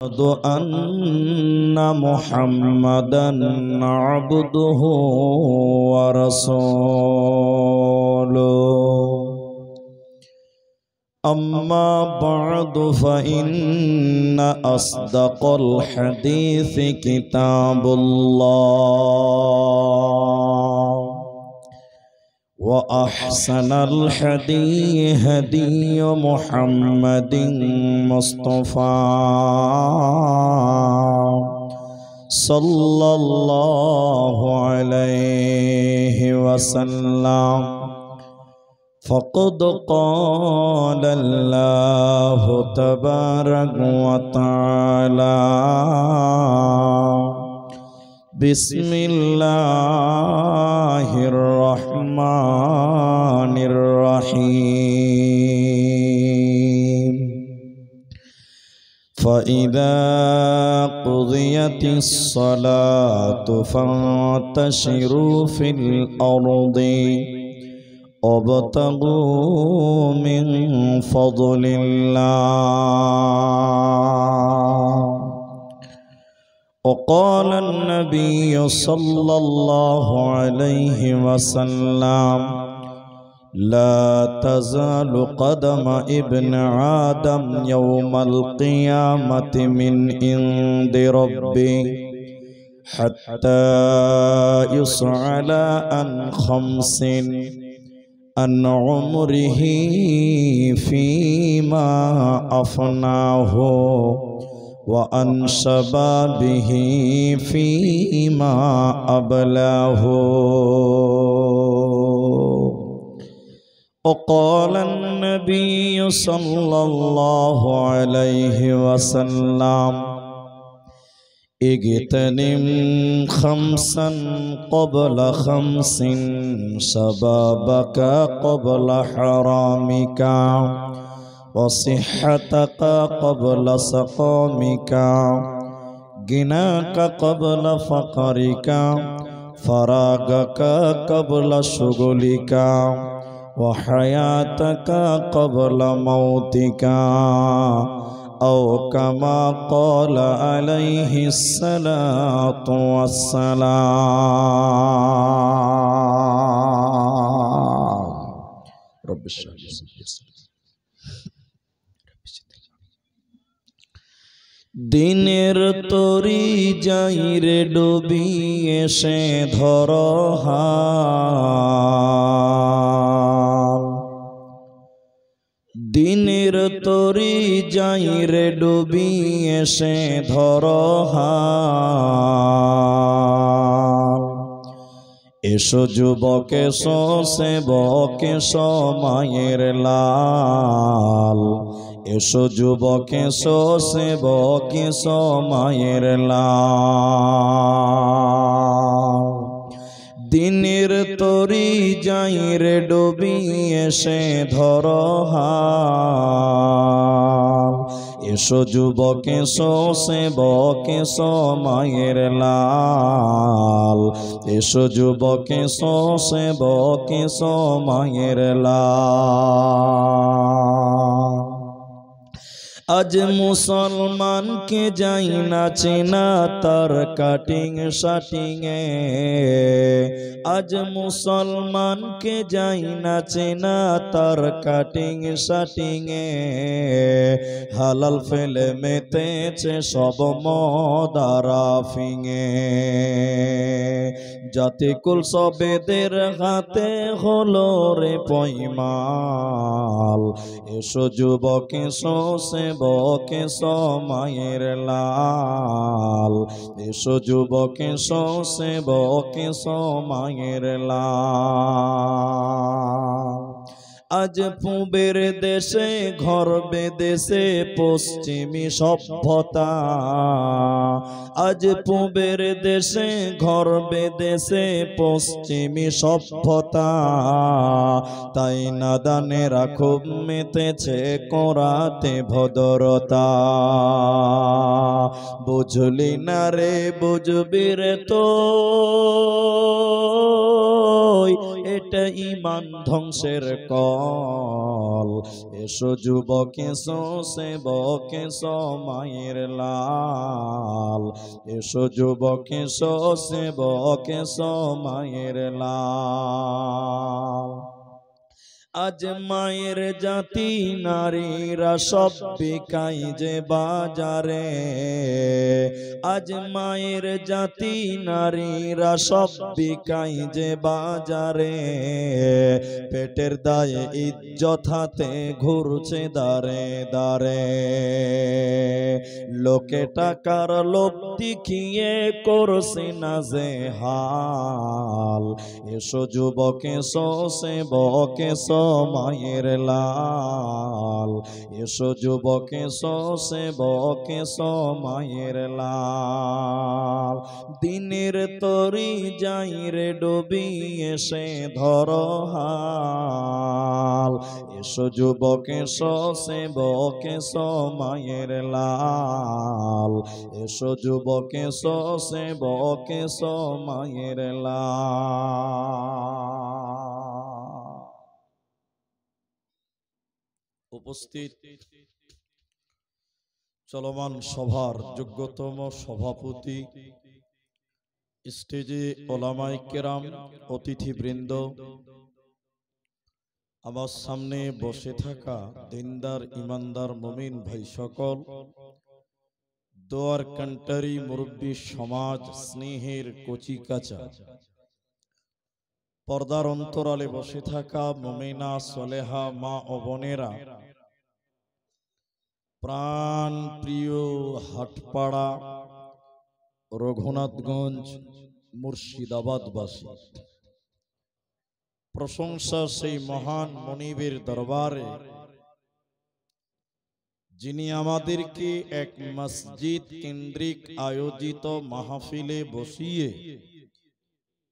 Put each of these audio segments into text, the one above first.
أشهد أن محمدا عبده ورسوله أما بعد فإن أصدق الحديث كتاب الله وأحسن الهدي هدي محمد مصطفى صلى الله عليه وسلم فقد قال الله تبارك وتعالى بسم الله الرحمن الرحيم فإذا قضيت الصلاة فانتشروا في الأرض وابتغوا من فضل الله وقال النبي صلى الله عليه وسلم لا تزال قدم ابن آدم يوم القيامة من عند ربي حتى يسأل عن خمس عن عمره فيما أفناه وعن شبابه فيما أبلاه وقال النبي صلى الله عليه وسلم اغتنم خمسا قبل خمس شبابك قبل حرامك وصحتك قبل سقامك غناك قبل فقرك فراغك قبل شغلك وحياتك قبل موتك أو كما قال عليه الصلاة والسلام رب اشرح لي صدري দিনের তরি যাইরে ডুবি এসে ধর হাল দিনের তরি যাইরে ডুবি এসে ধর হাল এসো যুবক এসো সেবক এসো মায়ের লাল এসো যুবক এসো সেবক এসো মায়ের লাল দিনের তরি যাইরে ডুবি এসে ধর হাল এসো যুবক এসো সেবক এসো মায়ের লাল এসো যুবক এসো সেবক এসো মায়ের লাল আজ মুসলমানকে যাই না চেনা তার কাটিং শাটিং এ আজ মুসলমানকে যাই না চেনা তার কাটিং শাটিং এ হালাল ফেলে মেতেছে সব মদারা ফিঙে জাতিকুল সবেদের হাতে হলো রে পয়মাল এসো যুবক এসো সেবক এসো মায়ের লাল এসো যুবক এসো সেবক এসো মায়ের লাল আজ পূবের দেশে ঘর বেদেশে পশ্চিমী সভ্যতা আজ পূবের দেশে ঘর বেদেশে পশ্চিমী সভ্যতা তাই নাদানেরা খুব মেতেছে করাতে ভদ্রতা বুঝলি না রে বুঝবি রে তো এটা ঈমান ধ্বংসের কল। এসো যুবক এসো সেবক এসো মায়ের লাল, এসো যুবক এসো সেবক এসো মায়ের লাল। আজ মায়ের জাতি নারীরা সব বিকাই যে বাজারে, আজ মায়ের জাতি নারীরা সব বিকাই যে বাজারে। পেটের দায়ে ইজ্জত হাতে ঘুরছে দাঁড়ে দাঁড়ে, লোকে টাকার লোভ দেখিয়ে করছে না যে হাল। এসো যুবক এসো সেবক এসো মায়ের লাল, এসো যুবক এসো সেবক এসো মায়ের লাল। দিনের তরি যাই রে ডুবি এসে ধরো হাল, এসো যুবক এসো সেবক এসো মায়ের লাল, এসো যুবক এসো সেবক এসো মায়ের লাল। উপস্থিত চলমান সভার যোগ্যতম সভাপতি, স্টেজে ওলামায়ে কেরাম, অতিথিবৃন্দ, আমার সামনে বসে থাকা দিনদার ইমানদার মুমিন ভাই সকল, দোয়ার কান্টারি মুরব্বী সমাজ, স্নেহের কচি কাঁচা, পর্দার অন্তরালে বসে থাকা মুমিনা সলেহা মা ও বোনেরা, প্রাণ প্রিয় হাটপাড়া রঘুনাথগঞ্জ মুর্শিদাবাদবাসী, প্রশংসা সেই মহান মনিবের দরবারে যিনি আমাদেরকে এক মসজিদ কেন্দ্রিক আয়োজিত মাহফিলে বসিয়ে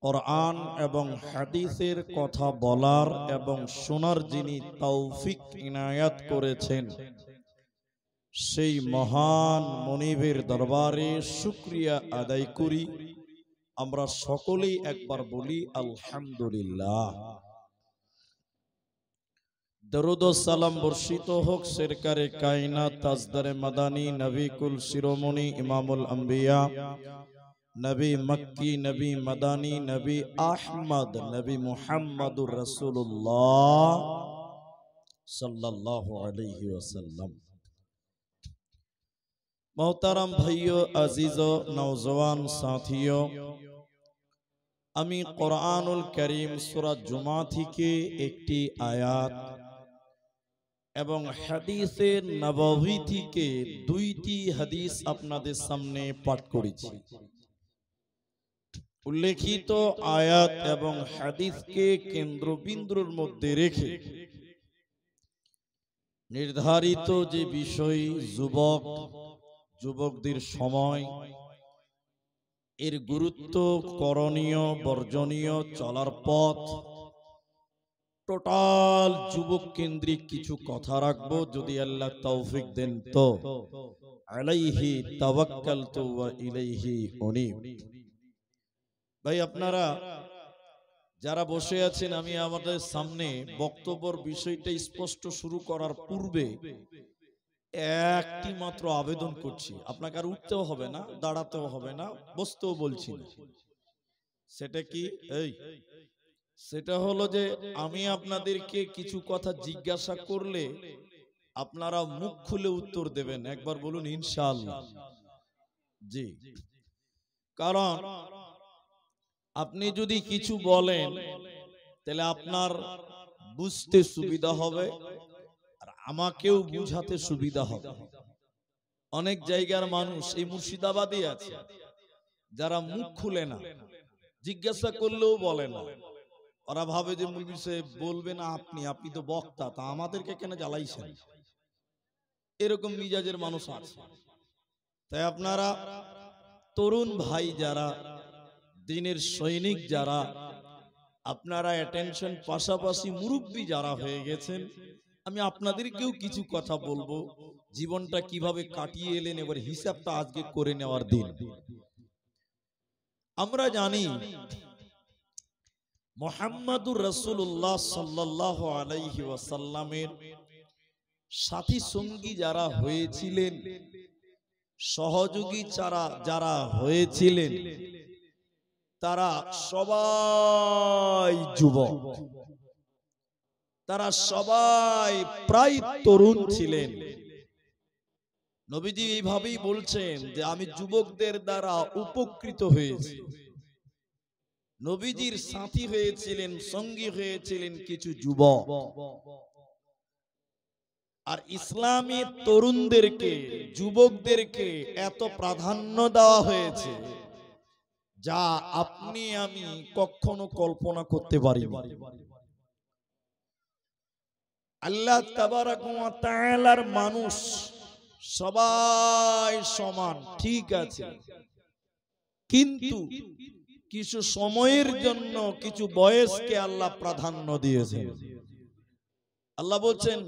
কুরআন এবং হাদিসের কথা বলার এবং শোনার যিনি তৌফিক ইনায়াত করেছেন, সেই মহান মনিবের দরবারে শুকরিয়া আদায় করি। আমরা সকলেই একবার বলি আলহামদুলিল্লাহ। দরুদ ও সালাম বর্ষিত হোক সরকারে কায়নাত তাজদারে মাদানী নবী কুল শিরোমণি ইমামুল আম্বিয়া নবী মক্কি নবী মাদানী নবী আহমদ নবী মুহাম্মদুর রাসূলুল্লাহ সাল্লাল্লাহু আলাইহি ওয়াসাল্লাম। मोहतरम भाइयों, अजीजों, नौजवान साथियों, আমি কুরআনুল কারীম সূরা জুমা থেকে একটি আয়াত এবং হাদিসে নববী থেকে দুইটি হাদিস আপনাদের সামনে পাঠ করেছি। উল্লেখিত আয়াত এবং হাদিসকে কেন্দ্রবিন্দুর মধ্যে রেখে নির্ধারিত যে বিষয় যুবকদের সময়, এর গুরুত্ব, করণীয় বর্জনীয়, চলার পথ, টোটাল যুবক কেন্দ্রিক কিছু কথা রাখবো যদি আল্লাহ তৌফিক দেন তো। আলাইহি তাওয়াক্কালতু ওয়া ইলাইহি উনীব। ভাই আপনারা যারা বসে আছেন, আমি আমাদের সামনে বক্তব্যের বিষয়টা স্পষ্ট শুরু করার পূর্বে একটি মাত্র আবেদন করছি। আপনাকে আর উঠতেও হবে না, দাঁড়াতেও হবে না, বসতেও বলছি না। সেটা কি? সেটা হলো যে আমি আপনাদেরকে কিছু কথা জিজ্ঞাসা করলে আপনারা মুখ খুলে উত্তর দেবেন। একবার বলুন ইনশাআল্লাহ। জি, কারণ আপনি যদি কিছু বলেন তাহলে আপনার বুঝতে সুবিধা হবে আর আমাকেও বুঝাতে সুবিধা হবে। অনেক জায়গার মানুষ এই মুর্শিদাবাদে আছে যারা মুখ খুলে না, জিজ্ঞাসা করলেও বলে না। ওরা ভাবে যে মুলবি সাহেব বলবে না, আপনি তো বক্তা, তা আমাদেরকে কেন জ্বালাইছেন? এরকম মিজাজের মানুষ আছে। তাই আপনারা তরুণ ভাই যারা, দিনের সৈনিক যারা, আপনারা অ্যাটেনশন, পাশাপাশি মুরব্বী যারা হয়ে গেছেন, আমি আপনাদেরকেও কিছু কথা বলবো। জীবনটা কিভাবে কাটিয়ে এলেন এবার হিসাবটা আজকে করে নেওয়ার দিন। আমরা জানি মুহাম্মাদুর রাসূলুল্লাহ সাল্লাল্লাহু আলাইহি ওয়াসাল্লামের সাথী সঙ্গী যারা হয়েছিলেন, সহযোগী যারা হয়েছিলেন, তারা সবাই যুবক, তারা সবাই প্রায় তরুণ ছিলেন। নবীজি এইভাবেই বলছেন যে আমি যুবকদের দ্বারা উপকৃত হয়েছি। নবীজির সাথী হয়েছিলেন, সঙ্গী হয়েছিলেন কিছু যুবক। আর ইসলামী তরুণদেরকে, যুবকদেরকে এত প্রাধান্য দেওয়া হয়েছে যা আপনি আমি কখনো কল্পনা করতে পারি না। আল্লাহ তাবারাক ওয়া তাআলার মানুষ সবাই সমান, ঠিক আছে, কিন্তু কিছু সময়ের জন্য কিছু বয়সকে আল্লাহ প্রাধান্য দিয়েছেন। আল্লাহ বলছেন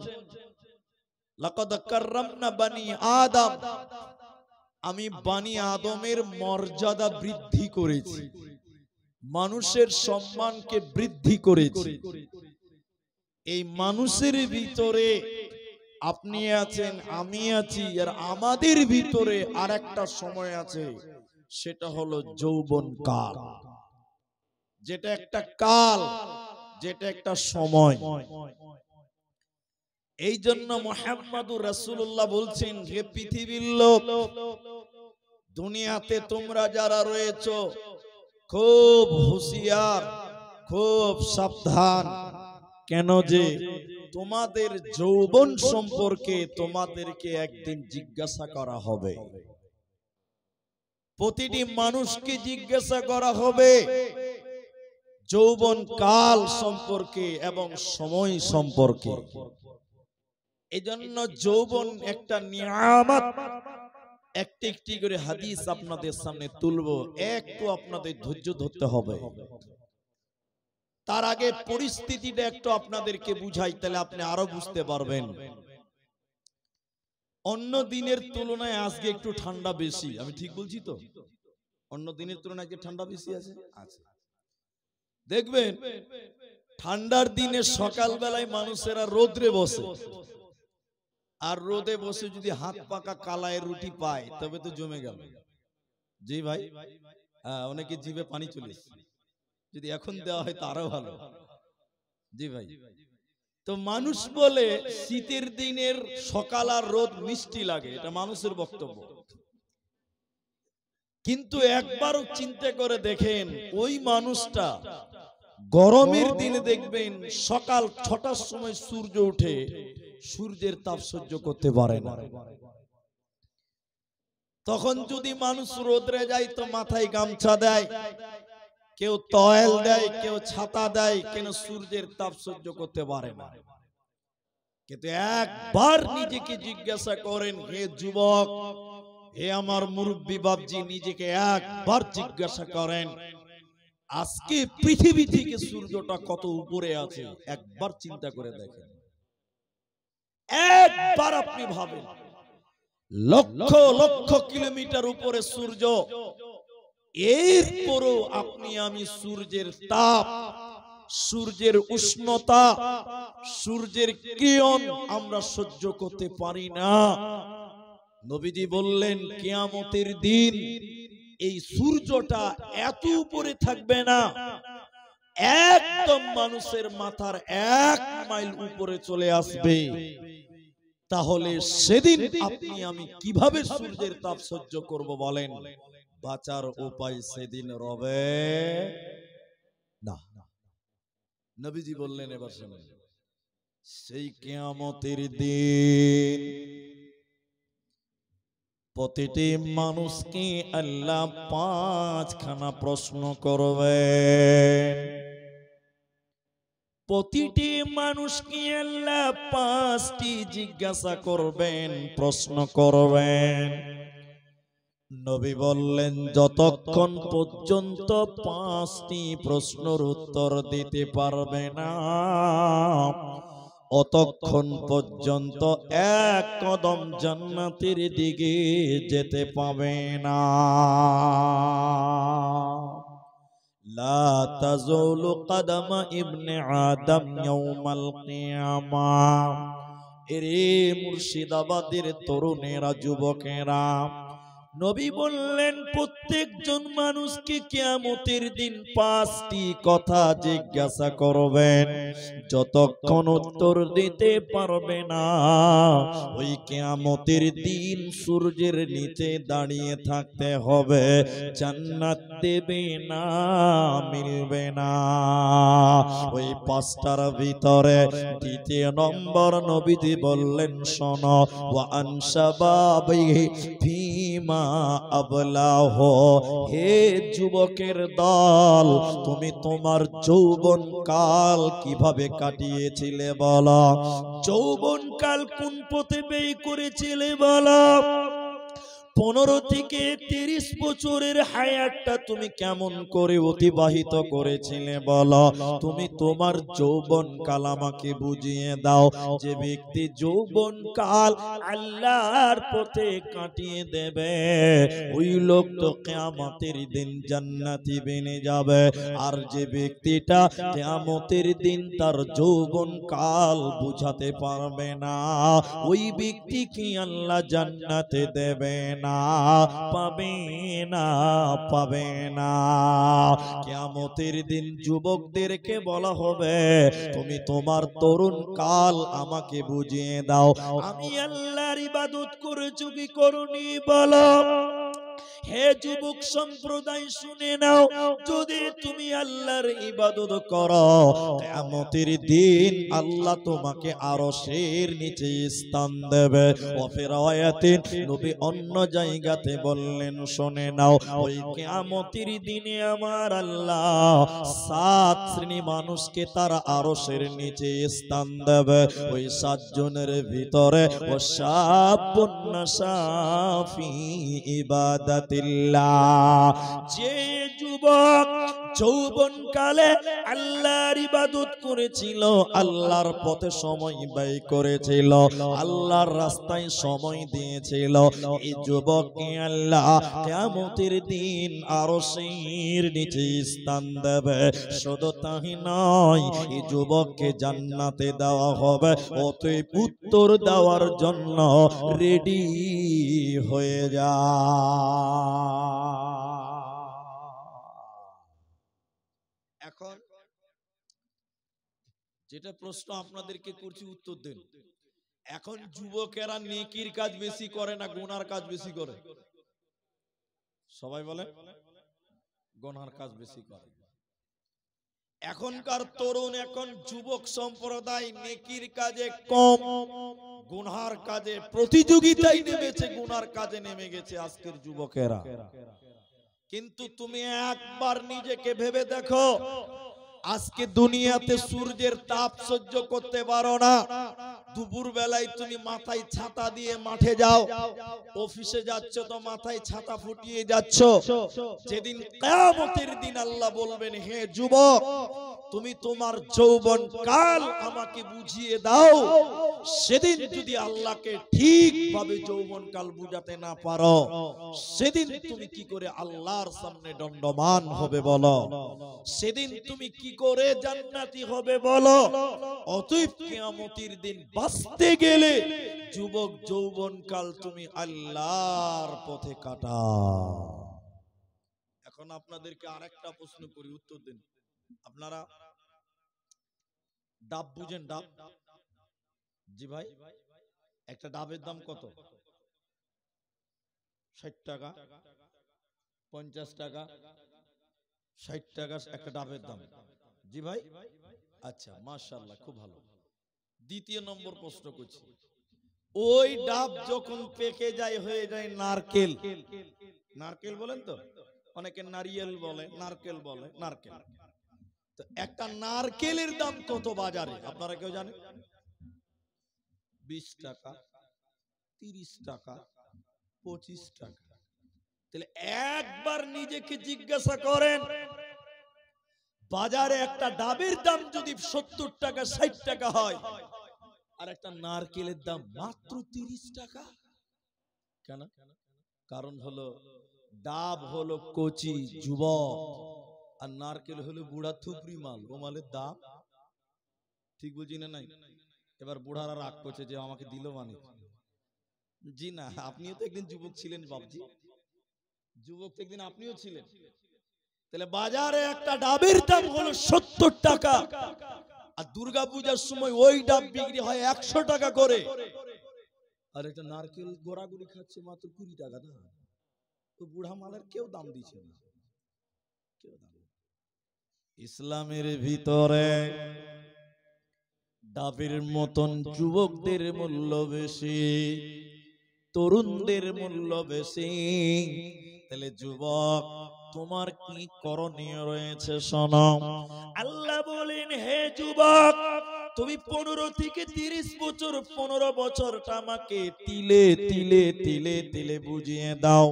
লাকাদ কাররামনা বানি আদম, আমি বানি আদমের মর্যাদা বৃদ্ধি করেছি, মানুষের সম্মানকে বৃদ্ধি করেছি। এই মানুষের ভিতরে আপনি আছেন, আমি আছি, আর আমাদের ভিতরে আরেকটা সময় আছে, সেটা হলো যৌবন কাল, যেটা একটা কাল, যেটা একটা সময়। এই জন্য মুহাম্মাদুর রাসূলুল্লাহ বলছেন, হে পৃথিবীর লোক, দুনিয়াতে তোমরা যারা রয়েছো খুব হুঁশিয়ার, খুব সাবধান। কেন যে তোমাদের যৌবন সম্পর্কে তোমাদেরকে একদিন জিজ্ঞাসা করা হবে। প্রতিটি মানুষকে জিজ্ঞাসা করা হবে যৌবন কাল সম্পর্কে এবং সময় সম্পর্কে। এজন্য যৌবন একটা নিয়ামত। একটি একটি করে হাদিস আপনাদের সামনে তুলবো, একটু আপনাদের ধৈর্য ধরতে হবে। তার আগে পরিস্থিতিটা একটু আপনাদেরকে বুঝাই, তাহলে আপনি আরো বুঝতে পারবেন। অন্য দিনের তুলনায় আজকে একটু ঠান্ডা বেশি, আমি ঠিক বলছি তো? অন্য দিনের তুলনায় আজকে ঠান্ডা বেশি আছে। আচ্ছা, দেখবেন ঠান্ডার দিনে সকাল বেলায় মানুষেরা রোদে বসে, আর রোদে বসে যদি হাত পাকা কালায় রুটি পায় তবে তো জমে গেল। জি ভাই, অনেকে জিভে পানি চলে এসেছে, যদি এখন দেওয়া হয় তো আরো ভালো। জি ভাই, তো মানুষ বলে শীতের দিনের সকাল আর রোদ মিষ্টি লাগে, এটা মানুষের বক্তব্য। কিন্তু একবারও চিন্তা করে দেখেন, ওই মানুষটা গরমের দিনে দেখবেন সকাল 6টার সময় সূর্য ওঠে, সূর্যের তাপ সহ্য করতে পারে না। তখন যদি মানুষ রোদরে যায় তো মাথায় গামছা দেয়, কেউ তয়েল দেয়, কেউ ছাতা দেয়, কেন সূর্যের তাপ সহ্য করতে পারে না। কিন্তু একবার নিজেকে জিজ্ঞাসা করেন, হে যুবক, হে আমার মুরব্বী বাপজি, নিজেকে একবার জিজ্ঞাসা করেন, আজকে পৃথিবী থেকে সূর্যটা কত উপরে আছে, একবার চিন্তা করে দেখেন। একবার আপনি ভাবেন, লক্ষ লক্ষ কিলোমিটার উপরে সূর্য, এরপরও আপনি আমি সূর্যের তাপ, সূর্যের উষ্ণতা, সূর্যের কিরণ আমরা সহ্য করতে পারি না। নবীজি বললেন, কিয়ামতের দিন এই সূর্যটা এত উপরে থাকবে না, একদম মানুষের মাথার 1 মাইল উপরে চলে আসবে। তাহলে সেদিন আপনি আমি কিভাবে সূর্যের তাপ সহ্য করব বলেন? বাঁচার উপায় সেদিন রবে না। নবীজি বললেন, এবার শুনুন, সেই কিয়ামতের দিন প্রতিটি মানুষকে আল্লাহ 5খানা প্রশ্ন করবেন। প্রতিটি মানুষকে আল্লাহ 5টি জিজ্ঞাসা করবেন, প্রশ্ন করবেন। নবী বললেন, যতক্ষণ পর্যন্ত 5টি প্রশ্নের উত্তর দিতে পারবে না, অতক্ষণ পর্যন্ত এক কদম জান্নাতের দিকে যেতে পাবে না। লা তাযুলু কদমা ইবনে আদম ইয়াউমাল কিয়ামাহ। এরে মুর্শিদাবাদের তরুণেরা, যুবকেরা, নবী বললেন প্রত্যেকজন মানুষকে কিয়ামতের দিন 5টি কথা জিজ্ঞাসা করবেন। যতক্ষণ উত্তর দিতে পারবে না, ওই কিয়ামতের দিন সূর্যের নিচে দাঁড়িয়ে থাকতে হবে। জান্নাত দেবে না, মিলবে না। ওই 5টার ভিতরে দ্বিতীয় নম্বর নবীজি বললেন, শোনো, ওয়া আনশাবাবিহি ফিমা আবলাহ। হে যুবকের দল, তুমি তোমার যৌবন কাল কিভাবে কাটিয়েছিলে বলো? যৌবন কাল কোন পথে ব্যয় করেছিলে বলো? 15 থেকে 30 বছরের হায়াতটা তুমি কেমন করে অতিবাহিত করেছিলে বলো? তুমি তোমার যৌবন কাল আমাকে বুঝিয়ে দাও। যে ব্যক্তি যৌবন কাল আল্লাহর পথে কাটিয়ে দেবে, ওই লোক তো কিয়ামতের দিন জান্নাতি বনে যাবে। আর যে ব্যক্তিটা কিয়ামতের দিন তার যৌবন কাল বুঝাতে পারবে না, ওই ব্যক্তি কি আল্লাহ জান্নাতে দেবে না, পাবে না, পাবে না। কিয়ামতের দিন যুবকদেরকে বলা হবে, তুমি তোমার তরুণ কাল আমাকে বুঝিয়ে দাও। আমি আল্লাহর ইবাদত করেছি কি করনি বলো? হে যুবক সম্প্রদায় শুনে নাও, যদি তুমি আল্লাহর ইবাদত করো, কিয়ামতের দিন আল্লাহ তোমাকে আরশের নিচে স্থান দেবে। ওয়াফিরায়াতে নবী অন্য জায়গাতে বললেন, শুনে নাও, ওই কিয়ামতের দিনে আমার আল্লাহ 7 শ্রেণী মানুষকে তার আরশের নিচে স্থান দেবে। ওই 7 জনের ভিতরে ও শাবুন নাশাফি ইবাদাত, যে যুবক যৌবন কালে আল্লাহর ইবাদত করেছিল, আল্লাহর পথে সময় ব্যয় করেছিল, আল্লাহর রাস্তায় সময় দিয়েছিল, এই যুবককে আল্লাহ কিয়ামতের দিন আরশের নিচে স্থান দেবে। শুধু তাই নয়, এই যুবককে জান্নাতে দেওয়া হবে। অতএব উত্তর দেওয়ার জন্য রেডি হয়ে যা। এখন যেটা প্রশ্ন আপনাদেরকে করছি, উত্তর দেন। এখন যুবকেরা নেকির কাজ বেশি করে না গুনার কাজ বেশি করে? সবাই বলে গুনার কাজ বেশি করে। এখনকার তরুণ, এখন যুবক সম্প্রদায় নেকির কাজে কম, গুনার কাজে প্রতিযোগিতায় নেমেছে, গুনার কাজে নেমে গেছে আজকের যুবকেরা। কিন্তু তুমি একবার নিজেকে ভেবে দেখো, আজকে দুনিয়াতে সূর্যের তাপ সহ্য করতে পারো না, দুপুর বেলায় তুমি মাথায় ছাতা দিয়ে মাঠে যাও, অফিসে যাচ্ছ তো মাথায় ছাতা ফুটিয়ে যাচ্ছ। যেদিন কিয়ামতের দিন আল্লাহ বলবেন, হে যুবক, তুমি তোমার যৌবন কাল আমাকে বুঝিয়ে দাও, সেদিন যদি আল্লাহকে ঠিকভাবে যৌবন কাল বুঝাতে না পারো, সেদিন তুমি কি করে আল্লাহর সামনে দণ্ডমান হবে বলো? সেদিন তুমি কি করে জান্নাতি হবে বলো? অতএব কিয়ামতের দিন বাঁচতে গেলে যুবক যৌবন কাল তুমি আল্লাহর পথে কাটাও। এখন আপনাদেরকে আরেকটা প্রশ্ন করি, উত্তর দিন। আপনারা ডাব বুঝেন? ডাব? জি ভাই, একটা ডাবের দাম কত? 60 টাকা, 50 টাকা, 60 টাকা একটা ডাবের দাম। জি ভাই, আচ্ছা, মাশাআল্লাহ, খুব ভালো। দ্বিতীয় নম্বর প্রশ্ন করছি, ওই ডাব যখন পেকে যায়, হয়ে যায় নারকেল। নারকেল বলেন তো, অনেকে নারিয়েল বলে, নারকেল বলে, নারকেল। তো একটা নারকেলের দাম কত বাজারে আপনারা কেউ জানেন? 20 টাকা, 30 টাকা, 25 টাকা। তাহলে একবার নিজেকে জিজ্ঞাসা করেন, বাজারে একটা ডাবের দাম যদি 70 টাকা 60 টাকা হয়, আর একটা নারকেলের দাম মাত্র 30 টাকা, কেন? কারণ হলো ডাব হলো কচি যুবক, আর নারকেল হলো বুড়া থুপড়ি মাল, ও মালের দাম ঠিক বুঝি না নাই। এবার বুড়ারা রাগ করছে যে আমাকে দিল মানে। জি না, আপনিও তো একদিন যুবক ছিলেন বাবজি, যুবক তো একদিন আপনিও ছিলেন। তাহলে বাজারে একটা ডাবের দাম হলো 70 টাকা, আর দুর্গা পূজার সময় ওই ডাব বিক্রি হয় 100 টাকা করে, আর একটা নারকেল গোড়াগুড়ি খাচ্ছে মাত্র 20 টাকা দাম। তো বুড়া মালের কেউ দাম দিচ্ছে না, কেউ দাম। ইসলামের ভিতরে ডাবের মতন যুবকদের মূল্য বেশি, তরুণদের মূল্য বেশি। তাহলে যুবক তোমার কি করণীয় রয়েছে শোনো। আল্লাহ বলেন, হে যুবক, তুমি 15 থেকে 30 বছর 15 বছরটা আমাকে তিলে তিলে তিলে তিলে বুঝিয়ে দাও।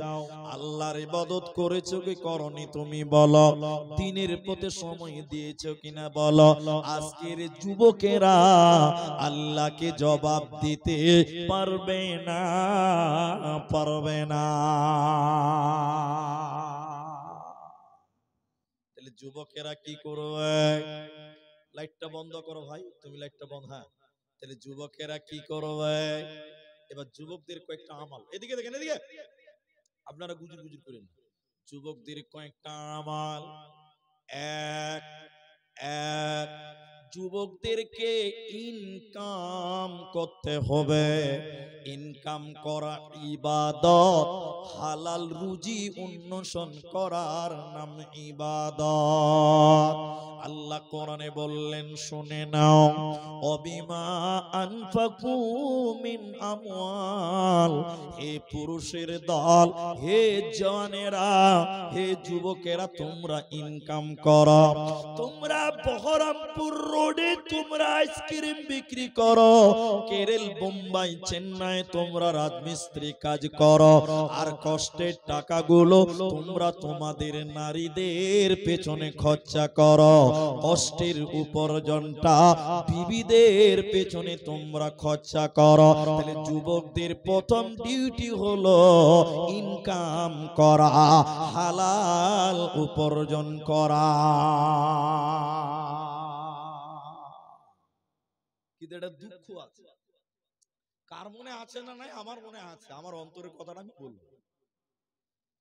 আল্লাহর ইবাদত করেছো কি করনি তুমি বলো, দিনের পথে সময় দিয়েছো কিনা বলো। আজকের যুবকেরা আল্লাহকে জবাব দিতে পারবে না, পারবে না। তাহলে যুবকেরা কি করবে? লাইটটা বন্ধ করো ভাই, তুমি লাইটটা বন্ধ। হ্যাঁ, তাহলে যুবকেরা কি করবে? এবার যুবকদের কয়েকটা আমাল, এদিকে দেখেন, এদিকে আপনারা গুজুর গুজুর করেন। যুবকদের কয়েকটা আমাল। এক এক যুবকদেরকে ইনকাম করতে হবে। ইনকাম করা ইবাদত, হালাল রুজি উন্নয়ন করার নাম ইবাদত। আল্লাহ কোরআনে বললেন, শুনে নাও, অবিমা আনফাকু মিন আমওয়াল। হে পুরুষের দল, হে জওয়ানেরা, হে যুবকেরা, তোমরা ইনকাম করো। তোমরা বহরমপুর রোডে তোমরা আইসক্রিম বিক্রি করো, কেরল বোম্বাই চেন্নাই তোমরা রাজমিস্ত্রি কাজ করো, আর কষ্টের টাকাগুলো তোমরা তোমাদের নারীদের পেছনে খরচা করো। কষ্টের উপার্জনটা বিবিদের পেছনে তোমরা খরচা করো। তাহলে যুবকদের প্রথম ডিউটি হলো ইনকাম করা, হালাল উপার্জন করা। কিন্তু এটা দুঃখ আছে, কার মনে আছে না নাই? আমার মনে আছে, আমার অন্তরের কথাটা আমি বলবো।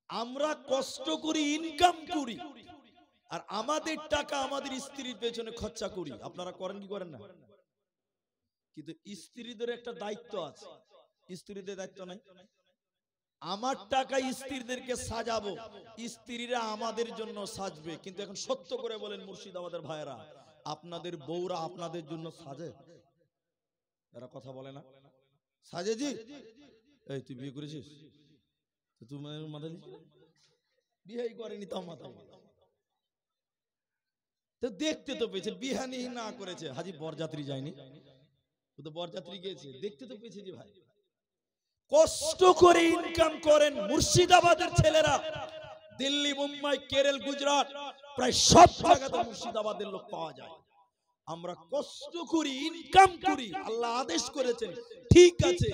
আমরা কষ্ট করি, ইনকাম করি, আর আমাদের টাকা আমাদের স্ত্রীর পেছনে খরচা করি। আপনারা করেন কি করেন না? কিন্তু স্ত্রীদের একটা দায়িত্ব আছে, স্ত্রীদের দায়িত্ব নাই? আমার টাকা স্ত্রীদেরকে সাজাবো, স্ত্রীরা আমাদের জন্য সাজবে। কিন্তু এখন সত্য করে বলেন মুর্শিদাবাদের ভাইয়েরা, আপনাদের বউরা আপনাদের জন্য সাজে? এরা কথা বলে না, সাজে জি? এই তুই বিয়ে করেছিস? তুমি মাথা বিয়েই করেনি তাও মাথা। তো দেখতে তো পেয়েছে, বিহানি না করেছে, হাজি বরযাত্রী যায়নি, তো বরযাত্রী গিয়েছে, দেখতে তো পেয়েছে যে ভাই কষ্ট করে ইনকাম করেন। মুর্শিদাবাদের ছেলেরা দিল্লি, মুম্বাই, কেরল, গুজরাট প্রায় সব জায়গাতে মুর্শিদাবাদের লোক পাওয়া যায়। আমরা কষ্ট করি, ইনকাম করি, আল্লাহ আদেশ করেছেন, ঠিক আছে,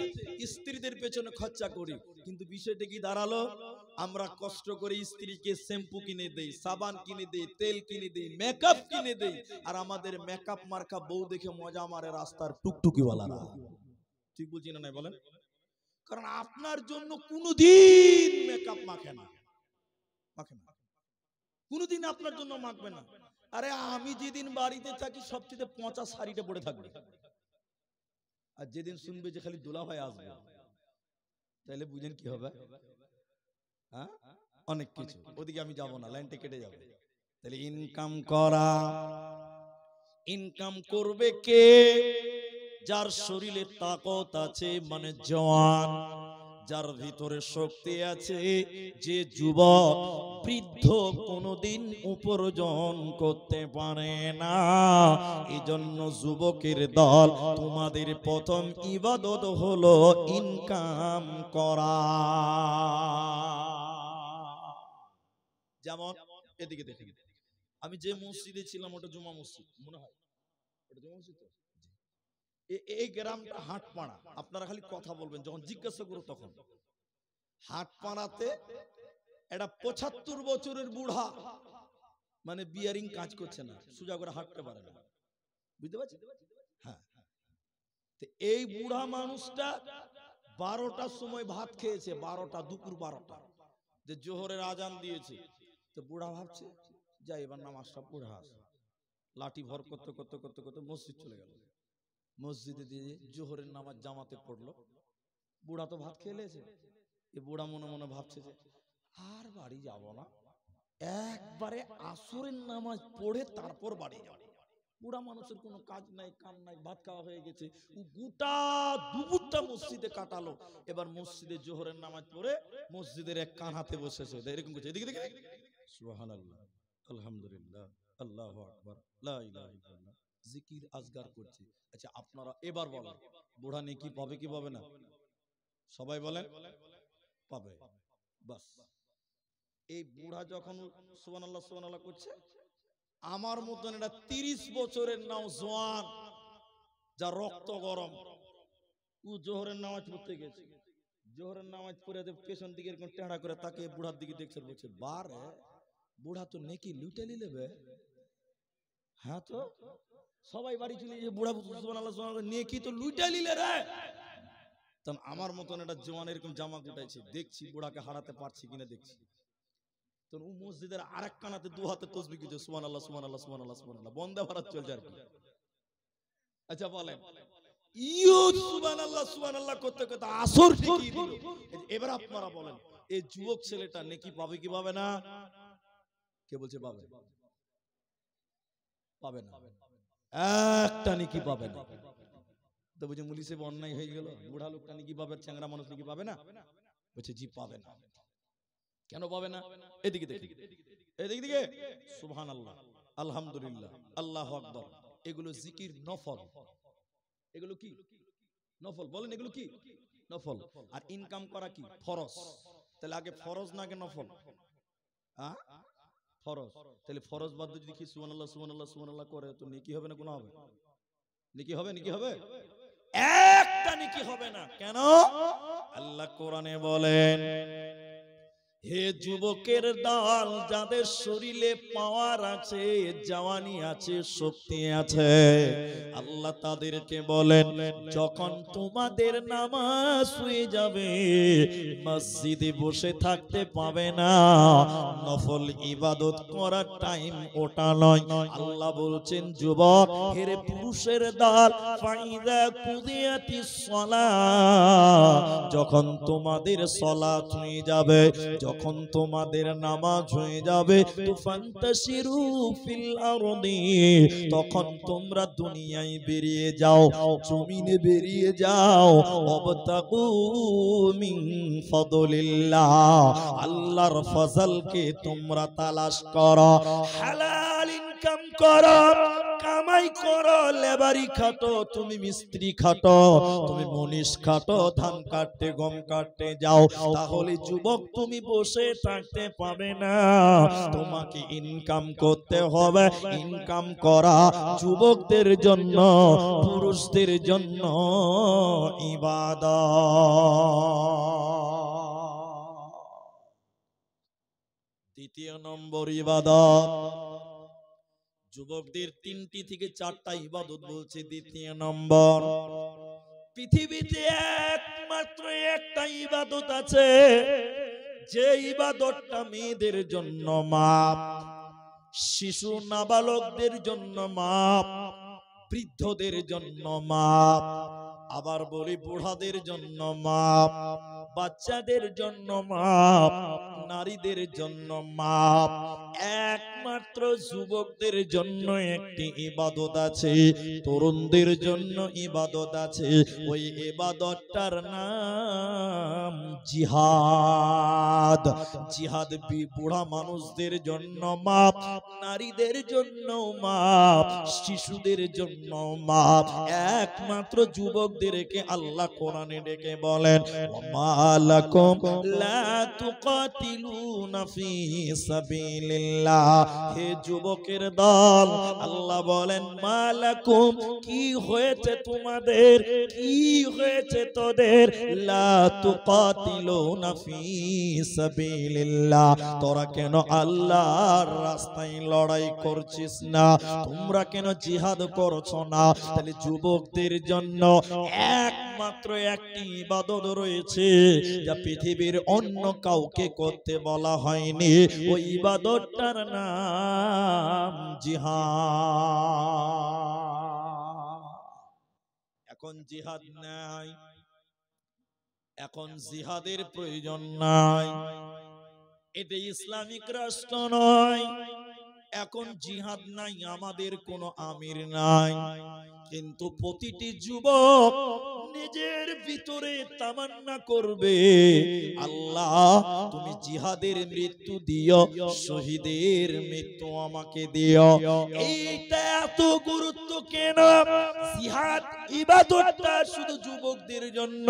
স্ত্রীদের পেছনে খরচা করি। কিন্তু বিষয়টা কি দাঁড়ালো? আমরা কষ্ট করে স্ত্রীকে শ্যাম্পু কিনে দেই, সাবান কিনে দেই, তেল কিনে দেই, মেকআপ কিনে দেই, আর আমাদের মেকআপ মার্কা বউ দেখে মজা মারে রাস্তার টুকটুকিওয়ালারা। ঠিক বলছি না নাই বলেন? কারণ আপনার জন্য কোনদিন মেকআপ মাখে না, মাখে না, কোনদিন আপনার জন্য মাখবে না। আরে আমি যেদিন বাড়িতে থাকি সবচেয়ে পচা শাড়িটা পরে থাকবে, আর যেদিন শুনবে যে খালি দোলা ভাই আসবে, তাহলে বুঝেন কি হবে? হ্যাঁ, অনেক কিছু। ওদিকে আমি যাব না, লাইনটা কেটে যাবে। তাহলে ইনকাম করা, ইনকাম করবে কে? যার শরীরে তাকত আছে, মানে জওয়ান, যার ভিতরে শক্তি আছে। যে যুবক বৃদ্ধ কোনদিন উপার্জন করতে পারে না। এই জন্য যুবকের দল, তোমাদের প্রথম ইবাদত হলো ইনকাম করা। যেমন এদিকে দেখেন, আমি যে মসজিদে ছিলাম ওটা জুমা মসজিদ, মনে হয় ওটা জুমা মসজিদ। এই গ্রামটা হাটপাড়া। আপনারা খালি কথা বলবেন, যখন জিজ্ঞাসা করো তখন। হাটপাড়াতে একটা 75 বছরের বুড়া মানে বিয়ারিং কাজ করছে না, সোজা করে হাঁটতে পারে না, বুঝতে পারছেন? হ্যাঁ, তো এই বুড়া মানুষটা 12টার সময় ভাত খেয়েছে, 12টা, দুপুর 12টা, যে জোহরের আজান দিয়েছে। তো বুড়া ভাবছে যাই এবার নামাজটা পড়ে আস। লাঠি ভর করতে করতে করতে করতে মসজিদ চলে গেল। মসজিদে দিয়ে জোহরের নামাজ জামাতে পড়লো। বুড়া তো ভাত খেয়ে লেছে। এ বুড়া মনে মনে ভাবছে যে আর বাড়ি যাব না, একবারে আসরের নামাজ পড়ে তারপর বাড়ি যাব। বুড়া মানুষের কোনো কাজ নাই, কাম নাই, ভাত খাওয়া হয়ে গেছে। ও গোটা দুপুরটা মসজিদে কাটালো। এবার মসজিদে জোহরের নামাজ পড়ে মসজিদের এক কান হাতে বসেছে, এরকম করছে, এদিকে দেখে সুবহানাল্লাহ, আলহামদুলিল্লাহ, আল্লাহু আকবার, লা ইলাহা ইল্লাল্লাহ, জিকির আজগার করছে। আচ্ছা আপনারা এবার বলেন, বুড়া নেকি পাবে কি পাবে না? সবাই বলেন পাবে। বাস, এই বুড়া যখন সুবহানাল্লাহ সুবহানাল্লাহ করছে, আমার মতন এটা 30 বছরের নওজোয়ান, যা রক্ত গরম, ও জোহরের নামাজ পড়তে গেছে। জোহরের নামাজ পড়ে পেছন দিকে এরকম টেঁড়া করে তাকে বুড়ার দিকে দেখছে, বলছে বারে বুড়া তো নেকি লুটেলি নেবে। হ্যাঁ, তো সবাই বাড়ি চলে গেছে, বুড়া সুবহানাল্লাহ সুবহানাল্লাহ নেকি তো লুটেলি রে। তখন আমার মতন একটা জওয়ান এরকম জামা গুটাইছে, দেখছি বুড়াকে হারাতে পারছি কিনা দেখছি। তখন ও মসজিদের আরেক কানাতে দু হাতে তাসবিহ দিচ্ছে, সুবহানাল্লাহ সুবহানাল্লাহ সুবহানাল্লাহ সুবহানাল্লাহ, বন্দে ভারত চলছে আর কি। আচ্ছা বলেন, ইউ সুবহানাল্লাহ সুবহানাল্লাহ করতে করতে আসর ঠিকই দিল। এবার আপনারা বলেন, এই যুবক ছেলেটা নেকি পাবে কি পাবে না? কে বলছে পাবে? পাবে না, একটা নেকি পাবে না। তো বুঝে মুলি সাহেব অন্যায় হয়ে গেল, বুড়া লোকটা নাকি পাবে, চ্যাংড়া মানুষ নাকি পাবে না? বলছে জি পাবে না। কেন পাবে না? এদিকে দেখি, এদিকে দিকে, সুবহানাল্লাহ, আলহামদুলিল্লাহ, আল্লাহু আকবার, এগুলো জিকির নফল। এগুলো কি নফল? বলেন এগুলো কি নফল? আর ইনকাম করা কি ফরজ? তাহলে আগে ফরজ না আগে নফল? হ্যাঁ, ফরজ। তাহলে ফরজ বাদ দিয়ে যদি কি সুবহানাল্লাহ সুবহানাল্লাহ সুবহানাল্লাহ করে, তো নেকি হবে না? গুনাহ হবে? নেকি হবে? নেকি হবে? একটা নেকি হবে না। কেন? আল্লাহ কোরআনে বলেন, হে যুবকের দল, যাদের শরীরে পাওয়ার আছে, জওয়ানি আছে, শক্তি আছে, আল্লাহ তাদেরকে বলেন যখন তোমাদের নামাজ হয়ে যাবে, মসজিদে বসে থাকতে পাবে না, নফল ইবাদত করার টাইম ওটা নয়। আল্লাহ বলছেন যুবক, হে পুরুষের দল, ফাইদা কুদিয়াতিস সালাহ, যখন তোমাদের সালাত হয়ে যাবে, যখন তোমাদের নামাজ হয়ে যাবে, তো ফান্তাশিরু ফিল আরদি, তখন তোমরা দুনিয়ায় বেরিয়ে যাও, জমিনে বেরিয়ে যাও, ওয়াবতাগু মিন ফাদলিল্লাহ, আল্লাহর ফজলকে তোমরা তালাশ করো, হালাল ইনকাম করো, কামাই করো, লেবারি খাটো, তুমি মিস্ত্রি খাটো, তুমি মনীষ খাটো, ধান কাটতে গম কাটতে যাও, তাহলে যুবক তুমি বসে থাকতে পাবে না, তোমাকে ইনকাম করতে হবে। ইনকাম করা যুবকদের জন্য, পুরুষদের জন্য ইবাদত। দ্বিতীয় নম্বর ইবাদত, যুবকদের 3টি থেকে 4টা ইবাদত বলছে। দ্বিতীয় নম্বর, পৃথিবীতে একমাত্র একটা ইবাদত আছে, যে ইবাদতটা মেয়েদের জন্য মাপ, শিশু নাবালকদের জন্য মাপ, বৃদ্ধদের জন্য মাপ, আবার বলি বুড়াদের জন্য মাপ, বাচ্চাদের জন্য মাপ, নারীদের জন্য মাপ। একমাত্র যুবকদের জন্য একটি ইবাদত আছে, তরুণদের জন্য ইবাদত আছে। ওই ইবাদতটার নাম জিহাদ। জিহাদ বুড়া মানুষদের জন্য মাপ, নারীদের জন্য মাপ, শিশুদের জন্য মাপ। একমাত্র যুবক যুবকদেরকে আল্লাহ কোরআনে ডেকে বলেন, ওয়ামালাকুম লা তুকাতিলুনা ফি সাবিলিল্লাহ। হে যুবকের দল, আল্লাহ বলেন মালাকুম, কি হয়েছে তোমাদের, কি হয়েছে তোদের, লা তুকাতিলুনা ফি সাবিলিল্লাহ, তোরা কেন আল্লাহর রাস্তায় লড়াই করছিস না, তোমরা কেন জিহাদ করছো না? তাহলে যুবকদের জন্য একমাত্র একটি ইবাদত রয়েছে যা পৃথিবীর অন্য কাউকে করতে বলা হয়নি, ওই ইবাদতটার নাম জিহাদ। এখন জিহাদ নাই, এখন জিহাদের প্রয়োজন নাই, এটা ইসলামিক রাষ্ট্র নয়, এখন জিহাদ নাই, আমাদের কোনো আমির নাই, কিন্তু প্রতিটি যুবক নিজের ভিতরে তামান্না করবে, আল্লাহ তুমি জিহাদের মৃত্যু দিও, শহীদের মৃত্যু আমাকে দিও। এইটা এত গুরুত্ব কেন? জিহাদ ইবাদতটা শুধু যুবকদের জন্য।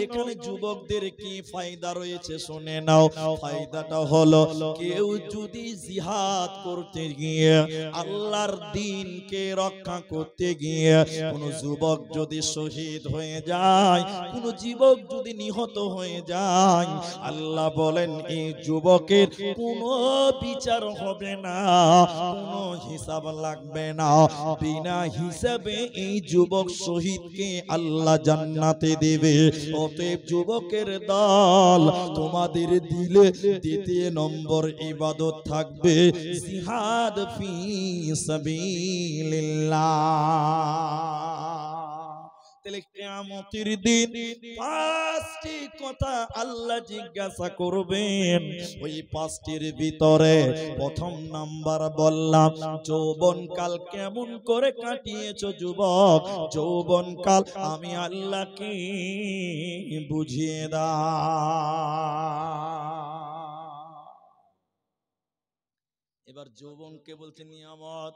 এখানে যুবকদের কি ফায়দা রয়েছে শুনে নাও। ফায়দাটা হলো, কেউ যদি জিহাদ করতে গিয়ে, আল্লাহর দ্বীনকে রক্ষা করতে গিয়ে কোন যুবক যদি শহীদ হয়ে যায়, কোন যুবক যদি নিহত হয়ে যায়, আল্লাহ বলেন এই যুবকের কোনো বিচার হবে না, কোনো হিসাব লাগবে না, বিনা হিসাবে এই যুবক শহীদকে আল্লাহ জান্নাতে দেবে। অতএব যুবকের দল, তোমাদের দিলে দ্বিতীয় নম্বর ইবাদত থাকবে জিহাদ ফি সাবিলিল্লাহ। তাহলে কিয়ামতের দিন পাঁচটি কথা আল্লাহ জিজ্ঞাসা করবেন। ওই পাঁচটির ভিতরে প্রথম নাম্বার বললাম, যৌবনকাল কেমন করে কাটিয়েছো যুবক, যৌবনকাল আমি আল্লাহকে বুঝিয়ে দাও। এবার যৌবনকে বলছে নিয়ামত।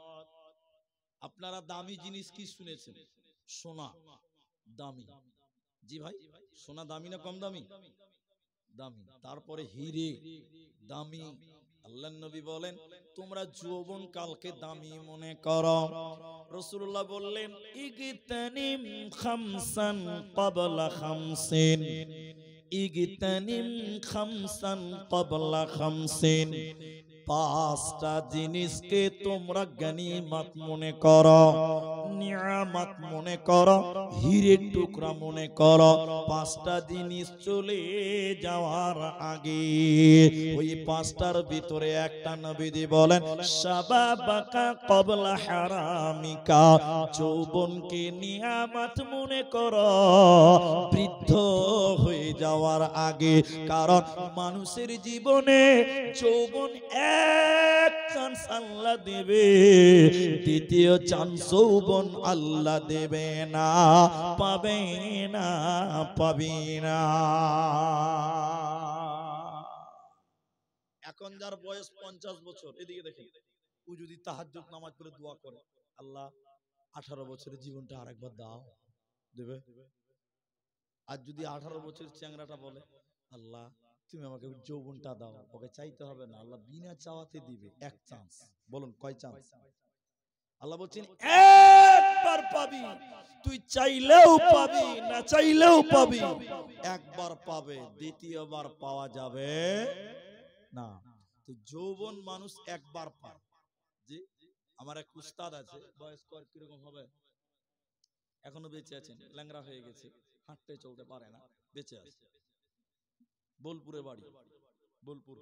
আপনারা দামি জিনিস কি শুনেছেন? সোনা দামি। জি ভাই, সোনা দামি না কম দামি? দামি। তারপরে হিরে দামি। আল্লাহর নবী বলেন তোমরা যৌবন কালকে দামি মনে করো। রাসূলুল্লাহ বললেন ইগতানিম খামসান ক্বাবলা খামসিন, ইগতানিম খামসান ক্বাবলা খামসিন। পাঁচটা জিনিসকে তোমরা গনিমত মনে করো, নিয়ামত মনে করো, হীরের টুকরা মনে করো। পাঁচটা জিনিস চলে যাওয়ার আগে ওই পাঁচটার ভিতরে একটা নবীজি বলেন শাবাবাকা ক্বাবলা হারামিকা, যৌবনকে নিয়ামত মনে করো বৃদ্ধ হয়ে যাওয়ার আগে। কারণ মানুষের জীবনে যৌবন এক চান্স আল্লাহ দেবে, দ্বিতীয় চান্স যৌবন আল্লাহ দেবে না, পাবে না, পাবি না। এখন যার বয়স 50 বছর, এদিকে দেখেন, ও যদি তাহাজ্জুদ নামাজ পড়ে দোয়া করে, আল্লাহ 18 বছরের জীবনটা আরেকবার দাও, দেবে? আর যদি 18 বছরের চ্যাংড়াটা বলে আল্লাহ তুমি আমাকে যৌবনটা দাও, ওকে চাইতে হবে না, আল্লাহ বিনা চাওয়াতে দিবে। এক চান্স। বলুন কয় চান্স? আল্লাহ বলছেন একবার পাবি, তুই চাইলেও পাবি, না চাইলেও পাবি, একবার পাবে, দ্বিতীয়বার পাওয়া যাবে না। তো যৌবন মানুষ একবার পায়। জি, আমার এক উস্তাদ আছে, বয়স কিরকম হবে, এখনো বেঁচে আছেন, ল্যাংড়া হয়ে গেছে, হাঁটতে চলতে পারে না, বেঁচে আছে, বোলপুরে বাড়ি, বোলপুর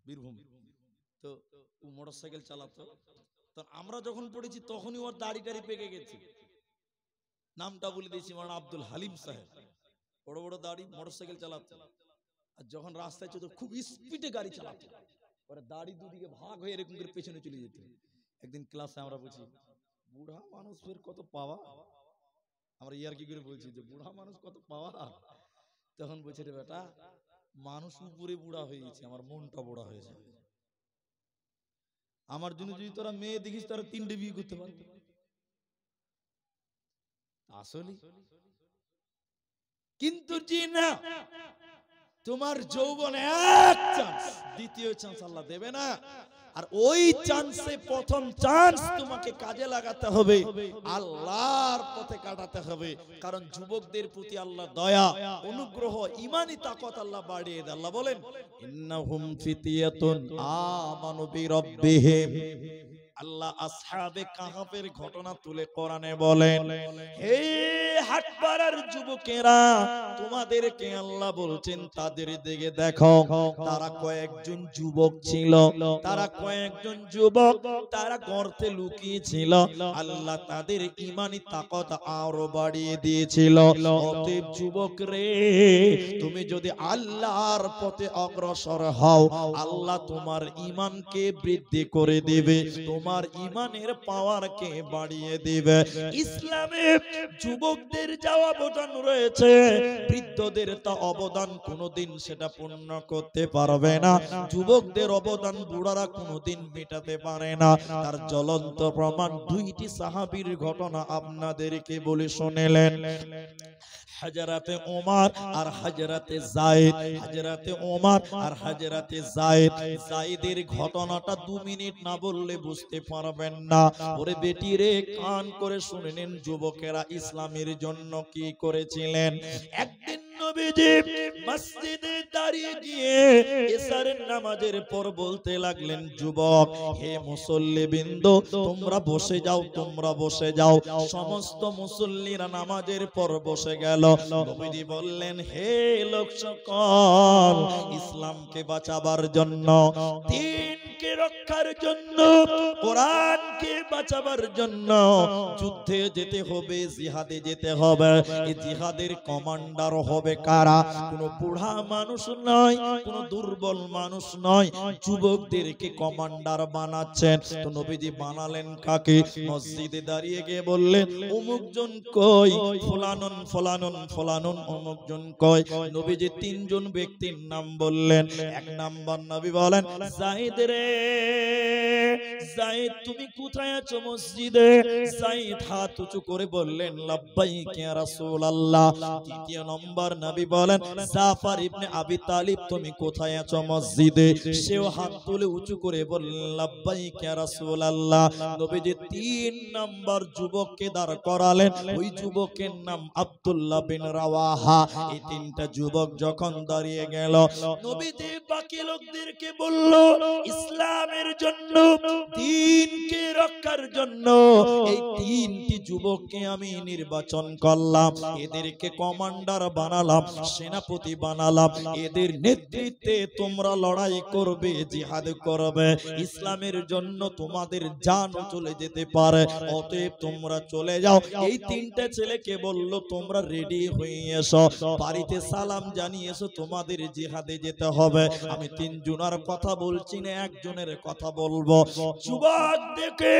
বীরভূম। তো ও মোটরসাইকেল চালাতো, তো আমরা যখন পড়েছি তখনই ওর দাড়ি টাড়ি পেকে গেছে। নামটা বলে দিয়েছি, মানে আব্দুল হালিম সাহেব, বড় বড় দাড়ি, মোটরসাইকেল চালাতো। আর যখন রাস্তায় চলতো খুব স্পিডে গাড়ি চালাতো, ওর দাড়ি দুদিকে ভাগ হয়ে এরকম করে পেছনে চলে যেত। একদিন ক্লাসে আমরা বলছি বুড়া মানুষের কত পাওয়া, আমরা ইয়ার কি করে বলছি যে বুড়া মানুষ কত পাওয়া। তখন বলছে রে বেটা, মানুষ উপরে বুড়া হয়ে গেছে, আমার মনটা বুড়া হয়ে যাবে। আমার জন্য যদি তোরা মেয়ে দেখিস তারা 3টে বিয়ে করতে পারবে। আসলে কিন্তু জি না, তোমার যৌবনে এক চান্স, দ্বিতীয় চান্স আল্লাহ দেবে না। আর ওই চান্সে প্রথম চান্স তোমাকে কাজে লাগাতে হবে, আল্লাহর পথে কাটাতে হবে। কারণ যুবকদের প্রতি আল্লাহ দয়া, অনুগ্রহ, ঈমানি তাকত আল্লাহ বাড়িয়ে দেয়। আল্লাহ বলেন ইন্নাহুম ফিতিয়াতুন আমানু বিরাব্বিহিম। আল্লাহ আসহাবে কাহাফের ঘটনা তুলে কোরআনে বলেন, হে হাটপাড়ার যুবকেরা, তোমাদেরকে আল্লাহ বলছেন তাদের দিকে দেখো, তারা কয়েকজন যুবক ছিল, তারা কয়েকজন যুবক, তারা গর্তে লুকিয়ে ছিল। আল্লাহ তাদের ঈমানি তাকত আরো বাড়িয়ে দিয়েছিল। অতএব যুবক রে, তুমি যদি আল্লাহর পথে অগ্রসর হও, আল্লাহ তোমার ঈমানকে বৃদ্ধি করে দিবে, তোমার ঈমানের পাওয়ারকে বাড়িয়ে দিবে। ইসলামে যুবকদের যাওয়া অবদান রয়েছে, বৃদ্ধদের তা অবদান কোনোদিন সেটা পূর্ণ করতে পারবে না। যুবকদের অবদান বুড়ারা কোনোদিন মেটাতে পারে না। তার জ্বলন্ত প্রমাণ দুইটি সাহাবীর ঘটনা আপনাদেরকে বলে শুনেলেন। হযরতে ওমর আর হযরতে যায়েদ, হযরতে ওমর আর হযরতে যায়েদ। যায়েদের ঘটনাটা 2 মিনিট না বললে বুঝতে পারবেন না। ওরে বেটি রে, কান করে শুনে নিন, যুবকেরা ইসলামের জন্য কি করেছিলেন। একদিন নবীজি মসজিদে দাঁড়িয়ে গিয়ে এশারের নামাজের পর বলতে লাগলেন, যুবক, হে মুসল্লিবৃন্দ, তোমরা বসে যাও, তোমরা বসে যাও। সমস্ত মুসল্লিরা নামাজের পর বসে গেল। নবীজি বললেন, হে লোক সকল, ইসলামকে বাঁচাবার জন্য, দ্বীনকে রক্ষার জন্য, কোরআনকে বাঁচাবার জন্য যুদ্ধে যেতে হবে, জিহাদে যেতে হবে। এই জিহাদের কমান্ডার হবে কারা? কোনো বুড়া মানুষ নয়, কোনো দুর্বল মানুষ নয়, যুবকদেরকে কমান্ডার বানাচ্ছেন। তো নবীজি বানালেন কাকে? মসজিদে দাঁড়িয়ে গিয়ে বললেন, অমুক জন কই? ফলানুন ফলানুন ফলানুন অমুক জন কই? নবীজি 3 জন ব্যক্তির নাম বললেন। 1 নাম্বার নবী বলেন, যায়েদ রে, যায়েদ তুমি কোথায় আছো মসজিদে? যায়েদ হাত উঁচু করে বললেন, লাব্বাইক ইয়া রাসূলুল্লাহ। 2 নম্বর নবী বলেন, জাফর ইবনে আবি তালিব তুমি কোথায় আছো মসজিদে? সেও হাত তুলে উঁচু করে বললেন, লাব্বাইক ইয়া রাসূলুল্লাহ। নবীজি 3 নম্বর যুবককে দাঁড় করালেন। ওই যুবকের নাম আব্দুল্লাহ বিন রাওয়াহা। এই 3টা যুবক যখন দাঁড়িয়ে গেল, নবীজি বাকি লোকদেরকে বলল, ইসলামের জন্য, দ্বীনকে রক্ষার জন্য এই 3টি যুবককে আমি নির্বাচন করলাম, এদেরকে কমান্ডার বানালাম, সেনাপতি বানালাম। এদের নেতৃত্বে তোমরা লড়াই করবে, জিহাদ করবে। ইসলামের জন্য তোমাদের জানও চলে যেতে পারে, অতএব তোমরা চলে যাও। এই 3টা ছেলেকে বলল, তোমরা রেডি হয়ে এসো, বাড়িতে সালাম জানিয়ে এসো, তোমাদের জিহাদে যেতে হবে। আমি 3 জনের কথা বলছি না, একজনের কথা বলবো। যুবক দেখে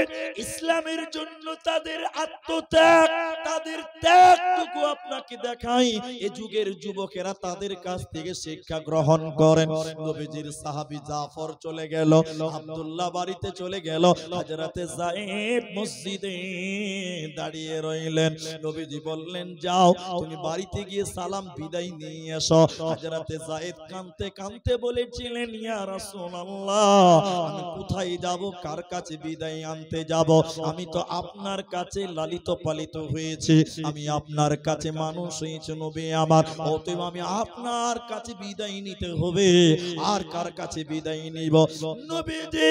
ইসলামের জন্য তাদের আত্মত্যাগ, তাদের ত্যাগটুকু আপনাকে দেখাই। এই যুগের যুবকেরা তাদের কাছ থেকে শিক্ষা গ্রহণ করেন। নবীজির সাহাবী জাফর চলে গেল, আব্দুল্লাহ বাড়িতে চলে গেল, হযরতে যায়েদ মসজিদে দাঁড়িয়ে রইলেন। নবীজি বললেন, যাও তুমি বাড়িতে গিয়ে সালাম বিদায় নিয়ে এসো। হযরতে যায়েদ কাঁদতে কাঁদতে বলেছিলেন, ইয়া রাসূলুল্লাহ, আমি কোথায় যাব, কার কাছে বিদায় আনতে যাব? আমি তো আপনার কাছে লালিত পালিত হয়েছি, আমি আপনার কাছে মানুষ হয়েছি নবী আমার, অতএব আমি আপনার কাছে বিদায় নিতে হবে, আর কার কাছে বিদায় নিব? নবীজি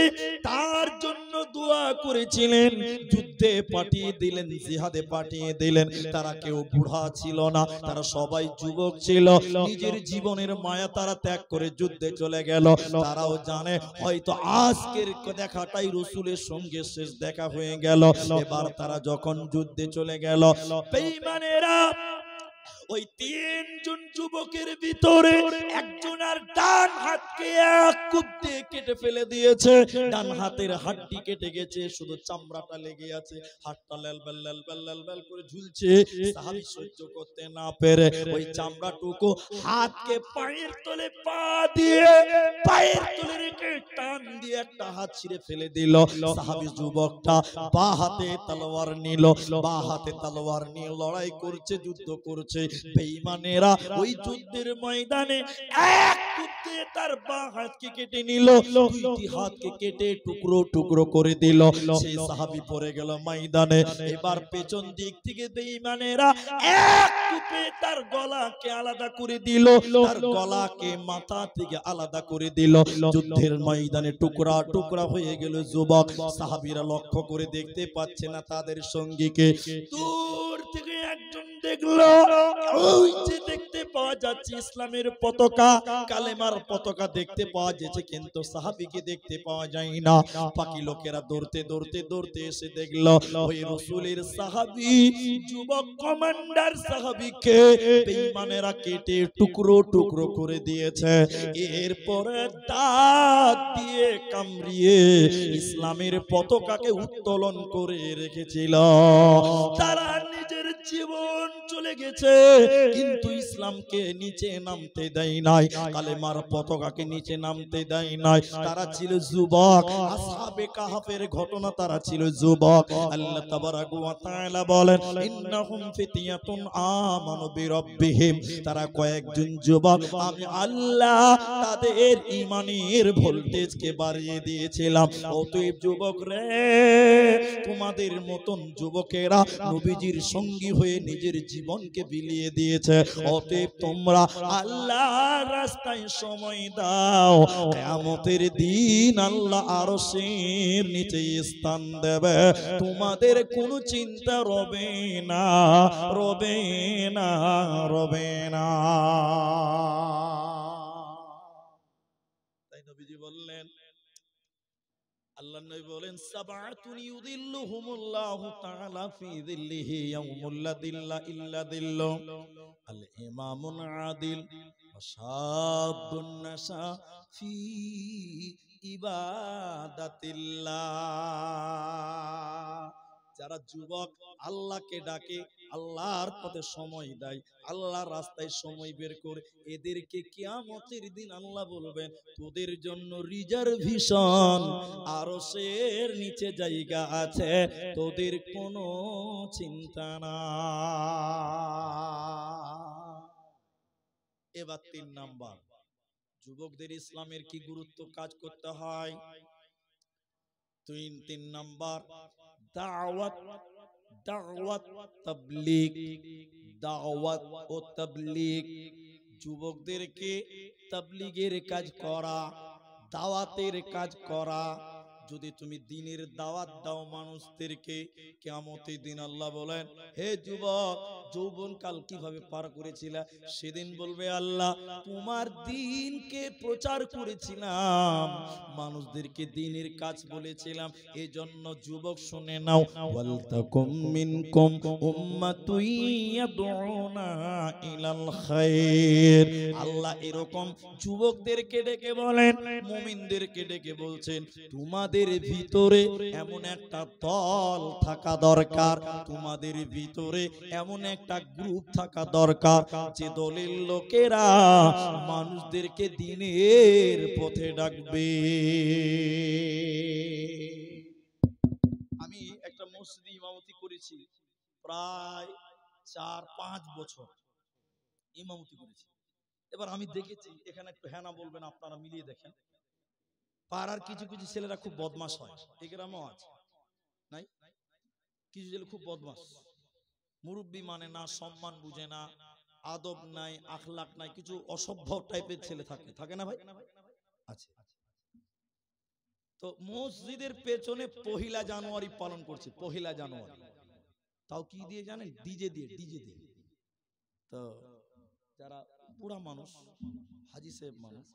তার জন্য দোয়া করেছিলেন, যুদ্ধে পাঠিয়ে দিলেন, জিহাদে পাঠিয়ে দিলেন। তারা কেউ বুড়া ছিল না, তারা সবাই যুবক ছিল। নিজের জীবনের মায়া তারা ত্যাগ করে যুদ্ধে চলে গেল। তারাও জানে হয়তো আজকের দেখাটাই রাসূলের সঙ্গে শেষ দেখা হয়ে গেল। এবার তারা যখন যুদ্ধে চলে গেল, বেঈমানেরা ওই 3 জন যুবকের ভিতরে একজনের ডান হাতকে এক কুত্তে কেটে ফেলে দিয়েছে। ডান হাতের হাড়টি কেটে গেছে, শুধু চামড়াটা লেগে আছে, হাতটা লালবাল লালবাল লালবাল করে ঝুলছে। সাহাবী সহ্য করতে না পেরে ওই চামড়াটুকু হাতকে পায়ের তলে পা দিয়ে পায়ের তলে রেখে টান দিয়ে একটা হাত ছিঁড়ে ফেলে দিল। সাহাবী যুবকটা বা হাতে তলোয়ার নিল, বা হাতে তলোয়ার নিয়ে লড়াই করছে, যুদ্ধ করছে। বেঈমানেরা ওই যুদ্ধের ময়দানে এক কুপিয়ে তার বা হাতকে কেটে নিল, দুইটি হাতকে কেটে টুকরো টুকরো করে দিল। সেই সাহাবী পড়ে গেল ময়দানে। এবার পেছন দিক থেকে বেঈমানেরা এক কুপে তার গলাকে আলাদা করে দিল, তার গলাকে মাথা থেকে আলাদা করে দিল। যুদ্ধের ময়দানে টুকরা টুকরা হয়ে গেল যুবক। সাহাবীরা লক্ষ্য করে দেখতে পাচ্ছে না তাদের সঙ্গীকে। দূর থেকে একজন দেখলো, ওই যে দেখতে পাওয়া যাচ্ছে ইসলামের পতাকা, কালেমার পতাকা দেখতে পাওয়া যাচ্ছে, কিন্তু সাহাবীকে দেখতে পাওয়া যায় না। বাকি লোকেরা দৌড়তে দৌড়তে দৌড়তে এসে দেখলো ওই রাসূলের সাহাবী, যুবক কমান্ডার সাহাবীকে বেঈমানেরা কেটে টুকরো টুকরো করে দিয়েছে। এরপরে দাঁত দিয়ে কামড়িয়ে ইসলামের পতাকাকে উত্তোলন করে রেখেছিল। তারা নিজের জীবন চলে গেছে, কিন্তু ইসলামকে নিচে নামতে দেয় নাই, কালেমার পতাকাকে নিচে নামতে দেয় নাই। তারা ছিল যুবক, আসহাবে কাহফের ঘটনা, তারা ছিল যুবক। আল্লাহ তাবারাক ওয়া তাআলা বলেন, ইন্নাহুম ফিতয়াতুন আমানু বিরাব্বিহিম, তারা কয়েকজন যুবক, আমি আল্লাহ তাদের ঈমানের ভোল্টেজকে বাড়িয়ে দিয়েছিলাম। অতএব যুবক রে, তোমাদের মতন যুবকেরা নবীজির সঙ্গী হয়ে নিজের জীবনকে বিলিয়ে দিয়েছে। অতএব তোমরা আল্লাহর রাস্তায় সময় দাও, কিয়ামতের দিন আল্লাহ আরশের নিচে স্থান দেবে, তোমাদের কোনো চিন্তা রবে না, রবে না, রবে না। তাই নবীজি বললেন, আল্লাহ নবী বলেন, সাবআতুন ইউযিল্লুহুমুল্লাহু তাআলা ফি যিল্লিহি ইয়াউমুল লা যিল্লা ইল্লা যিল্লু, আল ইমামুল আদিল ওয়া শাবুন নাশা ফি ইবাদাতিল্লাহ। যারা যুবক আল্লাহকে ডাকে, আল্লাহর পথে সময় দেয়, আল্লাহর রাস্তায় সময় বের করে, এদেরকে কিয়ামতের দিন আল্লাহ বলবেন, তোদের জন্য রিজার্ভেশন, আরশের নিচে জায়গা আছে, তোদের কোনো চিন্তা না। এবার ৩ নাম্বার, যুবকদের ইসলামের কি গুরুত্ব কাজ করতে হয়। ৩ নাম্বার, দাওয়াত, দাওয়াত তাবলীগ, দাওয়াত ও তাবলীগ। যুবকদেরকে তাবলীগের কাজ করা, দাওয়াতের কাজ করা। যদি তুমি দ্বীনের দাওয়াত দাও মানুষদেরকে, কিয়ামতের দিন আল্লাহ বলেন, হে যুবক, যৌবনকাল কিভাবে পার করেছিলা? সেদিন বলবে আল্লাহ, তোমার দ্বীনকে প্রচার করেছিলাম, মানুষদেরকে দ্বীনের কাজ বলেছিলাম। এজন্য যুবক শুনে নাও, ওয়ালতাকুম মিনকুম উম্মাতুন ইয়াদউনা ইলাল খায়র। আল্লাহ এরকম যুবকদেরকে ডেকে বলেন, মুমিনদেরকে ডেকে বলছেন, তোমাদের ভিতরে এমন একটা দল থাকা দরকার, তোমাদের ভিতরে এমন একটা গ্রুপ থাকা দরকার, যে দলের লোকেরা মানুষদেরকে দ্বীনের পথে ডাকবে। আমি একটা মসজিদে ইমামতি করেছি, প্রায় ৪-৫ বছর ইমামতি করেছি। এবার আমি দেখেছি, এখানে একটু হ্যাঁ না বলবেন, আপনারা মিলিয়ে দেখেন, পাড়ার কিছু কিছু ছেলেরা খুব বদমাশ হয়, এই গ্রামও আছে, নাই? কিছু ছেলে খুব বদমাশ, মুরব্বি মানে না, সম্মান বুঝে না, আদব নাই, আখলাক নাই, কিছু অসভ্য টাইপের ছেলে থাকে, থাকে না ভাই? আছে। তো মসজিদের পেছনে পহিলা জানুয়ারি পালন করছে, পহিলা জানুয়ারি, তাও কি দিয়ে জানেন? ডিজে দিয়ে, ডিজে দিয়ে। তো যারা বুড়া মানুষ, হাজি সাহেব মানুষ,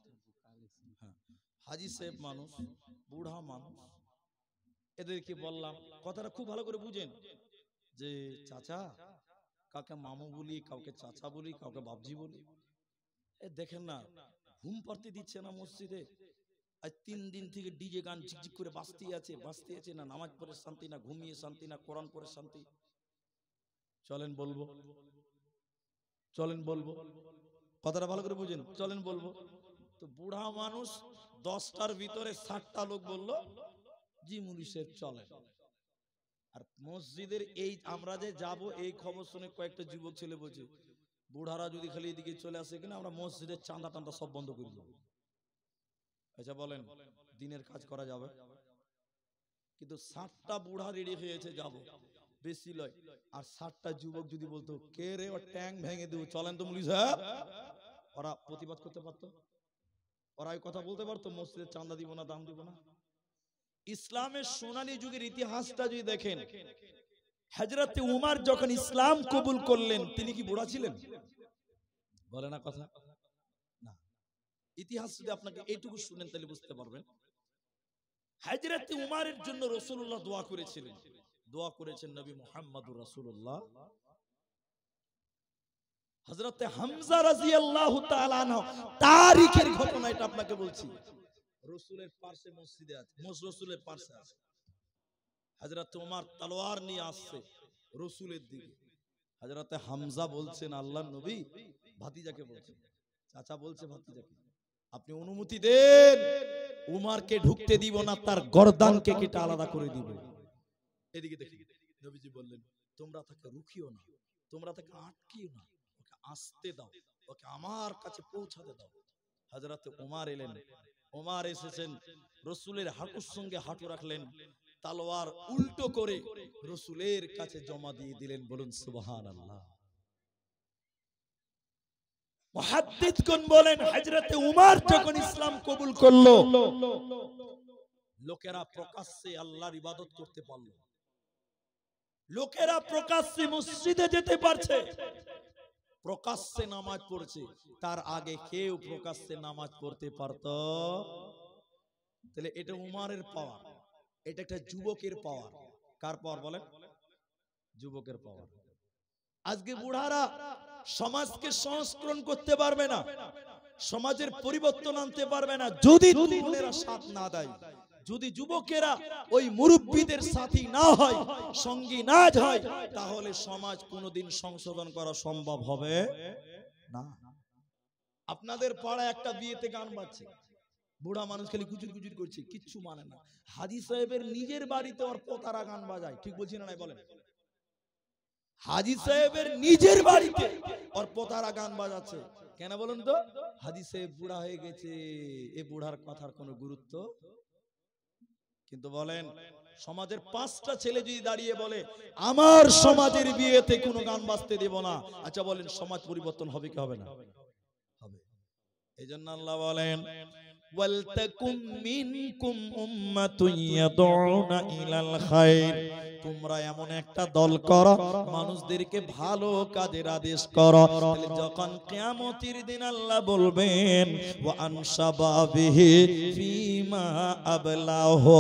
হ্যাঁ হাজি সাহেব মানুষ, বুড়া মানুষ, এদেরকে বললাম, কথাটা খুব ভালো করে বুঝেন, যে চাচা, কাউকে মামু বলি, কাউকে চাচা বলি, কাউকে বাবজি বলি, এ দেখেন না ঘুম পাড়তে দিচ্ছে না মসজিদে। আজ ৩ দিন থেকে ডিজে গান ঝিকঝিক করে বাজতে আছে, বাজতে আছে, না নামাজ পড়ে শান্তি, না ঘুমিয়ে শান্তি, না কোরআন পড়ে শান্তি। চলেন বলবো, চলেন বলবো, কথাটা ভালো করে বুঝেন, চলেন বলবো। তো বুড়া মানুষ 10টার ভিতরে 60টা লোক বলল জি মুলি সাহেব চলেন। আর মসজিদের এই আমরা যে যাব এই খবর শুনে কয়েকটা যুবক ছেলে বলছে বুড়ারা যদি খালি এদিকে চলে আসে কিনা আমরা মসজিদের চাঁদা টান্দা সব বন্ধ করে দেবো। আচ্ছা বলেন দিনের কাজ করা যাবে? কিন্তু 60টা বুড়া রেডি হয়েছে যাব, বেশি লয়। আর 60টা যুবক যদি বলতো কে রে ও ট্যাং ভেঙে দেবো চলেন তো মুলি সাহেব, ওরা প্রতিবাদ করতে পারতো? ওরা এই কথা বলতে পারতো মসজিদের চাঁদা দিব না, দাম দিব না? ইসলামের সোনালী যুগের ইতিহাসটা যদি দেখেন, হযরত উমর যখন ইসলাম কবুল করলেন তিনি কি বুড়া ছিলেন? বলে না কথা না। ইতিহাস যদি আপনাকে এইটুকু শুনেন তাহলে বুঝতে পারবেন। হযরত উমরের জন্য রাসূলুল্লাহ দোয়া করেছিলেন, দোয়া করেছেন নবী মুহাম্মদুর রাসূলুল্লাহ। হযরত হামজা রাদিয়াল্লাহু তাআলা আনহু তারিখের ঘটনা এটা আপনাকে বলছি। রাসূলের পাশে মসজিদে আছে, রাসূলের পাশে আছে। হযরত উমর তলোয়ার নিয়ে আসছে রাসূলের দিকে। হযরত হামজা বলছেন আল্লাহর নবী, ভাতিজাকে বলছেন, চাচা বলছে ভাতিজাকে আপনি অনুমতি দেন, উমরকে ঢুকতে দিব না, তার গর্দানকে কেটে আলাদা করে দিব। এদিকে দেখি নবীজি বললেন তোমরা তাকে রুখিও না, তোমরা তাকে আটকিও না, ওকে আসতে দাও, ওকে আমার কাছে পৌঁছাতে দাও। হযরত উমর এলেন, উমর এসেছেন রাসূলের হাঁটুর সঙ্গে হাঁটু রাখলেন, তলোয়ার উল্টো করে রাসূলের কাছে জমা দিয়ে দিলেন। বলুন সুবহানাল্লাহ। মুহাদ্দিসগণ বলেন হযরত উমর যখন ইসলাম কবুল করলো লোকেরা প্রকাশ্যে আল্লাহর ইবাদত করতে পারলো, লোকেরা প্রকাশ্যে মসজিদে যেতে পারছে, প্রকাশ্যে নামাজ পড়ছে। তার আগে কেউ প্রকাশ্যে নামাজ পড়তে পারত? তাহলে এটা উমরের পাওয়ার, এটা একটা যুবকের পাওয়ার। কার পাওয়ার বলেন? যুবকের পাওয়ার। আজকে বুড়ারা সমাজকে সংস্করণ করতে পারবে না, সমাজের পরিবর্তন আনতে পারবে না যদি তরুণেরা সাথ না দেয়, যদি যুবকেরা ওই মুরব্বীদের সাথী না হয়, সঙ্গী না হয়, তাহলে সমাজ কোনোদিন সংশোধন করা সম্ভব হবে না। আপনাদের পাড়ায় একটা বিয়েতে গান বাজছে, বুড়া মানুষ খালি কুচুর কুচুর করছে, কিচ্ছু মানে না। হাজী সাহেবের নিজের বাড়িতে ওর পোতারা গান বাজায়, ঠিক বলছি না? নাই বলেন? হাজী সাহেবের নিজের বাড়িতে ওর পোতারা গান বাজাচ্ছে, কেন বলুন তো? হাজী সাহেব বুড়া হয়ে গেছে, এ বুড়ার কথার কোনো গুরুত্ব। কিন্তু বলেন সমাজের 5টা ছেলে যদি দাঁড়িয়ে বলে আমার সমাজের বিয়েতে কোনো গান বাজতে দেব না, আচ্ছা বলেন সমাজ পরিবর্তন হবে কি হবে না? হবে। এইজন্য আল্লাহ বলেন ওয়ালতাকুম মিনকুম উম্মাতুন ইয়াদউনা ইলাল খায়র, তোমরা এমন একটা দল করো মানুষদেরকে ভালো কাজের আদেশ করো। তাহলে যখন কিয়ামতের দিন আল্লাহ বলবেন ওয়া আনশাবাবিহি ফিমা আবলাহু,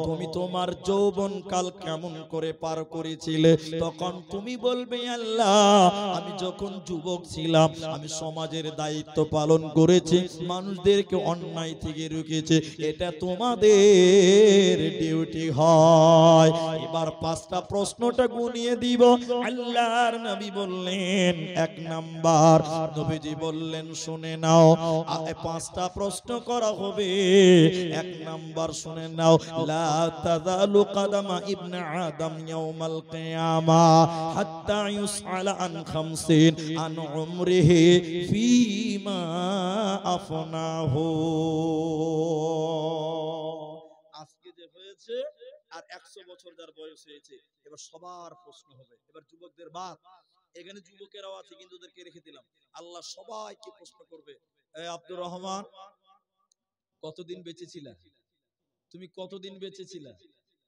তুমি তোমার যৌবন কাল কেমন করে পার করেছিলে, তখন তুমি বলবে আল্লাহ আমি যখন যুবক ছিলাম আমি সমাজের দায়িত্ব পালন করেছি, মানুষদেরকে অন্যায় থেকে রুখেছে, এটা তোমাদের ডিউটি হয়। এবার 5টা প্রশ্নটা গুনিয়ে দিব। আল্লাহর নবী বললেন 1 নাম্বার, নবীজি বললেন শুনে নাও 5টা প্রশ্ন করা হবে। 1 নাম্বার শুনে নাও, লা তাযালু কাদামা ইবনে আদম ইয়াউমাল কিয়ামা হাত্তা ইউসআলা আন 50 আন উমরিহি ফিমা আফনাহু। আজকে যে হয়েছে আর 100 বছর যার বয়স হয়েছে, এবার সবার প্রশ্ন হবে। এবার যুবকদের বাদ, এখানে যুবকেরাও আছে কিন্তু ওদেরকে রেখে দিলাম। আল্লাহ সবাইকে প্রশ্ন করবে, এ আব্দুর রহমান কতদিন বেঁচে ছিলা? তুমি কতদিন বেঁচে ছিলা?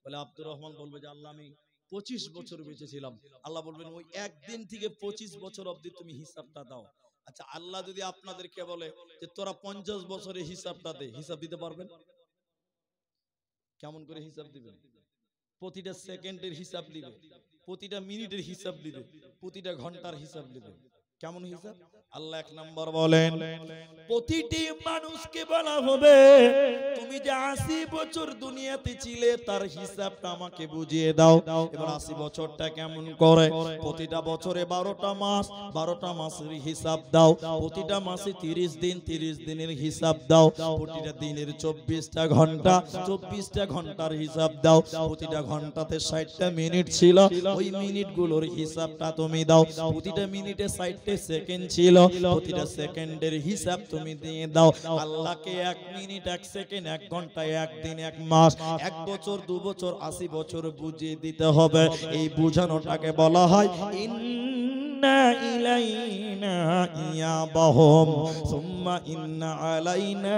বলে আব্দুর রহমান বলবে যে আল্লাহ আমি 25 বছর বেঁচে ছিলাম। আল্লাহ বলবেন ওই একদিন থেকে 25 বছর অবধি তুমি হিসাবটা দাও। আচ্ছা আল্লাহ যদি আপনাদেরকে বলে যে তোরা 50 বছরের হিসাবটা দে, হিসাব দিতে পারবেন? কেমন করে হিসাব দিবেন? প্রতিটা সেকেন্ডের হিসাব দিবে, প্রতিটা মিনিটের হিসাব দিবে, প্রতিটা ঘন্টার হিসাব দিবে, কেমন হিসাব? আল্লাহ 1 নম্বর বলেন, প্রতিটি মানুষকে বলা হবে তুমি যে 80 বছর দুনিয়াতে ছিলে তার হিসাবটা আমাকে বুঝিয়ে দাও। এবার 80 বছরটা কেমন করে? প্রতিটা বছরে 12টা মাস, 12টা মাসের হিসাব দাও। প্রতিটা মাসে 30 দিন, 30 দিনের হিসাব দাও। প্রতিটা দিনের 24টা ঘন্টা, 24টা ঘন্টার হিসাব দাও। প্রতিটা ঘন্টাতে 60টা মিনিট ছিল, ওই মিনিটগুলোর হিসাবটা তুমি দাও। প্রতিটা মিনিটে 60টা সেকেন্ড ছিল, প্রতিটা সেকেন্ডের হিসাব তুমি দিয়ে দাও। আল্লাহকে 1 মিনিট, 1 সেকেন্ড, 1 ঘন্টা, 1 দিন, 1 মাস, 1 বছর, 2 বছর, 80 বছর বুঝিয়ে দিতে হবে। এই বুঝানোটাকে বলা হয় ইন্না ইলাইনা ইয়াবাহুম সুম্মা ইন্না আলাইনা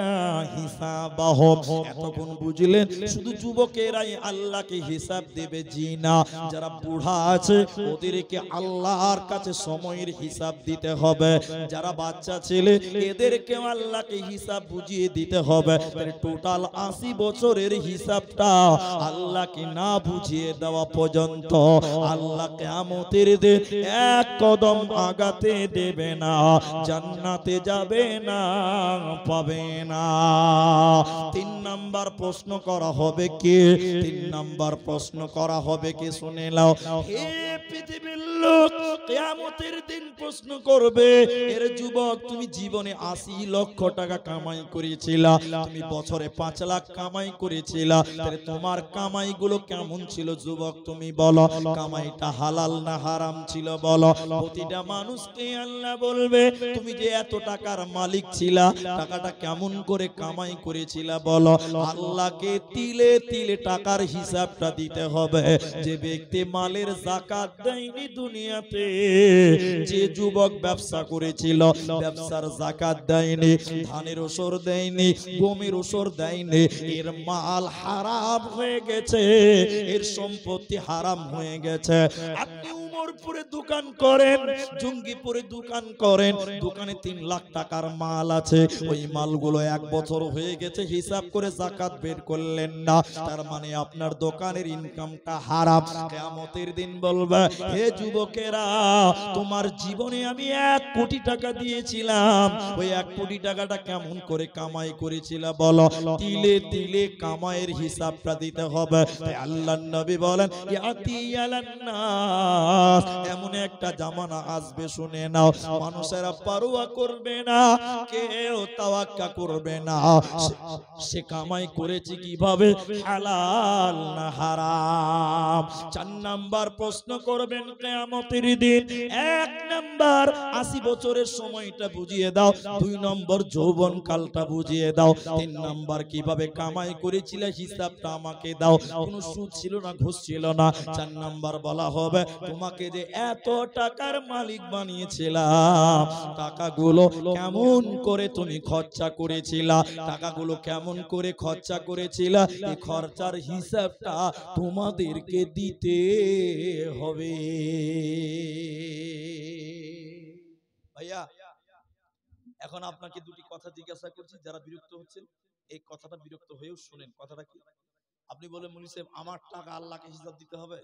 হিসাবাহুম। এতক্ষণ বুঝলেন? শুধু যুবকেরাই আল্লাহকে হিসাব দেবে, জি না, যারা বুড়া আছে ওদেরকে আল্লাহর কাছে সময়ের হিসাব দিতে হবে। যারা বাচ্চা ছেলে এদেরকেও আল্লাহকে হিসাব বুঝিয়ে দিতে হবে। টোটাল 80 বছরের হিসাবটা আল্লাহকে না বুঝিয়ে দেওয়া পর্যন্ত আল্লাহ কিয়ামতের দিন 1 কদম আগাতে দেবে না, জান্নাতে যাবে না, পাবে না। 3 নাম্বার প্রশ্ন করা হবে কি? 3 নাম্বার প্রশ্ন করা হবে কি? শুনে নাও। হে পৃথিবীর লোক, কিয়ামতের দিন প্রশ্ন করবে, এর যুবক তুমি জীবনে 80 লক্ষ টাকা কামাই করেছিলা, তুমি বছরে 5 লাখ কামাই করেছিলা, তাহলে তোমার কামাইগুলো কেমন ছিল যুবক? তুমি বলো, কামাইটা হালাল না হারাম ছিল? বলো। প্রতিটা মানুষকে আল্লাহ বলবে তুমি যে এত টাকার মালিক ছিলা, টাকাটা কেমন করে কামাই করেছিলা বলো। আল্লাহকে তিলে তিলে টাকার হিসাবটা দিতে হবে। যে ব্যক্তি মালের যাকাত দেয়নি দুনিয়াতে, যে যুবক ব্যবসা করেছিল ব্যবসার যাকাত দেয়নি, ধানের ওসর দেয়নি, গমের ওসর দেয়নি, এর মাল হারাম হয়ে গেছে, এর সম্পত্তি হারাম হয়ে গেছে। আপনি উমরপুরে দোকান করেন, জঙ্গিপুরে দোকান করেন, দোকানে 3 লাখ টাকার মাল আছে, ওই মালগুলো 1 বছর হয়ে গেছে, হিসাব করে যাকাত বের করলেন না, তার মানে আপনার দোকানের ইনকামটা হারাম। কিয়ামতের দিন বলবে, হে যুবকেরা, তোমার জীবনে আমি 1 কোটি টাকা দিয়েছিলাম, ওই 1 কোটি টাকাটা কেমন করে কামাই করেছিল বলো। তিলে তিলে কামাইয়ের হিসাবটা দিতে হবে। তাই আল্লাহর নবী বলেন, ইয়াতি আলান নাস, এমন একটা জামানা আসবে, শুনে নাও, মানুষেরা পারোয়া করবে না, কেউ তাওয়াক্কা করবে না সে কামাই করেছে কিভাবে, হালাল না হারাম। 4 নাম্বার প্রশ্ন করবেন কিয়ামতের দিন। 1 নাম্বার 80 বছরের সময়টা বুঝিয়ে দাও, 2 নম্বর যৌবন কালটা বুঝিয়ে দাও, 3 নাম্বার কিভাবে কামাই করেছিলে হিসাবটা আমাকে দাও, কোনো সুদ ছিল না, ঘুষ ছিল না। 4 নাম্বার বলা হবে তোমাকে যে এত টাকার মালিক বানিয়েছিলাম, টাকাগুলো কেমন করে তুমি খরচা করেছিলা, টাকাগুলো কেমন করে খরচা করেছিলা, এই খরচার হিসাবটা তোমাদেরকে দিতে হবে। ভাইয়া, এখন আপনাকে দুটি কথা জিজ্ঞাসা করছি, যারা বিরক্ত হচ্ছেন এই কথাটা বিরক্ত হয়েও শুনেন। কথাটা কি? আপনি বলেন, মুনি সাহেব আমার টাকা আল্লাহকে হিসাব দিতে হবে?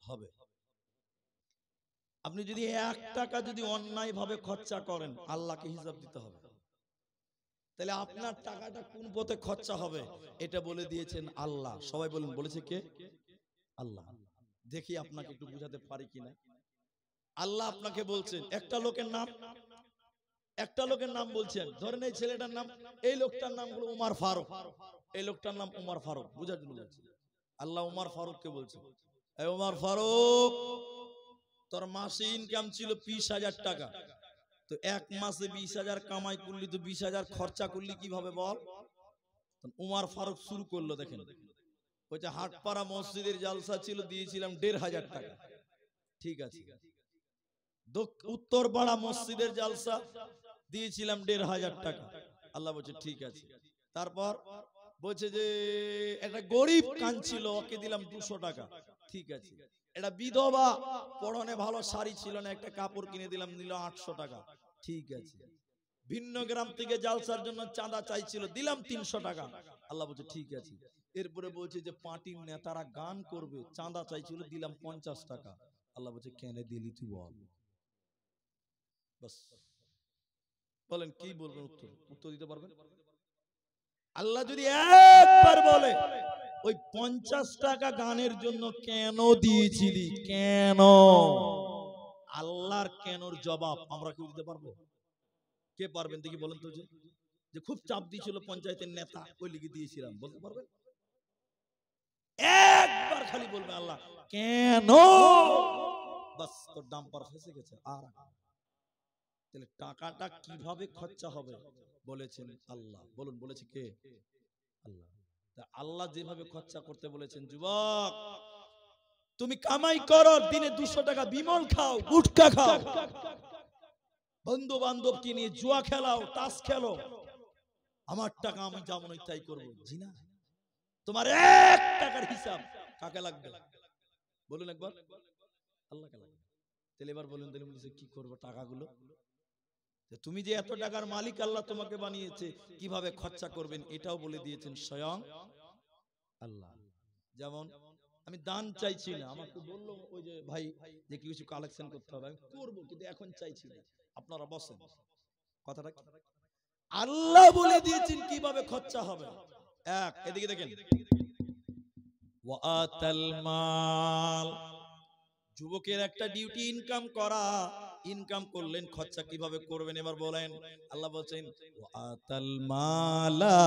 হবে। আপনি যদি 1 টাকা যদি অন্যায় ভাবে খরচা করেন, আল্লাহকে হিসাব দিতে হবে। তাহলে আপনার টাকাটা কোন পথে খরচা হবে এটা বলে দিয়েছেন আল্লাহ। সবাই বলেন, বলেছে কে? আল্লাহ। দেখি আপনাকে একটু বুঝাতে পারি কিনা। আল্লাহ আপনাকে বলছেন, একটা লোকের নাম বলছেন, ধরেন এই ছেলেটার নাম, এই লোকটার নাম হলো উমর ফারুক, এই লোকটার নাম উমর ফারুক, বুঝার জন্য বলছি। আল্লাহ উমর ফারুককে বলছে, এই উমর ফারুক, তোর মাসে ইনকাম ছিল 20,000 টাকা, তো 1 মাসে 20,000 কামাই করলি, তো 20,000 খরচা করলি কিভাবে বল? উমর ফারুক শুরু করলো, দেখেন, বলছে হাটপাড়া মসজিদের জালসা ছিল, দিয়েছিলাম 1,500 টাকা, ঠিক আছে। উত্তরপাড়া মসজিদের জালসা দিয়েছিলাম 1,500 টাকা, আল্লাহ বলছে ঠিক আছে। তারপর বলছে যে একটা গরিব কাঁদছিল, ওকে দিলাম 200 টাকা, ঠিক আছে। এটা বিধবা, পরনে ভালো শাড়ি ছিল না, একটা কাপড় কিনে দিলাম, নিল 800 টাকা, ঠিক আছে। ভিন্ন গ্রাম থেকে জালসার জন্য চাঁদা চাইছিল, দিলাম 300 টাকা, আল্লাহ বলছে ঠিক আছে। এরপরে বলছে যে পার্টির নেতারা গান করবে, চাঁদা চাইছিল, দিলাম 50 টাকা, আল্লাহ বলছে কেন দিলি তুই বল? বাস বলেন কি বলবেন, উত্তর দিতে পারবেন? আল্লাহ যদি একবার বলে ওই 50 টাকা গানের জন্য কেন দিয়েছিলি, কেন, আল্লাহর কেনর জবাব আমরা কেউ দিতে পারবো? কে পারবেন দেখি বলেন তো, যে খুব চাপ দিয়েছিল পঞ্চায়েতের নেতা ওই লিখে দিয়েছিলাম, বলতে পারবেন? একবার খালি বলবে আল্লাহ কেন, বাস তোর ডাম্পার ফেসে গেছে। আর তাহলে টাকাটা কিভাবে খরচা হবে বলেছেন আল্লাহ। বলুন বলেছে কে? আল্লাহ। আল্লাহ যেভাবে খরচা করতে বলেছেন, যুবক তুমি কামাই করো, দিনে 200 টাকা বিমল খাও, গুটকা খাও, বন্ধু বান্ধবকে নিয়ে জুয়া খেলাও, তাস খেলো, আমার টাকা আমি যেমন তাই করবো। জি না, তোমার 1 টাকার হিসাব কাকে লাগবে বলুন একবার? আল্লাহকে লাগবে। তাহলে এবার বলুন তাহলে বলছে কি করবো টাকাগুলো? তুমি যে এত টাকার মালিক, আল্লাহ তোমাকে বানিয়েছে, কিভাবে খরচা করবেন এটাও বলে দিয়েছেন স্বয়ং আল্লাহ। যেমন আমি দান চাইছি না, আমাকে বললো ওই যে ভাই যে কিছু কালেকশন করতে হবে, আমি করবো কিন্তু এখন চাইছি না, আপনারা বসেন। কথাটা আল্লাহ বলে দিয়েছেন কিভাবে খরচা হবে। এক, এদিকে দেখেন, ওয়াতাল মাল, যুবকের একটা ডিউটি ইনকাম করা, ইনকাম করলেন, খরচা কিভাবে করবেন এবার বলেন। আল্লাহ বলেন ওয়াতাল মালা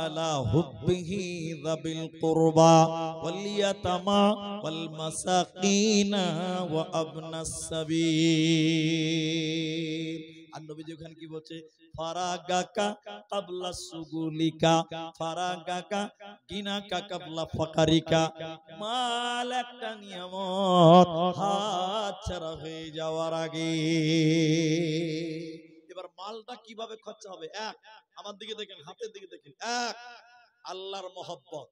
আলা হুব্বিহি যাবিল কুরবা ওয়াল ইয়াতামা ওয়াল মাসাকিনা ওয়া আবনাস সাবিল। আর নবীজি ওখানে কি বলছে? ফারাগাকা ক্বাবলা সুগুলিকা, ফারাগাকা গিনাকা ক্বাবলা ফাকারিকা। মাল একটা নিয়ামত, হাত ছাড়া হয়ে যাওয়ার আগে। এবার মালটা কিভাবে খরচা হবে? এক, আমার দিকে দেখেন, হাতের দিকে দেখেন। এক, আল্লাহর মহব্বত।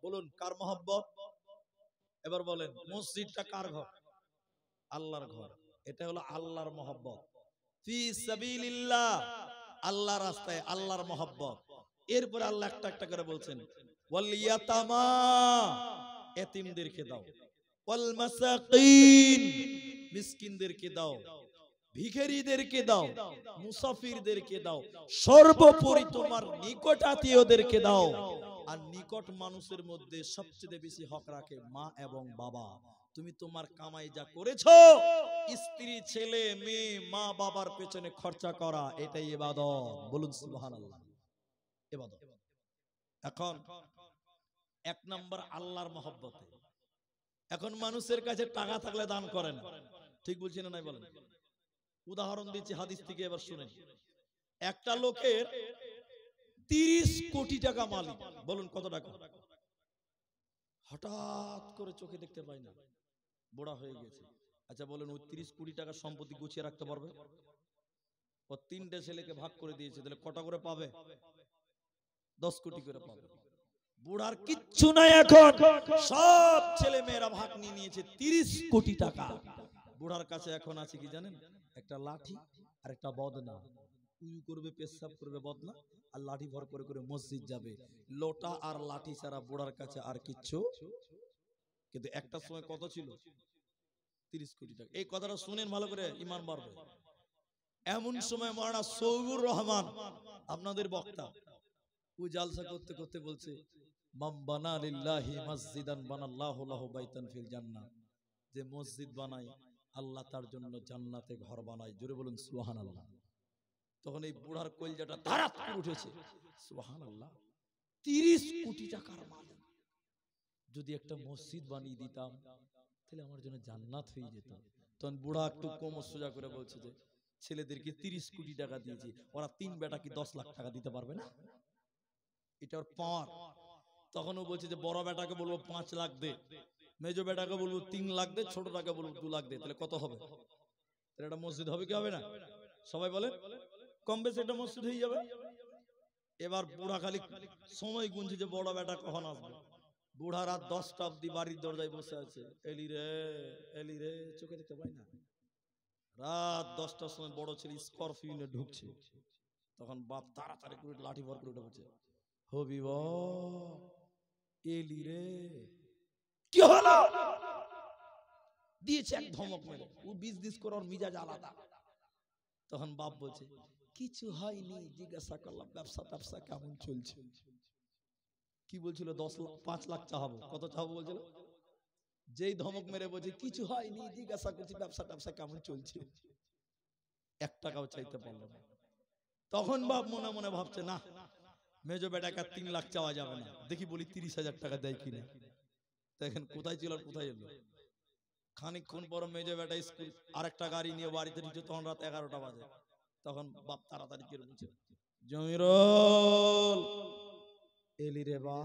বলুন কার মহব্বত? এবার বলেন মসজিদটা কার ঘর? আল্লাহর ঘর। এটা হলো আল্লাহর মহব্বত। ফি সাবিলিল্লাহ, আল্লাহর রাস্তায় আল্লাহর মহব্বত। এরপরে আল্লাহ একটা একটা করে বলছেন ওয়াল ইয়াতামা, এতিমদেরকে দাও, ওয়াল মাসাকিন, মিসকিনদেরকে দাও, ভিখারীদেরকে দাও, মুসাফিরদেরকে দাও, সর্বোপরি তোমার নিকট আত্মীয়দেরকে দাও। আর নিকট মানুষের মধ্যে সবচেয়ে বেশি হক রাখে মা এবং বাবা। তুমি তোমার কামাই যা করেছো, স্ত্রী, ছেলে, মেয়ে, মা বাবার পেছনে খরচা করা, এটাই ইবাদত। বলুন সুবহানাল্লাহ, ইবাদত। এখন এক নাম্বার আল্লাহর মহব্বতে। এখন মানুষের কাছে টাকা থাকলে দান করে না, ঠিক বলছি না নাই বলেন? উদাহরণ দিচ্ছি হাদিস থেকে, এবার শুনেন। একটা লোকের 30 কোটি টাকা মালিক, বলুন কত টাকা? হঠাৎ করে চোখে দেখতে পাই না, বুড়া হয়ে গেছে। আচ্ছা বলেন ওই 30 কোটি টাকা সম্পত্তি গুছিয়ে রাখতে পারবে? ও 3টে ছেলেকে ভাগ করে দিয়েছে, তাহলে কটা করে পাবে? 10 কোটি করে পাবে। বুড়ার কিচ্ছু নাই, এখন সব ছেলে মেয়েরা ভাগ নিয়ে নিয়েছে 30 কোটি টাকা। বুড়ার কাছে এখন আছে কি জানেন? একটা লাঠি আর একটা বদনা। উজু করবে, পেশাব করবে বদনা, আর লাঠি ভর করে করে মসজিদ যাবে। লোটা আর লাঠি ছাড়া বুড়ার কাছে আর কিচ্ছু। কিন্তু একটা সময় কত ছিল? 30 কোটি টাকা। এই কথাটা শুনেন ভালো করে, ঈমান বাড়বে। এমন সময় মাওলানা সৌবুর রহমান, আপনাদের বক্তা, ও জালসা করতে করতে বলছে মান বানা লিল্লাহি মসজিদান বানাল্লাহু লাহু বাইতান ফিল জান্নাহ, যে মসজিদ বানায় আল্লাহ তার জন্য জান্নাতে ঘর বানায়। জোরে বলুন সুবহানাল্লাহ। তখন এই বুড়ার কলজাটা ধারাত করে উঠেছে, সুবহানাল্লাহ, 30 কোটি টাকার মালিক, যদি একটা মসজিদ বানিয়ে দিতাম তাহলে আমার জন্য জান্নাত হয়ে যেত। তখন বুড়া একটু কম সোজা করে বলছে যে ছেলেদেরকে 30 কোটি টাকা দিয়েছি, ওরা 3 বেটা কি 10 লাখ টাকা দিতে পারবে না? এটা ওর পাওয়ার। তখন ও বলছে যে বড় বেটাকে বলবো 5 লাখ দে, মেজো বেটাকে বলবো 3 লাখ দে, ছোটটাকে বলবো 2 লাখ দে, তাহলে কত হবে? তাহলে এটা মসজিদ হবে কি হবে না? সবাই বলে কম বেশি একটা মসজিদ হয়ে যাবে। এবার বুড়া খালি সময় গুনছে যে বড় বেটা কখন আসবে। বুড়া রাত 10টা অব্দি বাড়ির দরজায় বসে আছে, এলি রে এলি রে, চোখে দেখতে পাই না। রাত 10টার সময় বড় ছেলে স্করপিও ঢুকছে, তখন বাপ তাড়াতাড়ি করে লাঠি ভর করে উঠে বলছে হবিব এলি রে, কি হলো? দিয়েছে এক ধমক মেরে। ও বিজনেস করার মিজাজ আলাদা। তখন বাপ বলছে কিছু হয়নি, জিজ্ঞাসা করলাম ব্যবসা ট্যাবসা কেমন চলছে। কি বলছিল 5 লাখ চাহাবো, কত চাহাবো বলছিল। যেই ধমক মেরে বলছে কিছু হয়নি, জিজ্ঞাসা করছি ব্যবসা ট্যাবসা কেমন চলছে, 1 টাকাও চাইতে পারলো না। তখন বাপ মনে মনে ভাবছে না, মেজো বেটাকে 3 লাখ চাওয়া যাবে না, দেখি বলি 30,000 টাকা দেয় কিনা। দেখেন কোথায় ছিল আর কোথায় এলো। খানিকক্ষণ পর মেজো বেটা স্কুল আরেকটা গাড়ি নিয়ে বাড়িতে ঢুকছে, তখন রাত 11টা বাজে। তখন বাপ তাড়াতাড়ি করে বলছে জমিরুল এলি রে বা,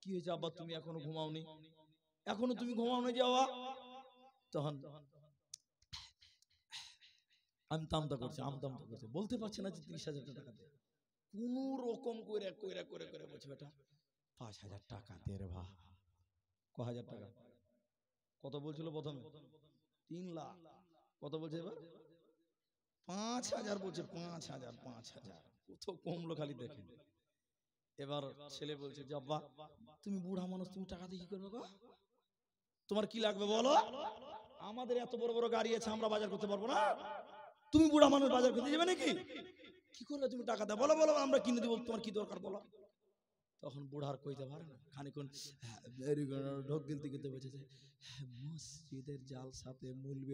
কি হয়েছে আব্বা তুমি এখনো ঘুমাওনি, এখনো তুমি ঘুমাওনি যাওয়া। তখন আমতামতা করছে, আমতামতা করছে, বলতে পারছে না যে 30,000 টাকা দে। কোন রকম করে করে করে করে বলছে বেটা 5,000 টাকা দে রে ভা। ক হাজার টাকা, কত বলছিল প্রথমে 3 লাখ, কত বলছে এবার 5,000 বলছে, 5,000 5,000 কত কমলো খালি দেখেন। এবার ছেলে বলছে যে আব্বা তুমি বুড়া মানুষ, তুমি টাকা দিয়ে কি করবে গো, তোমার কি লাগবে বলো, আমাদের এত বড় বড় গাড়ি আছে, আমরা বাজার করতে পারবো না, তুমি বুড়া মানুষ বাজার করতে যাবে নাকি, কি করলে তুমি টাকা দাও বলো, বলো আমরা কিনে দেবো, তোমার কি দরকার বলো। তখন বুড়ার কইতে পারে না, খানিকক্ষণ ঢোক গিলতে গিলতে বলছে মসজিদের জালসাতে মুলবি,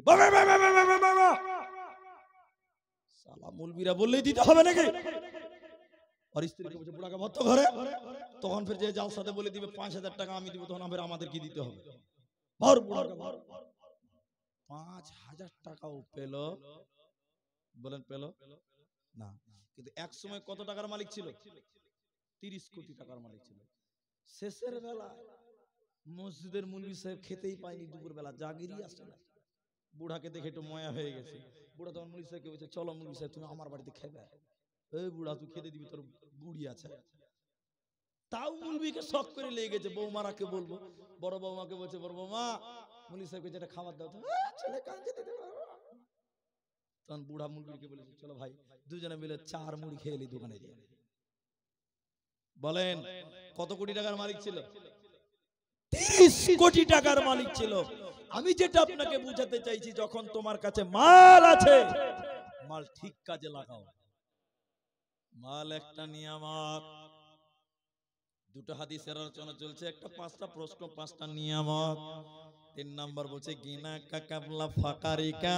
সালা মুলবিরা বললেই দিতে হবে নাকি। আর স্ত্রীকে বলছে বুড়াকে ভর্ত ঘরে। তখন ফের যে জালসাতে বলে দিবে 5,000 টাকা আমি দিব, তখন আমাদের কি দিতে হবে, ভর বুড়াকে ভর। 5,000 টাকাও পেল, বলেন পেল না। কিন্তু এক সময় কত টাকার মালিক ছিল, 30 কোটি টাকার মালিক ছিল। শেষের বেলা মসজিদের মুলবি সাহেব খেতেই পায়নি, দুপুর বেলা জাগিরই আসে না। বুড়াকে দেখে একটু ময়া হয়ে গেছে। বুড়া তখন মুলবি সাহেবকে বলছে চলো মুলবি সাহেব তুমি আমার বাড়িতে খেবে। এই বুড়া তুই খেতে দিবি, তোর বুড়ি আছে। তাও মুলবিকে শখ করে লেগে গেছে, বৌমারাকে বলবো, বড় বৌমাকে বলছে বড় বৌমা মুলবি সাহেবকে যেটা খাবার দাও তো, ছেলে কাঁদছে দিতে পারবো। তখন বুড়া মুলবিকে বলেছে চলো ভাই দুজনে মিলে 4 মুড়ি খেয়ে এলি দোকানে দিয়ে। বলেন কত কোটি টাকার মালিক ছিল, 30 কোটি টাকার মালিক ছিল। আমি যেটা আপনাকে বুঝাতে চাইছি, যখন তোমার কাছে মাল আছে, মাল ঠিক কাজে লাগাও। মাল একটা নিয়ামত। দুটো হাদিসের আলোচনা চলছে, একটা 5টা প্রশ্ন 5টা নিয়ামত। 3 নাম্বার বলছে গিনা কা কাবলা ফাকারিকা,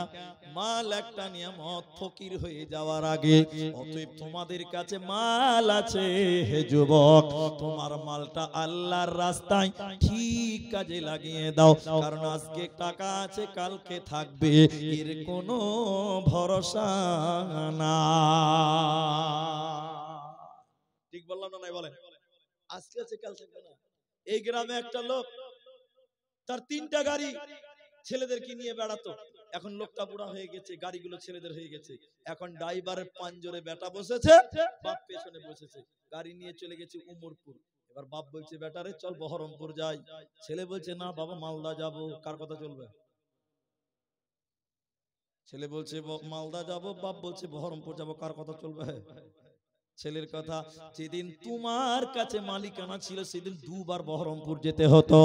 মাল একটা নিয়ামত ফকির হয়ে যাওয়ার আগে। অতএব তোমাদের কাছে মাল আছে হে যুবক, তোমার মালটা আল্লাহর রাস্তায় ঠিক কাজে লাগিয়ে দাও, কারণ আজকে টাকা আছে কালকে থাকবে, এর কোনো ভরসা না। ঠিক বললাম না নাই বলেন, আজকে আছে কাল থাকবে না। এই গ্রামে একটা লোক তার 3টা গাড়ি ছেলেদেরকে নিয়ে বেড়াতো, এখন লোকটা বুড়া হয়ে গেছে, গাড়িগুলো ছেলেদের হয়ে গেছে। এখন ড্রাইভারের পাঞ্জরে বেটা বসেছে, বাপ পেছনে বসেছে, গাড়ি নিয়ে চলে গেছে উমরপুর। এবার বাপ বলছে বেটারে চল বহরমপুর যাই, ছেলে বলছে না বাবা মালদা যাব। কার কথা চলবে, ছেলে বলছে মালদা যাব, বাপ বলছে বহরমপুর যাব, কার কথা চলবে, ছেলের কথা। যেদিন তোমার কাছে মালিকানা ছিল সেদিন 2 বার বহরমপুর যেতে হতো।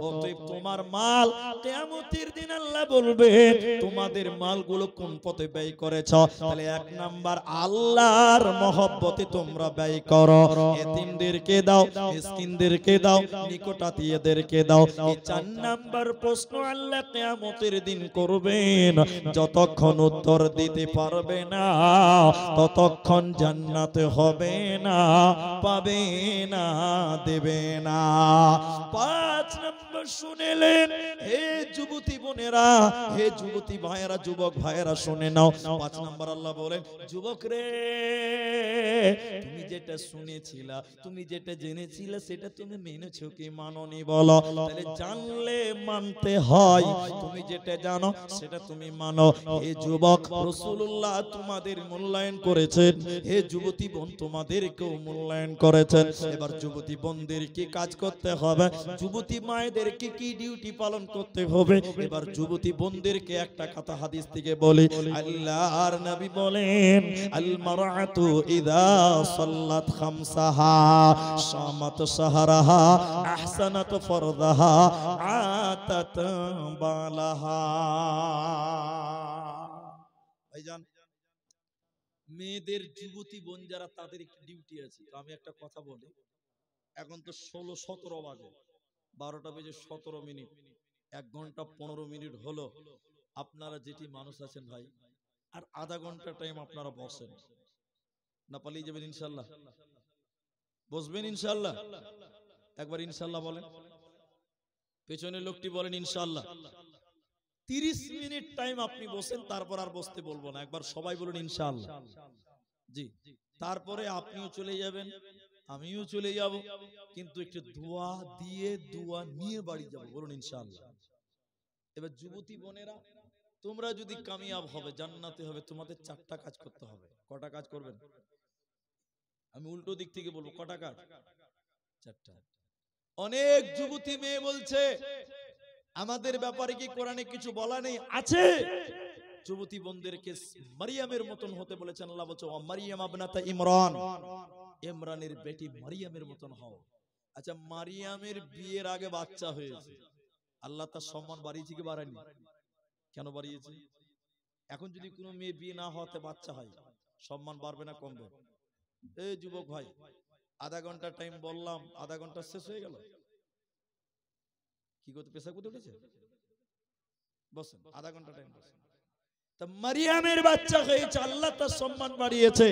অতএব তোমার মাল কিয়ামতের দিন আল্লাহ বলবে তোমাদের মালগুলো কোন পথে ব্যয় করেছো। তাহলে 1 নাম্বার আল্লাহর মহব্বতে তোমরা ব্যয় করো, এতিমদেরকে দাও, মিসকিনদেরকে দাও, নিকটাত্মীয়দেরকে দাও। এই 4 নাম্বার প্রশ্ন আল্লাহ কিয়ামতের দিন করবেন। যতক্ষণ উত্তর দিতে পারবে না ততক্ষণ জান্নাতে হবে না, পাবে না, দেবে না। 5 নম্বর শুনেলেন হে যুবতী বোনেরা, হে যুবতী ভাইয়েরা, যুবক ভাইয়েরা শুনে নাও। 5 নম্বর আল্লাহ বলেন যুবক রে, তুমি যেটা শুনেছিলা, তুমি যেটা জেনেছিলে সেটা তুমি মেনেছো কি মানোনি বলো। তাহলে জানলে মানতে হয়, তুমি যেটা জানো সেটা তুমি মানো। হে যুবক, রাসূলুল্লাহ তোমাদের মূল্যায়ন করেছেন, হে যুবতী বোন তোমাদেরকেও মূল্যায়ন করেছেন। এবার যুবতী বোনদেরকে কাজ করতে হবে, যুবতী মায়েদেরকে কি ডিউটি পালন করতে হবে। এবার যুবতী বোনদেরকে একটা কথা হাদিস থেকে বলি, আল্লাহর নবী বলেন আল মারআতু ইযা সাল্লাত খামসাহা শামাত শাহরাহা আহসানাত ফরদাহা আতাত বালাহা। ভাইজান মেয়েদের যুবতী বোন যারা তাদের একটু ডিউটি আছে। তো আমি একটা কথা বলি, এখন তো 16-17 বাজে, 12টা বেজে 17 মিনিট, 1 ঘন্টা 15 মিনিট হলো। আপনারা যেটি মানুষ আছেন ভাই, আর আধা ঘন্টা টাইম আপনারা বসেন, না পালিয়ে যাবেন ইনশাল্লাহ? বসবেন ইনশাল্লাহ? একবার ইনশাল্লাহ বলেন। পেছনের লোকটি বলেন ইনশাল্লাহ। 30 মিনিট টাইম আপনি বসেন, তারপর আর বসতে বলবো না। একবার সবাই বলুন ইনশাআল্লাহ। জি, তারপরে আপনিও চলে যাবেন, আমিও চলে যাব, কিন্তু একটু দোয়া দিয়ে দোয়া নিয়ে বাড়ি যাব। বলুন ইনশাআল্লাহ। এবার যুবতী বোনেরা, তোমরা যদি কামিয়াব হবে, জান্নাতে হবে, তোমাদের 4টা কাজ করতে হবে। কটা কাজ করবেন? আমি উল্টো দিক থেকে বলবো, কটা কাজ? 4টা। অনেক যুবতী মেয়ে বলছে আমাদের ব্যাপারে কি কোরআনে কিছু বলা নেই? আছে। যুবতী বোনদেরকে মারিয়ামের মতন হতে বলেছেন আল্লাহ। বলছে ও মারিয়াম আবনাতা ইমরান, ইমরানের বেটি মারিয়ামের মতন হও। আচ্ছা, মারিয়ামের বিয়ের আগে বাচ্চা হয়েছে, আল্লাহ তার সম্মান বাড়িয়েছে কি বাড়ায়নি? কেন বাড়িয়েছে? এখন যদি কোনো মেয়ে বিয়ে না হতে বাচ্চা হয়, সম্মান বাড়বে না কমবে? এই যুবক ভাই, আধা ঘন্টা টাইম বললাম, আধা ঘন্টা শেষ হয়ে গেল। কি করতে? পেশা করতে উঠেছে? বসেন, আধা ঘন্টা টাইম বসেন। তা মারিয়ামের বাচ্চা হয়েছে, আল্লাহ তার সম্মান বাড়িয়েছে।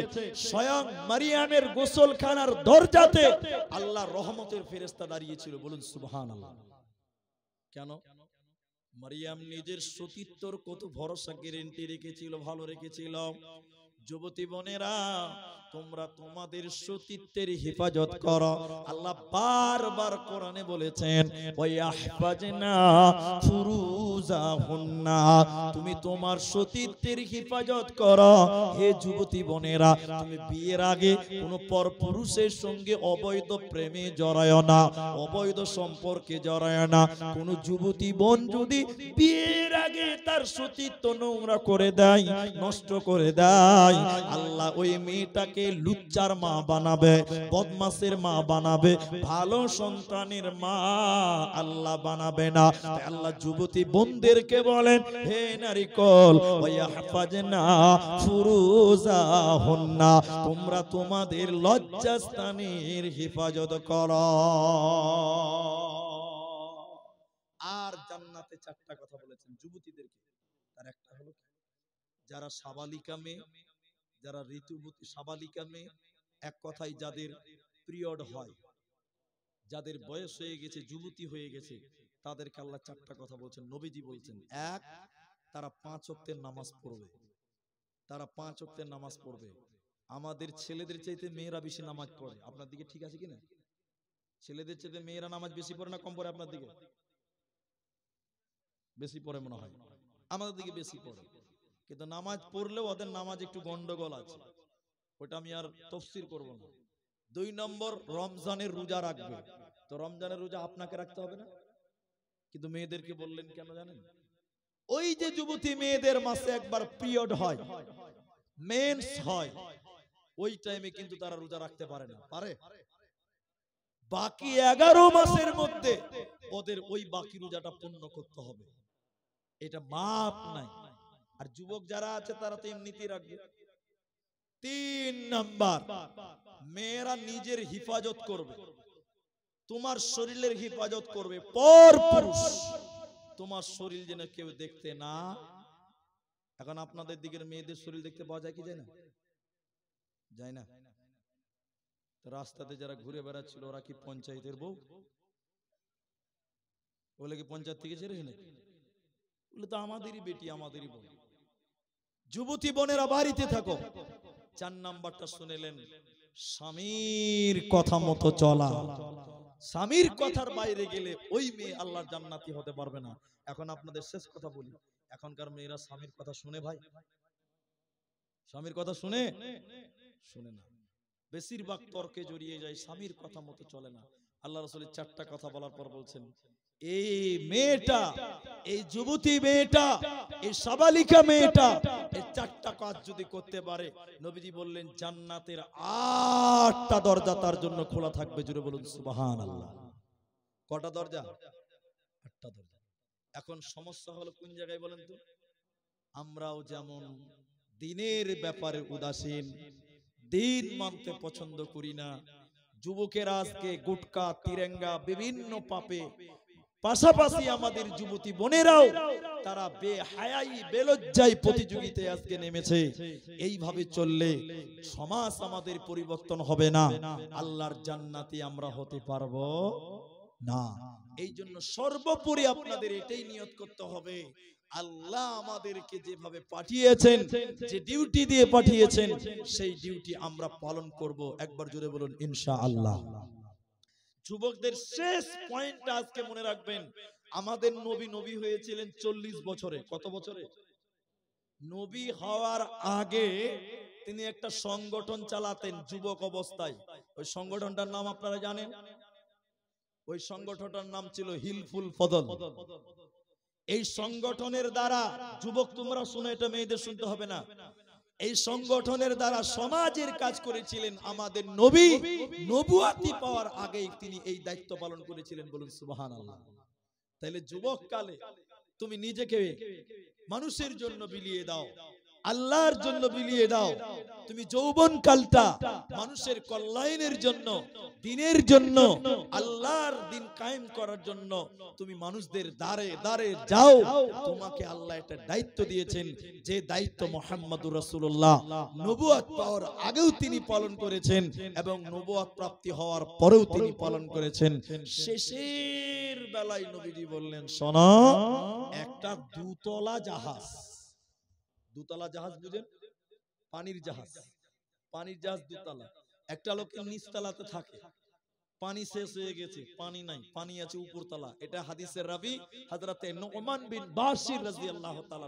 স্বয়ং মারিয়ামের গোসলখানার দরজাতে আল্লাহ রহমতের ফেরেশতা দাঁড়িয়েছিল। বলুন সুবহানাল্লাহ। কেন? মারিয়াম নিজের সতীত্বর কত ভরসা গ্যারান্টি রেখেছিল, ভালো রেখেছিল। যুবতী বোনেরা, তোমরা তোমাদের সতীত্বের হেফাজত করো। আল্লাহ বারবার কোরআনে বলেছেন ওয়াহফাজনা ফুরুজাহুন্না, তুমি তোমার সতীত্বের হেফাজত করো। হে যুবতী বোনেরা, তুমি বিয়ের আগে কোনো পরপুরুষের সঙ্গে অবৈধ প্রেমে জড়ায় না, অবৈধ সম্পর্কে জড়ায় না। কোন যুবতী বোন যদি বিয়ের আগে তার সতীত্ব নোংরা করে দেয়, নষ্ট করে দেয়, আল্লাহ ওই মেয়েটাকে লুচ্চার মা বানাবে, বদমাসের মা বানাবে, ভালো সন্তানের মা আল্লাহ বানাবে না। আল্লাহ যুবতী বোনদেরকে বলেন, হে নারীকল, ওয়াহফাজনা ফুরুজাহুন্না, তোমরা তোমাদের লজ্জাস্থানের হেফাজত করো। আর জান্নাতে 4টা কথা বলেছেন যুবতীদেরকে। তার একটা হলো, যারা সাবালিকা মেয়ে, যারা ঋতুবতী সাবালিকা মেয়ে, এক কথায় যাদের পিরিয়ড হয়, যাদের বয়স হয়ে গেছে, যুবতী হয়ে গেছে, তাদেরকে আল্লাহ 4টা কথা বলছেন। নবীজি বলছেন, এক, তারা 5 ওয়াক্তের নামাজ পড়বে। তারা 5 ওয়াক্তের নামাজ পড়বে। আমাদের ছেলেদের চাইতে মেয়েরা বেশি নামাজ পড়ে। আপনার দিকে ঠিক আছে কিনা? ছেলেদের চাইতে মেয়েরা নামাজ বেশি পড়ে না কম পড়ে? আপনার দিকে বেশি পড়ে মনে হয়, আমাদের দিকে বেশি পড়ে। কিন্তু নামাজ পড়লেও ওদের নামাজ একটু গন্ডগোল আছে, ওটা আমি আর তফসির করব না। 2 নম্বর, রমজানের রোজা রাখবে। তো রমজানের রোজা আপনাকে রাখতে হবে না, কিন্তু মেয়েদেরকে বললেন কেন জানেন? ওই যে যুবতী মেয়েদের মাসে একবার পিরিয়ড হয়, মেন্স হয়, ওই টাইমে কিন্তু তারা রোজা রাখতে পারে না। পারে? বাকি 11 মাসের মধ্যে ওদের ওই বাকি রোজাটা পূর্ণ করতে হবে, এটা মাপ নাই। আর যুবক যারা আছে তারা তো এমনিতেই রাখবে। 3 নাম্বার, মেয়েরা নিজের হিফাজত করবে, তোমার শরীরের হিফাজত করবে। পর পুরুষ তোমার শরীর যেন কেউ দেখতে না। এখন আপনাদের দিকের মেয়েদের শরীর দেখতে পাওয়া যায় কি যায় না? যায় না। তো রাস্তাতে যারা ঘুরে বেড়াচ্ছিল, ওরা কি পঞ্চায়েতের বউ? বলে কি পঞ্চায়েত থেকে ছেড়ে এনে? বলে তো আমাদেরই বেটি, আমাদেরই বউ। যুবতী বোনেরা বাড়িতে থাকো। 4 নাম্বারটা শুনেলেন, স্বামীর কথা মতো চলা। স্বামীর কথার বাইরে গেলে ওই মেয়ে আল্লাহর জান্নাতি হতে পারবে না। এখন আপনাদের শেষ কথা বলি, এখনকার মেয়েরা স্বামীর কথা শুনে ভাই? স্বামীর কথা শুনে? শুনে না। বেশিরভাগ তর্কে জড়িয়ে যায়, স্বামীর কথা মতো চলে না। আল্লাহ রাসূলের 4টা কথা বলার পর বলছেন, এই মেয়েটা, এই যুবতী মেয়েটা, এই সাবালিকা মেয়েটা এই 4টা কাজ যদি করতে পারে, নবীজি বললেন জান্নাতের 8টা দরজা তার জন্য খোলা থাকবে। জুড়ে বলুন সুবহানাল্লাহ। কটা দরজা? 8টা দরজা। এখন সমস্যা হলো কোন জায়গায় বলেন তো? আমরাও যেমন দিনের ব্যাপারে উদাসীন, দিন মানতে পছন্দ করি না। যুবকেরা আজকে গুটকা, তিরঙ্গা, বিভিন্ন পাপে, পাশাপাশি আমাদের যুবতী বোনেরাও তারা বেহায়াই, বেলজ্জাই প্রতিযোগিতায় আজকে নেমেছে। এইভাবে চললে সমাজ আমাদের পরিবর্তন হবে না, আল্লাহর জান্নাতি আমরা হতে পারবো না। এই জন্য সর্বোপরি আপনাদের এটাই নিয়ত করতে হবে, আল্লাহ আমাদেরকে যেভাবে পাঠিয়েছেন, যে ডিউটি দিয়ে পাঠিয়েছেন, সেই ডিউটি আমরা পালন করব। একবার জোরে বলুন ইনশাআল্লাহ। যুবকদের শেষ পয়েন্টটা আজকে মনে রাখবেন, আমাদের নবী হয়েছিলেন 40 বছরে। কত বছরে? নবী হওয়ার আগে তিনি একটা সংগঠন চালাতেন যুবক অবস্থায়। ওই সংগঠনটার নাম আপনারা জানেন? ওই সংগঠনটার নাম ছিল হিলফুল ফদল। এই সংগঠনের দ্বারা, যুবক তোমরা শুনে, এটা মেয়েদের শুনতে হবে না, এই সংগঠনের দ্বারা সমাজের কাজ করেছিলেন আমাদের নবী নবুয়াতি পাওয়ার আগেই তিনি এই দায়িত্ব পালন করেছিলেন। বলুন সুবহানাল্লাহ। তাইলে যুবক কালে তুমি নিজেকে মানুষের জন্য বিলিয়ে দাও, আল্লাহর জন্য বিলিয়ে দাও। তুমি যৌবন কালটা মানুষের কল্যাণের জন্য, দিনের জন্য, আল্লাহর দিন কায়েম করার জন্য তুমি মানুষদের দ্বারে দ্বারে যাও। তোমাকে আল্লাহ একটা দায়িত্ব দিয়েছেন, যে দায়িত্ব মুহাম্মদুর রাসূলুল্লাহ নবুয়ত পাওয়ার আগেও তিনি পালন করেছেন এবং নবুয়ত প্রাপ্তি হওয়ার পরেও তিনি পালন করেছেন। শেষের বেলায় নবীজি বললেন, শোনো, একটা দুতলা জাহাজ, দুতলা জাহাজ বুঝেন? পানির জাহাজ, পানির জাহাজ দুতলা। একটা লোক নিচতলাতে থাকে, পানি শেষ হয়ে গেছে, পানি নাই, পানি আছে উপরতলা। এটা হাদিসের রাবি হযরতে নুমান বিন বাশির রাদিয়াল্লাহু তাআলা।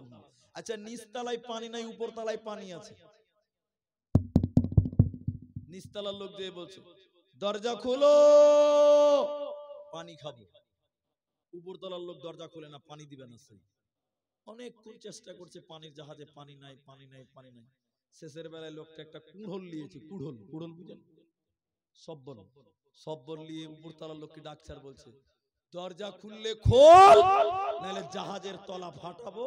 আচ্ছা, নিচতলায় পানি নাই, উপরতলায় পানি আছে। নিচতলার লোক যে বলছে, দরজা খোলো, পানি খাবো। উপরতলার লোক দরজা খোলে না, পানি দিবে না। সেই অনেকক্ষণ চেষ্টা করছে পানির জাহাজে, পানি নাই, পানি নাই, পানি নাই। শেষের বেলায় লোকটা একটা কুড়োল নিয়েছে, কুড়োল, কুড়োল বুঝেন? সব্বল, সব্বল নিয়ে উপরতলার লোককে ডাকছে আর বলছে, দরজা খুললে খোল, নাহলে জাহাজের তলা ফাটাবো,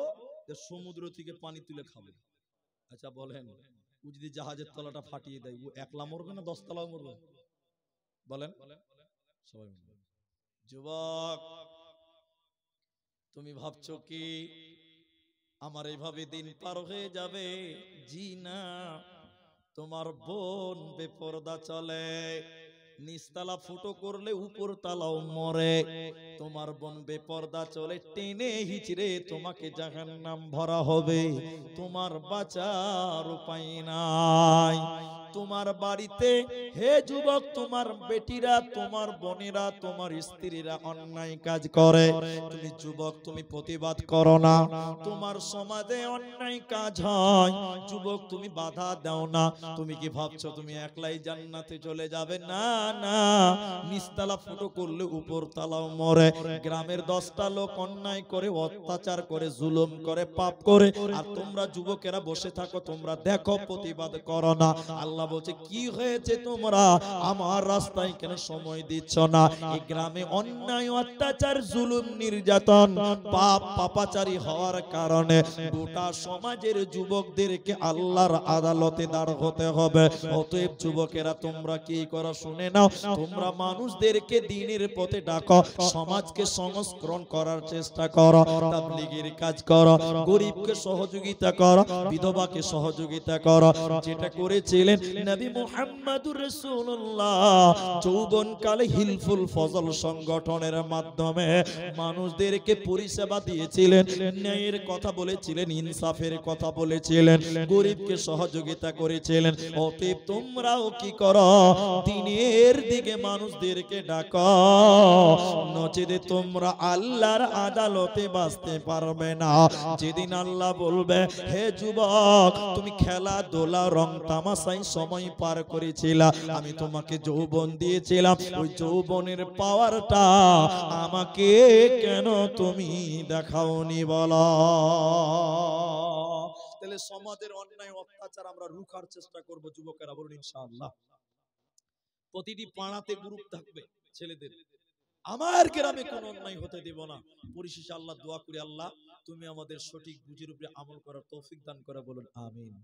সমুদ্র থেকে পানি তুলে খাবো। আচ্ছা বলেন, ও যদি জাহাজের তলাটা ফাটিয়ে দেয়, ও একলা মরবে না 10 তলাও মরবে? বলেন সবাই। যুবক, তুমি ভাবছো কি আমার এইভাবে দিন পার হয়ে যাবে? জি না, তোমার বোন বেপরদা চলে, নিচতলা ফুটো করলে উপর তালাও মরে। তোমার বোন বেপরদা চলে, টেনে হিচড়ে তোমাকে জাহান্নাম ভরা হবে, তোমার বাঁচার উপায় নাই। তোমার বাড়িতে, হে যুবক, তোমার বেটিরা, তোমার বোনেরা, তোমার স্ত্রীরা অন্যায় কাজ করে, তুমি যুবক তুমি প্রতিবাদ করো না। তোমার সমাজে অন্যায় কাজ হয়, যুবক তুমি বাধা দাও না। তুমি কি ভাবছো তুমি একলাই জান্নাতে চলে যাবে? না না, নিচতলা ফুটো করলে উপর তালাও মরে। গ্রামের 10টা লোক অন্যায় করে, অত্যাচার করে, জুলুম করে, পাপ করে, আর তোমরা যুবকেরা বসে থাকো, তোমরা দেখো, প্রতিবাদ করো না। আল্লাহ বলছে, কি হয়েছে তোমরা আমার রাস্তায় কেন সময় দিচ্ছ না? এই গ্রামে অন্যায়, অত্যাচার, জুলুম, নির্যাতন, পাপ, পাপাচারী হওয়ার কারণে গোটা সমাজের যুবকদেরকে আল্লাহর আদালতে দাঁড় হতে হবে। অতএব যুবকেরা তোমরা কি করো শুনে নাও, তোমরা মানুষদেরকে দ্বীনের পথে ডাকো, সমাজকে সংস্করণ করার চেষ্টা করো, তাবলীগের কাজ করো, গরিবকে সহযোগিতা করো, বিধবাকে সহযোগিতা করো। যেটা করেছিলেন নবী মুহাম্মদুর রাসূলুল্লাহ যৌবনকালে হিলফুল ফজল সংগঠনের মাধ্যমে মানুষদেরকে পরিষেবা দিয়েছিলেন, ন্যায়ের কথা বলেছিলেন, ইনসাফের কথা বলেছিলেন, গরিবকে সহযোগিতা করেছিলেন। অতএব তোমরাও কি করো, দ্বীনের দিকে মানুষদেরকে ডাকো, নচেতে তোমরা আল্লাহর আদালতে বাঁচতে পারবে না। যেদিন আল্লাহ বলবে, হে যুবক, তুমি খেলাধুলা, রং তামাশায় সময় পার করেছিলা, আমি তোমাকে যৌবন দিয়েছিলাম, ওই যৌবনের পাওয়ারটা আমাকে কেন তুমি দেখাওনি বলো? তাহলে সমাজের অন্যায়, অত্যাচার আমরা রুখার চেষ্টা করব যুবকেরা, বলুন ইনশাআল্লাহ। প্রতিটি পাড়াতে গ্রুপ থাকবে ছেলেদের, আমার গ্রামে কোন অন্যায় হতে দেব না। পরিশেষে আল্লাহ দোয়া করি, আল্লাহ তুমি আমাদের সঠিক বুঝের উপরে আমল করার তৌফিক দান করে, বলুন আমিন।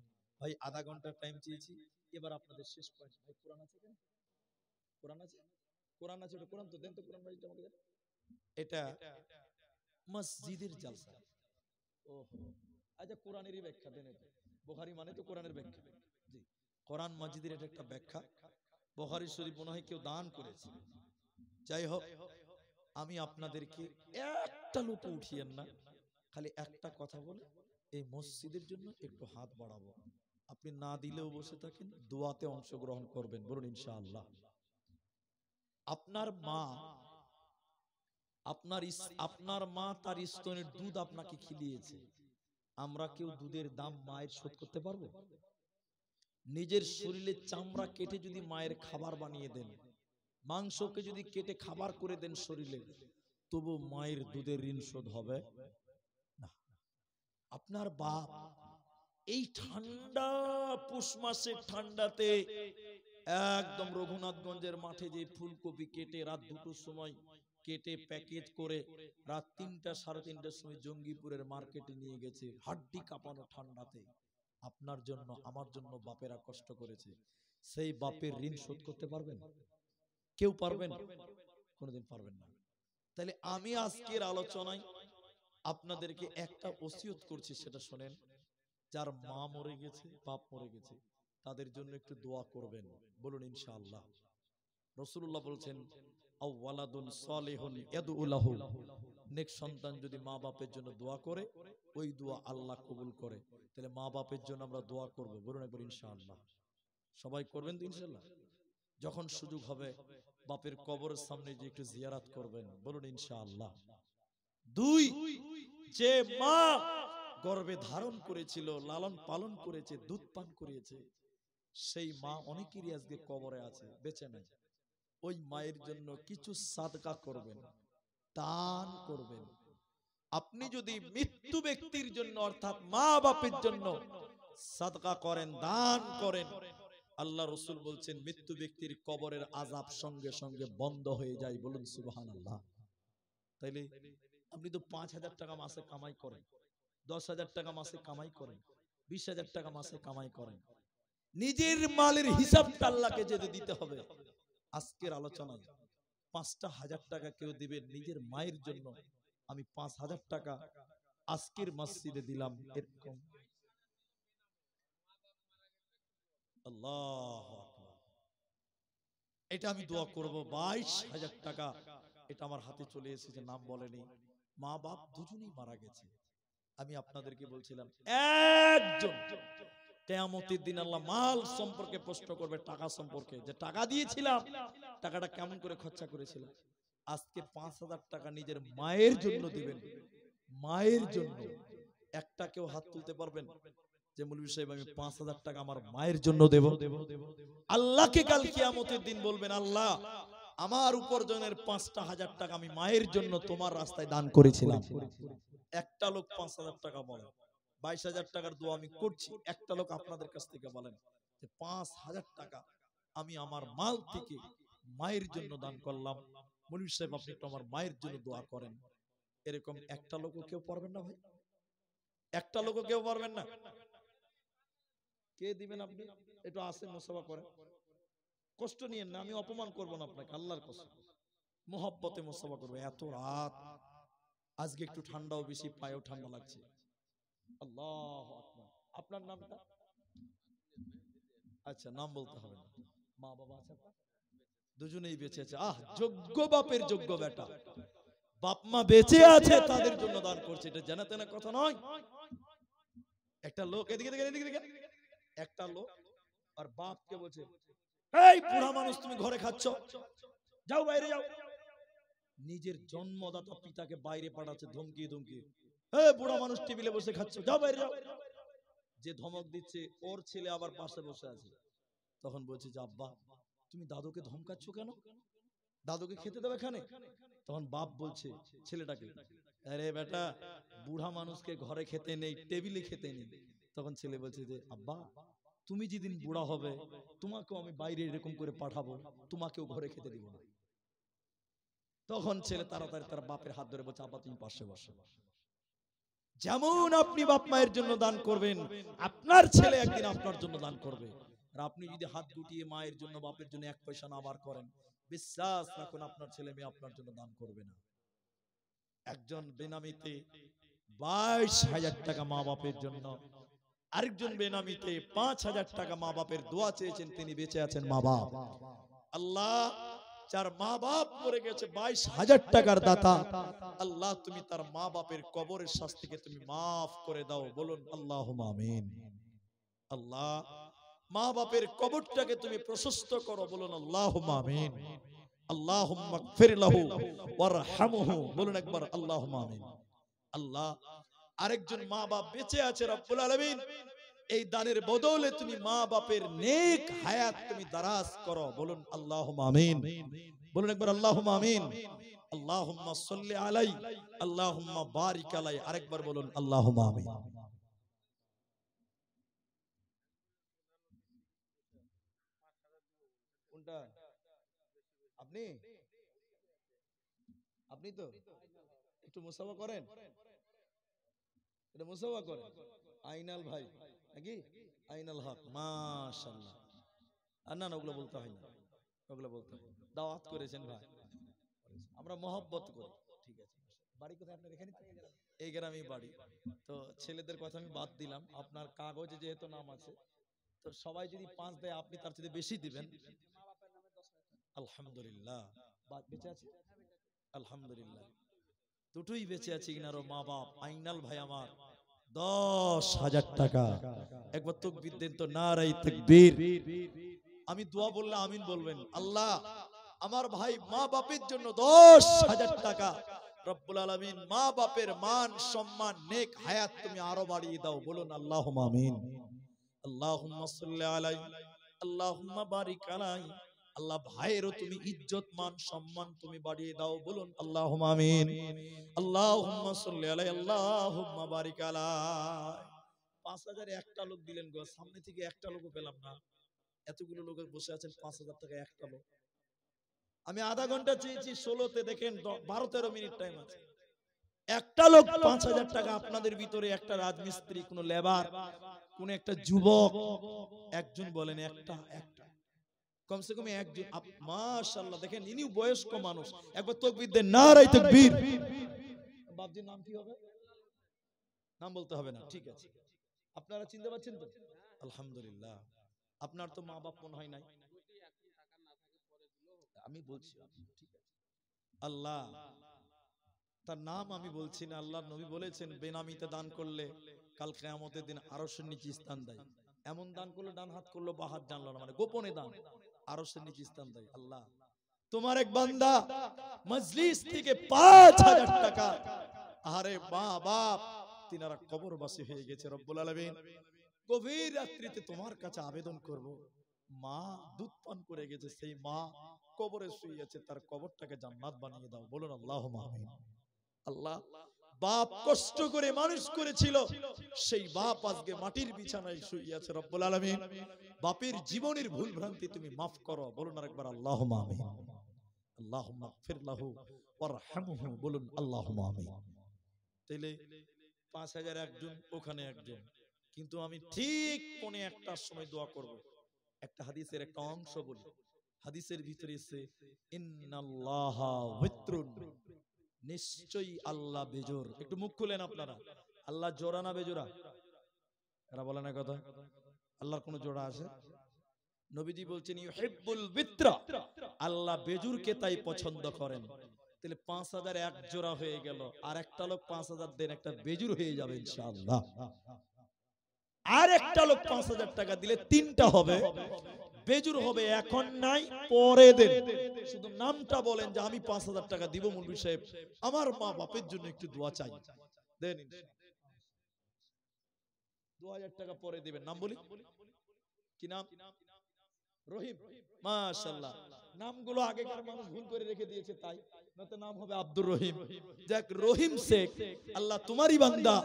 ভাই আধা ঘন্টার টাইম চেয়েছি, এবার আপনাদের শেষ পয়েন্ট। ভাই কোরআন আছে কেন? কোরআন আছে? কোরআন আছে, ওটা কোরআন তো দেন তো, কোরআন মাজিদটা আমাকে দেন। এটা মসজিদের জালসা। ওহো, আচ্ছা কোরআনেরই ব্যাখ্যা দেন। এটা বুখারী মানে তো কোরআনের ব্যাখ্যা। জি, কোরআন মাজিদের এটা একটা ব্যাখ্যা। বুখারী শরীফ মনে হয় কেউ দান করেছে। যাই হোক, আমি আপনাদেরকে একটা লোক উঠিয়েন না, খালি একটা কথা বলে এই মসজিদের জন্য একটু হাত বাড়াবো। আপনি না দিলেও বসে থাকেন, দোয়াতে অংশগ্রহণ করবেন, বলুন ইনশাআল্লাহ। আপনার মা, আপনার মা তার স্তনের দুধ আপনাকে খিলিয়েছে। আমরা কেউ দুধের দাম মায়ের শোধ করতে পারবো? নিজের শরীরে চামড়া কেটে যদি মায়ের খাবার বানিয়ে দেন, মাংসকে যদি কেটে খাবার করে দেন শরীরে, তবু মায়ের দুধের ঋণ শোধ হবে না। আপনার বাপ এই ঠান্ডা পৌষ মাসের ঠান্ডাতে একদম রঘুনাথগঞ্জের মাঠে যে ফুলকপি কেটে রাত 2টোর সময় কেটে প্যাকেজ করে রাত 3টা 3:30টার সময় জঙ্গিপুরের মার্কেটে নিয়ে গেছে, হাড্ডি কাঁপানো ঠান্ডাতে আপনার জন্য আমার জন্য বাপেরা কষ্ট করেছে। সেই বাপের ঋণ শোধ করতে পারবেন? কেউ পারবেন? কোনোদিন পারবেন না। তাহলে আমি আজকের আলোচনায় আপনাদেরকে একটা ওসিয়ত করছি, সেটা শোনেন। যার মা মরে গেছে, বাপ মরে গেছে, তাদের জন্য একটু দোয়া করবেন, বলুন ইনশাআল্লাহ। রাসূলুল্লাহ বলছেন, আওয়ালাদুন সালিহুন ইয়াদউ লাহু, নেক সন্তান যদি মা বাপের জন্য দোয়া করে, ওই দোয়া আল্লাহ কবুল করে। তাহলে মা বাপের জন্য আমরা দোয়া করব, বলুন একবার ইনশাআল্লাহ। সবাই করবেন তো ইনশাআল্লাহ? যখন সুযোগ হবে বাপের কবরের সামনে যে একটু জিয়ারাত করবেন, বলুন ইনশাআল্লাহ। 2, যে মা গর্ভে ধারণ করেছিল, লালন পালন করেছে, দুধ পান করিয়েছে, সেই মা অনেকেরই আজকে কবরে আছে, বেঁচে নাই। ওই মায়ের জন্য কিছু সাদকা করবেন, দান করবেন। আপনি যদি মৃত্যু ব্যক্তির জন্য অর্থাৎ মা বাপের জন্য সাদকা করেন, দান করেন, আল্লাহ রাসূল বলছেন মৃত্যু ব্যক্তির কবরের আযাব সঙ্গে সঙ্গে বন্ধ হয়ে যায়, বলুন সুবহানাল্লাহ। তাইলে আপনি তো 5,000 টাকা মাসে কামাই করেন, 10,000 টাকা মাসে কামাই করেন, 20,000 টাকা মাসে কামাই করেন, নিজের মালের হিসাবটা আল্লাহকে যদি দিতে হবে, আজকের আলোচনায় 5,000 টাকা কেউ দিবেন নিজের মায়ের জন্য, আমি 5,000 টাকা আজকের মসজিদে দিলাম, এরকম। আল্লাহু আকবার। এটা আমি দোয়া করব। 22,000 টাকা এটা আমার হাতে চলে এসেছে, নাম বলেনি, মা বাপ দুজনেই মারা গেছে। আমি আপনাদেরকে বলছিলাম একজন কিয়ামতের দিন আল্লাহ মাল সম্পর্কে প্রশ্ন করবে, টাকা সম্পর্কে, যে টাকা দিয়েছিলাম, টাকাটা কেমন করে খরচা করেছিলাম। আজকে 5,000 টাকা নিজের মায়ের জন্য দিবেন, মায়ের জন্য। একটা কেউ হাত তুলতে পারবেন যে মৌলভী সাহেব আমি 5,000 টাকা আমার মায়ের জন্য দেব? আল্লাহকে কাল কিয়ামতের দিন বলবেন, আল্লাহ আমার উপার্জনের 5,000 টাকা আমি মায়ের জন্য তোমার রাস্তায় দান করেছিলাম। একটা লোক 5,000 টাকা বলেন, 22,000 টাকার দোয়া আমি করছি, একটা লোক আপনাদের কাছ থেকে বলেন যে 5,000 টাকা আমি আমার মাল থেকে মায়ের জন্য দান করলাম, মৌলভী সাহেব আপনি একটু আমার মায়ের জন্য দোয়া করেন। এরকম একটা লোকও কেউ পারবেন না ভাই? একটা লোকও কেউ পারবেন না? কে দিবেন আপনি? একটু আসেন, মুসাফা করেন, কষ্ট নিয়েন না, আমি অপমান করব না আপনাকে, আল্লাহর কসম মুহাব্বতে মুসাফা করবো। এত রাত, আজকে একটু ঠান্ডাও বেশি, পায়েও ঠান্ডা লাগছে। আল্লাহু আকবার। আপনার নামটা? আচ্ছা, নাম বলতে হবে না। মা বাবা আছে আপনার? দুজনেই বেঁচে আছে। আহ, যোগ্য বাপের যোগ্য বেটা, বাপ মা বেঁচে আছে, তাদের জন্য দান করছে, এটা জানা তেনা কথা নয়। একটা লোক এদিকে এদিকে একটা লোক আর বাপকে বলছে, এই বুড়া মানুষ তুমি ঘরে খাচ্ছ, যাও বাইরে যাও। নিজের জন্মদাতা পিতাকে বাইরে পাঠাচ্ছে ধমকি ধমকি, এই বুড়া মানুষ টেবিলে বসে খাচ্ছ, যাও বাইরে যাও। যে ধমক দিচ্ছে ওর ছেলে আবার পাশে বসে আছে। তখন বলছে যে আব্বা তুমি দাদুকে ধমকাচ্ছ কেন, দাদুকে খেতে দেবে এখানে? তখন বাপ বলছে ছেলেটাকে, আরে বেটা বুড়া মানুষকে ঘরে খেতে নেই, টেবিলে খেতে নেই। তখন ছেলে বলছে যে আব্বা তুমি যেদিন বুড়া হবে তোমাকেও আমি বাইরে এরকম করে পাঠাবো, তোমাকেও ঘরে খেতে দিব না। তখন ছেলে তাড়াতাড়ি তার বাপের হাত ধরে বলছে আব্বা তুমি পাশে বসো। যেমন আপনি বাপ মায়ের জন্য দান করবেন, আপনার ছেলে একদিন আপনার জন্য দান করবে। আর আপনি যদি হাত গুটিয়ে মায়ের জন্য বাপের জন্য 1 পয়সা না বার করেন, বিশ্বাস রাখুন আপনার ছেলে মেয়ে আপনার জন্য দান করবে না। একজন বেনামিতে 22,000 টাকা মা বাপের জন্য, আরেকজন বেনামিতে 5,000 টাকা মা বাপের দোয়া চেয়েছেন, তিনি বেঁচে আছেন মা বাপ। আল্লাহ, যার মা বাপ মরে গেছে 22,000 টাকার দাতা, আল্লাহ তুমি তার মা বাপের কবরের শাস্তিকে তুমি মাফ করে দাও, বলুন আল্লাহুম্মা আমিন। আল্লাহ, মা বাপের কবরটাকে তুমি প্রশস্ত করো, বলুন আল্লাহুম্মা আমিন। আল্লাহুম্মা গফির লাহু ওয়ারহামহু, বলুন একবার আল্লাহুম্মা আমিন। আল্লাহ, আরেকজন মা বাপ বেঁচে আছে রব্বুল আলামিন, এই দানের বদলে তুমি মা বাপের নেক হায়াত তুমি দারাজ করো, বলুন আল্লাহুম্মা আমিন। বলুন একবার আল্লাহুম্মা আমিন। আল্লাহুম্মা সাল্লি আলাই, আল্লাহুম্মা বারিক আলাই, আরেকবার বলুন আল্লাহুম্মা আমিন। কোনটা? আপনি আপনি তো একটু মুসাফা করেন, এটা মুসাফা করেন। আইনাল ভাই নাকি? আইনাল হক, মাশাআল্লাহ। আর না, ওগুলো বলতে হয় না, ওগুলো বলতে হয়। দাওয়াত করেছেন ভাই, আমরা মহব্বত করি। ঠিক আছে। বাড়ি কোথায় আপনার? এখানে এই গ্রামেই বাড়ি। তো ছেলেদের কথা আমি বাদ দিলাম, আপনার কাগজে যেহেতু নাম আছে, তো সবাই যদি 5 দেয়, আপনি তার চেয়ে বেশি দিবেন। আলহামদুলিল্লাহ। বেঁচে আছে আলহামদুলিল্লাহ, দুটোই বেঁচে আছে ইনারও মা বাপ। আইনাল ভাই আমার 10,000 টাকা, একবার তাকবীর দেন তো, নারায়ে তাকবীর। আমি দোয়া বললে আমিন বলবেন। আল্লাহ, আমার ভাই মা বাপের জন্য 10,000 টাকা, রব্বুল আলামিন মা বাপের মান সম্মান নেক হায়াত তুমি আরো বাড়িয়ে দাও, বলুন আল্লাহুম্মা আমিন। আল্লাহুম্মা সাল্লি আলাই, আল্লাহুম্মা বারিক আলাই। আল্লাহ, ভাইয়েরও তুমি ইজ্জত মান সম্মান তুমি বাড়িয়ে দাও, বলুন আল্লাহুম্মা আমিন। আল্লাহুম্মা সাল্লি আলাই, আল্লাহুম্মা বারিক আলাই। 5,000 একটা লোক দিলেন গো, সামনে থেকে একটা লোকও পেলাম না। এতগুলো লোক বসে আছেন, 5,000 টাকা একটা লোক। আমি আধা ঘন্টা চেয়েছি, 16তে দেখেন 12-13 মিনিট টাইম আছে। একটা লোক 5,000 টাকা। আপনাদের ভিতরে একটা রাজমিস্ত্রি, কোন লেবার, কোন একটা যুবক, একজন বলেন, একটা একটা কমসে কম একজন। মাশাআল্লাহ, দেখেন ইনি বয়স্ক মানুষ, একবার তাকবীর দেন, নারায়ে তাকবীর। বাপজির নাম কি হবে? নাম বলতে হবে না, ঠিক আছে। আপনারা চিনতে পারছেন তো? আলহামদুলিল্লাহ। আপনার তো মা বাপ মনে হয় নাই, আমি বলছি, ঠিক আছে। আল্লাহ, তার নাম আমি বলছি না। আল্লাহর নবী বলেছেন, বেনামিতে দান করলে কাল কিয়ামতের দিন আরশের নিচে স্থান দেয়। এমন দান করলো, ডান হাত করলো, বাঁ হাত জানলো না, মানে গোপনে দান, আরশের নিচে স্থান দেয়। আল্লাহ, তোমার এক বান্দা মজলিস থেকে 5,000 টাকা, আরে মা বাপ তিনারা কবরবাসী হয়ে গেছে, রব্বুল আলামিন গভীর রাত্রিতে তোমার কাছে আবেদন করব, মা দুধ পান করে গেছে, সেই মা কবরে শুয়ে আছে, তার কবরটাকে জান্নাত বানিয়ে দাও, বলুন আল্লাহুম্মা আমিন। আল্লাহ, বাপ কষ্ট করে মানুষ করেছিল, সেই বাপ আজকে মাটির বিছানায় শুয়ে আছে, রব্বুল আলামিন বাপের জীবনের ভুল ভ্রান্তি তুমি মাফ করো, বলুন আরেকবার আল্লাহুম্মা আমিন। আল্লাহুম্মা গফির লাহু ওয়ারহামহু, বলুন আল্লাহুম্মা আমিন। তাইলে 5,000 একজন, ওখানে একজন, কিন্তু আমি ঠিক 1:45টার সময় দোয়া করব। একটা হাদিসের একটা অংশ বলি। হাদিসের ভিতরে এসে, ইন্নাল্লাহা ওয়াত্রুন, নিশ্চয়ই আল্লাহ বেজোর। একটু মুখ খুলেন আপনারা, আল্লাহ জোড়া না বেজোড়া? এরা বলে না কথা। আল্লাহর কোন জোড়া আছে? নবীজি বলছেন, ইউহিব্বুল বিত্রা, আল্লাহ বেজুরকে তাই পছন্দ করেন। তাহলে 5,000 এক জোড়া হয়ে গেল, আর একটা লোক 5,000 দেন, একটা বেজুর হয়ে যাবে ইনশাআল্লাহ। আর একটা লোক 5,000 টাকা দিলে 3টা হবে, বেজুর হবে। এখন নাই, পরে দেন। শুধু নামটা বলেন যে আমি 5,000 টাকা দিব মুলবি সাহেব, আমার মা বাপের জন্য একটু দোয়া চাই, দেন ইনশাআল্লাহ। 2,000 টাকা পরে দিবেন। নাম বলি, কি নাম? রহিম। মাশাআল্লাহ, নামগুলো আগেকার মানুষ ভুল করে রেখে দিয়েছে, তাই নয়তো নাম হবে আব্দুর রহিম। যাক, রহিম শেখ, আল্লাহ তোমারই বান্দা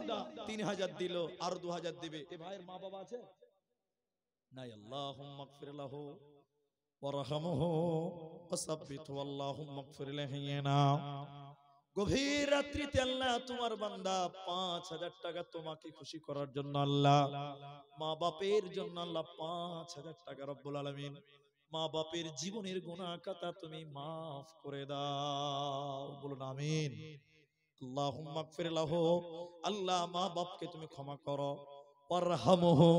3,000 দিল, আর 2,000 দিবে। এ ভাইয়ের মা বাবা আছে নাই? আল্লাহুম্মা গফির লাহু ওয়ারহামহু ওয়াসাব্বিতহু, আল্লাহুম্মা গফির লাহিনা। গভীর রাত্রিতে আল্লাহ তোমার বান্দা 5,000 টাকা তোমাকে খুশি করার জন্য আল্লাহ, মা বাপের জন্য আল্লাহ 5,000 টাকা রব্বুল আলামিন মা বাপের জীবনের গুনাহ খাতা তুমি মাফ করে দাও, বলুন আমিন। আল্লাহুম্মা গফির লাহু, আল্লাহ মা বাপকে তুমি ক্ষমা করো। ওয়ারহামহু,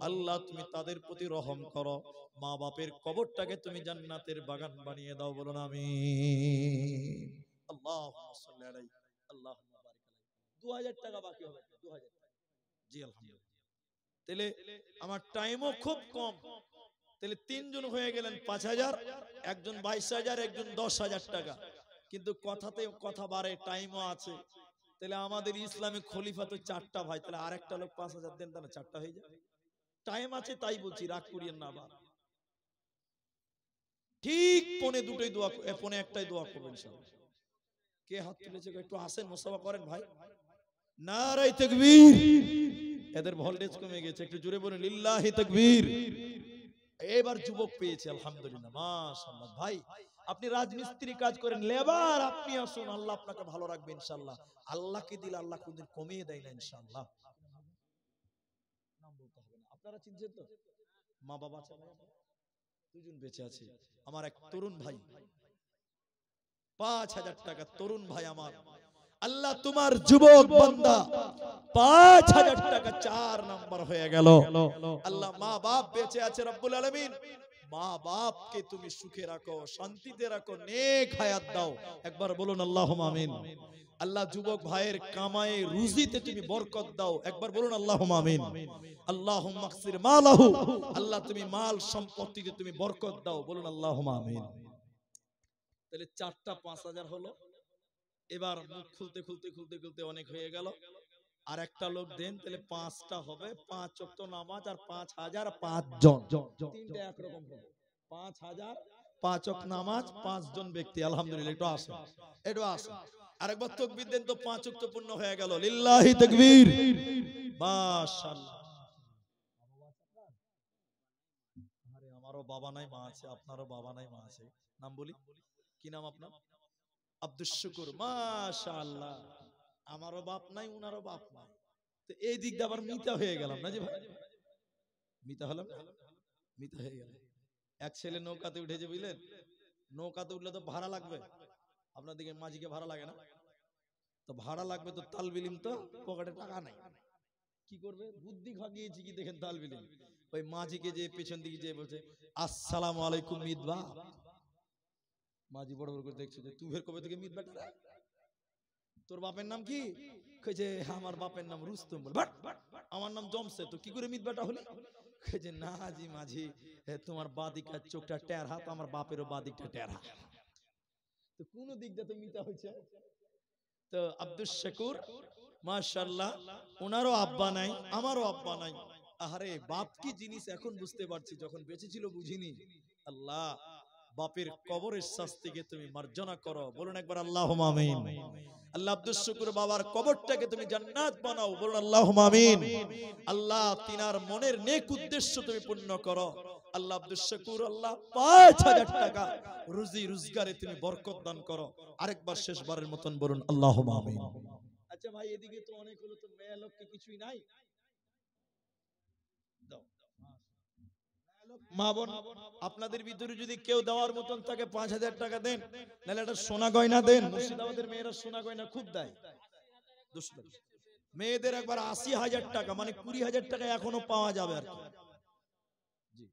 আল্লাহ তুমি তাদের প্রতি রহম করো। মা বাপের কবরটাকে তুমি জান্নাতের বাগান বানিয়ে দাও, বলুন আমিন। আল্লাহুম্মা সাল্লি আলাইহি, আল্লাহুম্মা বারিক আলাইহি। 2000 টাকা বাকি হবে, 2000 টাকা। জি আলহামদুলিল্লাহ। তাহলে আমার টাইমও খুব কম, তাহলে তিনজন হয়ে গেলেন 5,000, একজন 22,000, একজন 10,000 টাকা। কিন্তু কথাতে কথা বাড়ে, টাইমও আছে। তাহলে আমাদের ইসলামিক খলিফা তো 4টা ভাই, তাহলে আরেকটা লোক 5,000 দেন, তাহলে 4টা হয়ে যায়। টাইম আছে তাই বলছি, রাগ করিয়েন না আবার। ঠিক পৌনে 2টাই দোয়া, পৌনে 1টাই দোয়া করবেন ইনশাআল্লাহ। কে হাত তুলেছে একটু আসেন, মুসাফা করেন ভাই। নারায়ে তাকবীর। এদের ভোল্টেজ কমে গেছে, একটু জোরে বলুন লিল্লাহি তাকবীর। এবার যুবক পেয়েছে আলহামদুলিল্লাহ, মাশাআল্লাহ। ভাই আপনি রাজমিস্ত্রি কাজ করেন, লেবার, আপনি আসুন, আল্লাহ আপনাকে ভালো রাখবে ইনশাআল্লাহ। আল্লাহকে দিলে আল্লাহ কোনদিন কমিয়ে দেয় না ইনশাআল্লাহ। নাম বলতে হবে না, আপনারা চিনছেন তো? মা বাবা আছে ভাই, দুজন বেঁচে আছে। আমার এক তরুণ ভাই, 5,000 টাকা, তরুণ ভাই আমার, আল্লাহ তোমার যুবক বান্দা 5,000 টাকা 4 নাম্বার হয়ে গেল। আল্লাহ মা বাপ বেঁচে আছে রব্বুল আলামিন, মা বাপকে তুমি সুখে রাখো, শান্তিতে রাখো, নেক হায়াত দাও, একবার বলুন আল্লাহুম্মা আমিন। আল্লাহ যুবক ভাইয়ের কামায়ে রুজিতে তুমি বরকত দাও, একবার বলুন আল্লাহুম্মা আমিন। আল্লাহুম্মা আকসির মালাহু, আল্লাহ তুমি মাল সম্পত্তিতে তুমি বরকত দাও, বলুন আল্লাহুম্মা আমিন। তাহলে 4টা 5,000 হলো। এবার মুখ খুলতে খুলতে খুলতে খুলতে অনেক হয়ে গেল। আর একটা লোক দেন, তাহলে 5টা হবে, 5 ওয়াক্ত নামাজ আর 5,000 5 জন, তিনটা একরকম হবে। 5,000 5 ওয়াক্ত নামাজ 5 জন ব্যক্তি, আলহামদুলিল্লাহ। একটু আসেন, একটু আসেন, আরেকবার তাকবীর দেন তো, 5 ওয়াক্ত পূর্ণ হয়ে গেল, লিল্লাহি তাকবীর, মাশাআল্লাহ। আরে আমারও বাবা নাই মা আছে, আপনারও বাবা নাই মা আছে। নাম বলি, কি নাম আপনার? আব্দুস শুকুর, মাশাআল্লাহ। আমারও বাপ নাই, উনারও বাপ নাই। তো এই দিক দিয়ে আবার মিতা হয়ে গেলাম না যে ভাই, মিতা হলাম, মিতা হয়ে গেল। এক ছেলে নৌকাতে উঠেছে, বুঝলেন? নৌকাতে উঠলে তো ভাড়া লাগবে, আপনার দিকে মাঝিকে ভাড়া লাগে না? তো ভাড়া লাগবে, তো তালবিলিম তো পকেটে টাকা নাই, কি করবে? বুদ্ধি খাগিয়েছি কি দেখেন, তালবিলিম ওই মাঝিকে যে পেছন দিকে যে বলছে আসসালামু আলাইকুম মিতবা। মাঝি বড় বড় করে দেখছে যে তুই ফের কবে থেকে মিতবা, তোর বাপের নাম কি? কইছে আমার বাপের নাম রুস্তম। বল বাট, আমার নাম জমছে, তো কি করে মিতবাটা হলি? কইছে না জি মাঝি, তোমার বাদিকার চোখটা টেরা, তো আমার বাপেরও বাদিকটা টেরা, তো কোন দিকটা তো মিতা হইছে। তো আব্দুস শুকুর মাশাআল্লাহ, ওনারও আব্বা নাই, আমারও আব্বা নাই। আরে বাপ কি জিনিস এখন বুঝতে পারছি, যখন বেঁচে ছিল বুঝিনি। আল্লাহ বাপের কবরের শাস্তিকে তুমি মার্জনা করো, বলুন একবার আল্লাহুম্মা আমিন। আল্লাহ আব্দুস শুকুর বাবার কবরটাকে তুমি জান্নাত বানাও, বলুন আল্লাহুম্মা আমিন। আল্লাহ তিনার মনের নেক উদ্দেশ্য তুমি পূর্ণ করো। আল্লাহ আব্দুস শুকুর, আল্লাহ 5,000 টাকা রুজি রোজগারে তুমি বরকত দান করো। আরেকবার শেষবারের মতন বলুন আল্লাহুম্মা আমিন। আচ্ছা ভাই, এদিকে তো অনেক হলো, তো মেয়ে লোককে কিছুই নাই, দাও। মা বোন, আপনাদের ভিতরে যদি কেউ দেওয়ার মতন থাকে 5,000 টাকা দেন, নাহলে একটা সোনা গয়না দেন। মুর্শিদাবাদের মেয়েরা সোনা গয়না খুব দেয়। মেয়েদের একবার 80,000 টাকা, মানে 20,000 টাকা এখনো পাওয়া যাবে আর কি। জি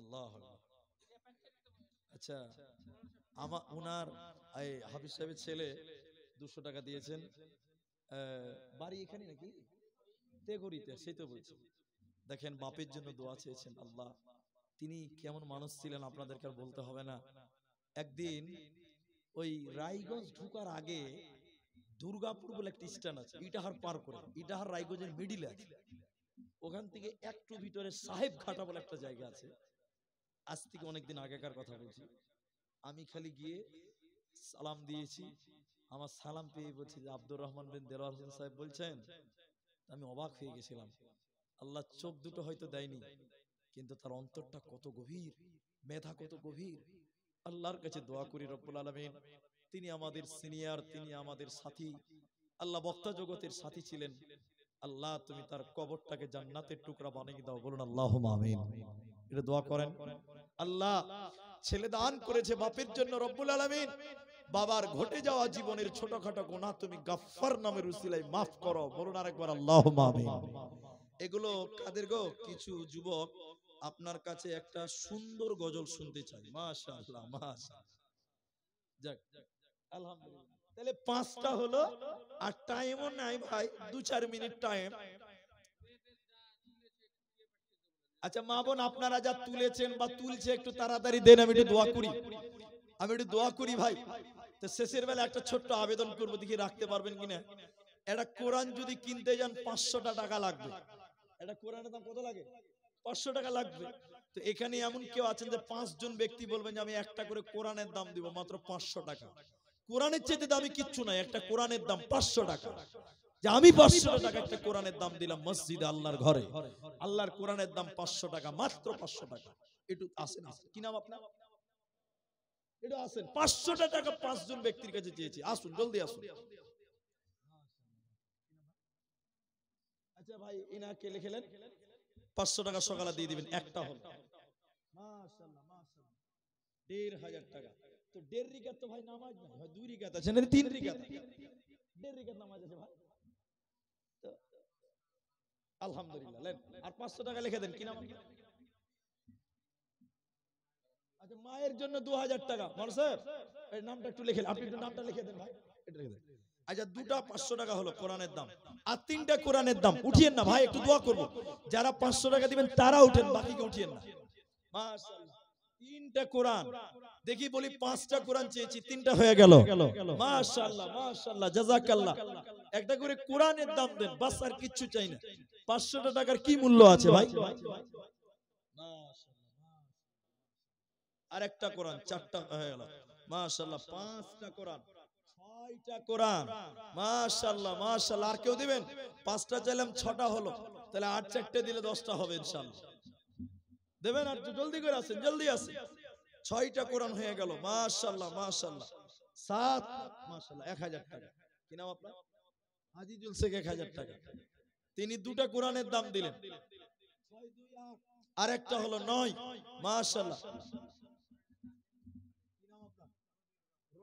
আল্লাহ। আচ্ছা, আমার ওনার এই হাফিজ সাহেবের ছেলে 200 টাকা দিয়েছেন। বাড়ি এখানে নাকি তেঘরিতে, সেই তো বলছি। দেখেন বাপের জন্য দোয়া চেয়েছেন, আল্লাহ তিনি কেমন মানুষ ছিলেন আপনাদেরকে আর বলতে হবে না। একদিন ওই রায়গঞ্জ ঢুকার আগে দুর্গাপুর বলে একটা স্ট্যান্ড আছে, ইটাহার পার করে, ইটাহার রায়গঞ্জের মিডিলে আছে। ওখান থেকে একটু ভিতরে সাহেব ঘাটা বলে একটা জায়গা আছে। আজ থেকে অনেকদিন আগেকার কথা বলছি। আমি খালি গিয়ে সালাম দিয়েছি, আমার সালাম পেয়ে বলছি যে আব্দুর রহমান বিন দেলোয়ার হোসেন সাহেব বলছেন। আমি অবাক হয়ে গেছিলাম। আল্লাহ চোখ দুটো হয়তো দেয়নি, কিন্তু তার অন্তরটা কত গভীর, মেধা কত গভীর। আল্লাহর কাছে দোয়া করি রব্বুল আলামিন, তিনি আমাদের সিনিয়র, তিনি আমাদের সাথী, আল্লাহ বক্তা জগতের সাথী ছিলেন। আল্লাহ তুমি তার কবরটাকে জান্নাতের টুকরা বানিয়ে দাও, বলুন আল্লাহুম্মা আমিন। এটা দোয়া করেন। আল্লাহ ছেলে দান করেছে বাপের জন্য, রব্বুল আলামিন বাবার ঘটে যাওয়া জীবনের ছোটখাটো গুনাহ তুমি গাফফার নামের উসিলায় maaf করো, বলুন আরেকবার আল্লাহুম্মা আমিন। এগুলো কাদের গো? কিছু যুবক আপনার কাছে একটা সুন্দর গজল শুনতে চাই। মাশাআল্লাহ মাশাআল্লাহ, যাক আলহামদুলিল্লাহ। তাহলে পাঁচটা হলো, আর টাইমও নাই ভাই, 2-4 মিনিট টাইম। আচ্ছা মা বোন আপনারা যা তুলেছেন বা তুলছে একটু তাড়াতাড়ি দেন, আমি একটু দোয়া করি, আমি একটু দোয়া করি ভাই। তো শেষের বেলা একটা ছোট্ট আবেদন করবো, দেখি রাখতে পারবেন কিনা। একটা কোরআন যদি কিনতে যান 500 টাকা লাগবে। একটা কোরআনের দাম কত লাগে? 500 টাকা লাগবে। তো এখানে এমন কেউ আছেন যে 5 জন ব্যক্তি বলবেন যে আমি একটা করে কোরআনের দাম দিব মাত্র 500 টাকা। কোরআনের চেয়ে দামি কিচ্ছু নাই, একটা কোরআনের দাম 500 টাকা। যে আমি 500 টাকা একটা কোরআনের দাম দিলাম মসজিদে আল্লাহর ঘরে, আল্লাহর কোরআনের দাম 500 টাকা, মাত্র 500 টাকা। একটু আসেন আসেন, কি নাম আপনার? একটু আসেন, 500 টাকা 5 জন ব্যক্তির কাছে চেয়েছি, আসুন জলদি আসুন। আচ্ছা ভাই ইনাকে লিখেলেন 500 টাকা সকালে দিয়ে দিবেন, একটা হল। মাশাআল্লাহ মাশাআল্লাহ, 1500 টাকা। তো 1.5 রিকাত তো ভাই নামাজ না ভাই, 2 রিকাত আছে না, 3 রিকাত, 1.5 রিকাত নামাজ আছে ভাই। তো আলহামদুলিল্লাহ লেন, আর 500 টাকা লিখে দেন, কি নাম? আচ্ছা মায়ের জন্য 2000 টাকা। মানুষ সাহেব এই নামটা একটু লিখে, আপনি একটু নামটা লিখে দেন ভাই, এটা লিখে দেন। আচ্ছা দুটা 500 টাকা হলো কোরআনের দাম, আর তিনটা কোরআনের দাম। উঠিয়েন না ভাই, একটু দোয়া করব, যারা 500 টাকা দিবেন তারা উঠেন, বাকিকে উঠিয়েন না। মাশাআল্লাহ, তিনটা কোরআন দেখি, বলি 5টা কোরআন চেয়েছি, 3টা হয়ে গেল। মাশাআল্লাহ মাশাআল্লাহ, জাযাকাল্লাহ। একটা করে কোরআনের দাম দেন, বাস আর কিচ্ছু চাই না। 500 টাকার কি মূল্য আছে ভাই? মাশাআল্লাহ, আর একটা কোরআন 4টা হয়ে গেল। মাশাআল্লাহ, 5টা কোরআন, 6টা কোরআন। মাশাআল্লাহ মাশাআল্লাহ, আর কেউ দিবেন? 5টা চাইলাম, 6টা হলো, তাহলে 8 4টে দিলে 10টা হবে ইনশাআল্লাহ। দেবেন? আর জলদি করে আসেন, জলদি আসেন। 6টা কোরআন হয়ে গেল। মাশাআল্লাহ মাশাআল্লাহ, 7 মাশাআল্লাহ, 1000 টাকা। কি নাম আপনার? আজিজুল শেখ, 1000 টাকা। তিনি দুটা কোরআনের দাম দিলেন, 6 2 8, আর একটা হলো 9। মাশাআল্লাহ, কি নাম আপনার?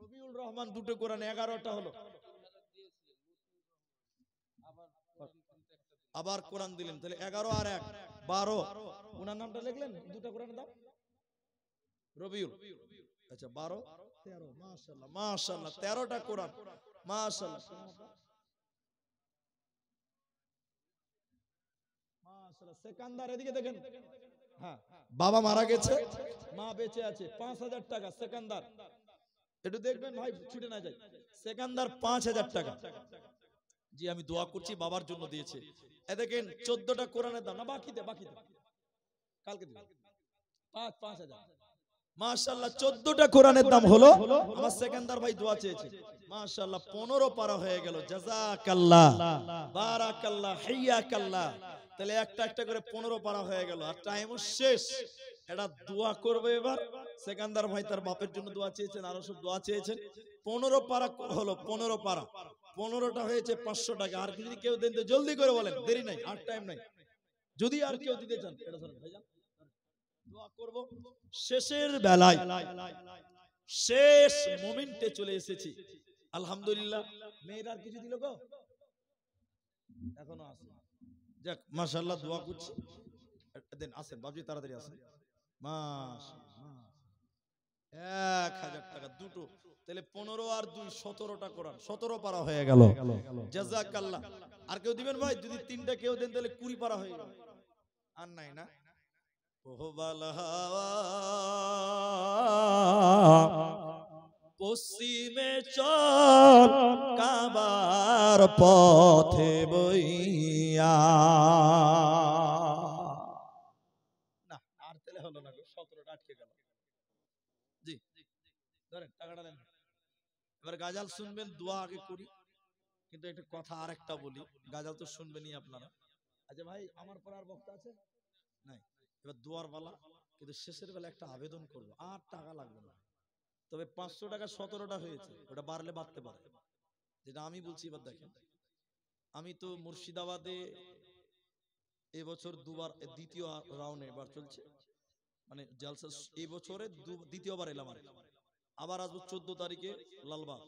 রবিউল রহমান, দুটো কোরআন, 11টা হলো। আবার কোরআন দিলেন, তাহলে 11 আর 1 12। ওনার নামটা লিখলেন, দুটো কোরআনের দাম রবিউল। আচ্ছা 12 13, মাশাআল্লাহ মাশাআল্লাহ, 13টা কোরআন। মাশাআল্লাহ মাশাআল্লাহ। সেকান্দার, এদিকে দেখেন। হ্যাঁ, বাবা মারা গেছে, মা বেঁচে আছে, 5000 টাকা সেকান্দার। একটু দেখবেন ভাই, ছুটে না যায়। সেকান্দার 5000 টাকা। জি আমি দোয়া করছি, বাবার জন্য দিয়েছে। এ দেখেন 14টা কোরআনের দাম, না বাকিতে বাকিতে কালকে দিবেন, 5000। মাশাআল্লাহ, 14টা কোরআনের দাম হলো। আমার সেকেন্দার ভাই দোয়া চেয়েছে। মাশাআল্লাহ, 15 পারা হয়ে গেল। জাযাকাল্লাহ, বারাকাল্লাহ, হাইয়াকাল্লাহ। তাহলে একটা একটা করে 15 পারা হয়ে গেল, আর টাইমও শেষ। এটা দোয়া করবে এবার। সেকেন্দার ভাই তার বাপের জন্য দোয়া চেয়েছেন, আরো সব দোয়া চেয়েছেন। 15 পারা হলো, 15 পারা, 15টা হয়েছে 500 টাকা। আর যদি কেউ দেন তো জলদি করে বলেন, দেরি নাই, আর টাইম নাই। যদি আর কেউ দিতে চান, এটা ধরেন ভাইজান, দোয়া করব। শেষের বেলায়, শেষ মোমেন্টে চলে এসেছি। আলহামদুলিল্লাহ, মেয়েরা আর কিছু দিল গো? এখনো আছে। যাক মাশাআল্লাহ, দোয়া করছি। দেন আসেন বাবজি, তাড়াতাড়ি আসেন। মাশাআল্লাহ, 1000 টাকা দুটো, তাহলে 15 আর 2 17টা কোরআন, 17 পারা হয়ে গেল। জাযাকাল্লাহ। আর কেউ দিবেন ভাই? যদি 3টা কেউ দেন তাহলে 20 পারা হয়ে গেল। আর নাই না? পশ্চিমে চল কাবার পথে বইয়া। না আর তেলে হলো না, 17টা আটকে গেল। জি ধরেন, টাকাটা দেন। এবার গাজাল শুনবেন, দোয়া আগে করি। কিন্তু একটা কথা আর একটা বলি, গাজাল তো শুনবেনই আপনারা। আচ্ছা ভাই, আমার পর আর বক্তা আছে নাই? এবার দোয়ার বেলা, কিন্তু শেষের বেলা একটা আবেদন করবো, আর টাকা লাগবে না। তবে 500 টাকা 17টা হয়েছে, ওটা বাড়লে বাড়তে পারে। যেটা আমি বলছি এবার দেখেন, আমি তো মুর্শিদাবাদে এবছর দুবার, দ্বিতীয় রাউন্ডে এবার চলছে, মানে জালসা এই বছরে দ্বিতীয়বার এলাম আর কি। আবার আসবো 14 তারিখে লালবাগ।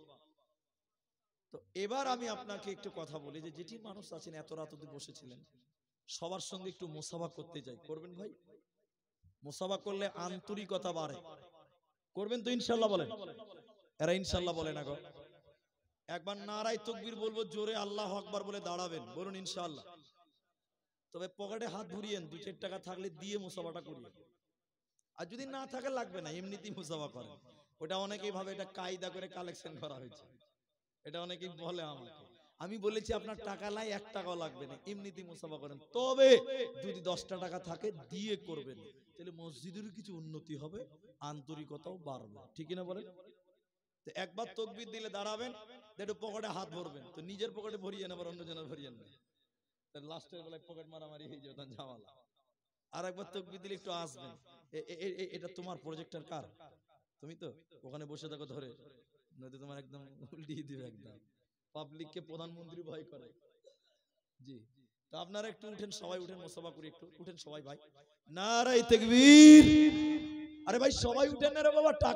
তো এবার আমি আপনাকে একটু কথা বলি যে যেটি মানুষ আছেন এত রাত অবধি বসেছিলেন, সবার সঙ্গে একটু মুসাফা করতে চাই, করবেন ভাই? মুসাফা করলে আন্তরিকতা বাড়ে, করবেন তো ইনশাল্লাহ? বলেন, এরা ইনশাল্লাহ বলে না গো। একবার নারায়ে তাকবীর বলবো জোরে, আল্লাহু আকবার বলে দাঁড়াবেন, বলুন ইনশাআল্লাহ। তবে পকেটে হাত ভরিয়েন, 2-4 টাকা থাকলে দিয়ে মুসাফাটা করিয়েন, আর যদি না থাকে লাগবে না, এমনিতেই মুসাফা করেন। ওটা অনেকেই ভাবে এটা কায়দা করে কালেকশন করা হয়েছে, এটা অনেকেই বলে আমাকে। আমি বলেছি আপনার টাকা নাই, 1 টাকাও লাগবে না, এমনিতেই মুসাফা করেন। তবে যদি 10টা টাকা থাকে দিয়ে করবেন, তাহলে মসজিদেরও কিছু উন্নতি হবে, আন্তরিকতাও বাড়বে, ঠিক না বলেন? তো একবার তাকবীর দিলে দাঁড়াবেন, একটু পকেটে হাত ভরবেন, তো নিজের পকেটে ভরিয়ে নেবার, অন্য জনের ভরিয়ে নেবেন, লাস্টের বেলায় পকেট মারামারি হয়ে যাবে, তখন ঝামেলা। আর একবার তাকবীর দিলে একটু আসবেন, এটা তোমার প্রজেক্টর কার? তুমি তো ওখানে বসে থাকো ধরে, নয়তো তোমার একদম উল্টিয়ে দিবে একদম। পাবলিককে প্রধানমন্ত্রী ভয় করে। জি, তো আপনারা একটু উঠেন, সবাই উঠেন, মুসাফা করি, একটু উঠেন সবাই ভাই। নারায়ে তাকবীর। আরে ভাই সবাই উঠেন না রে বাবা, টাকা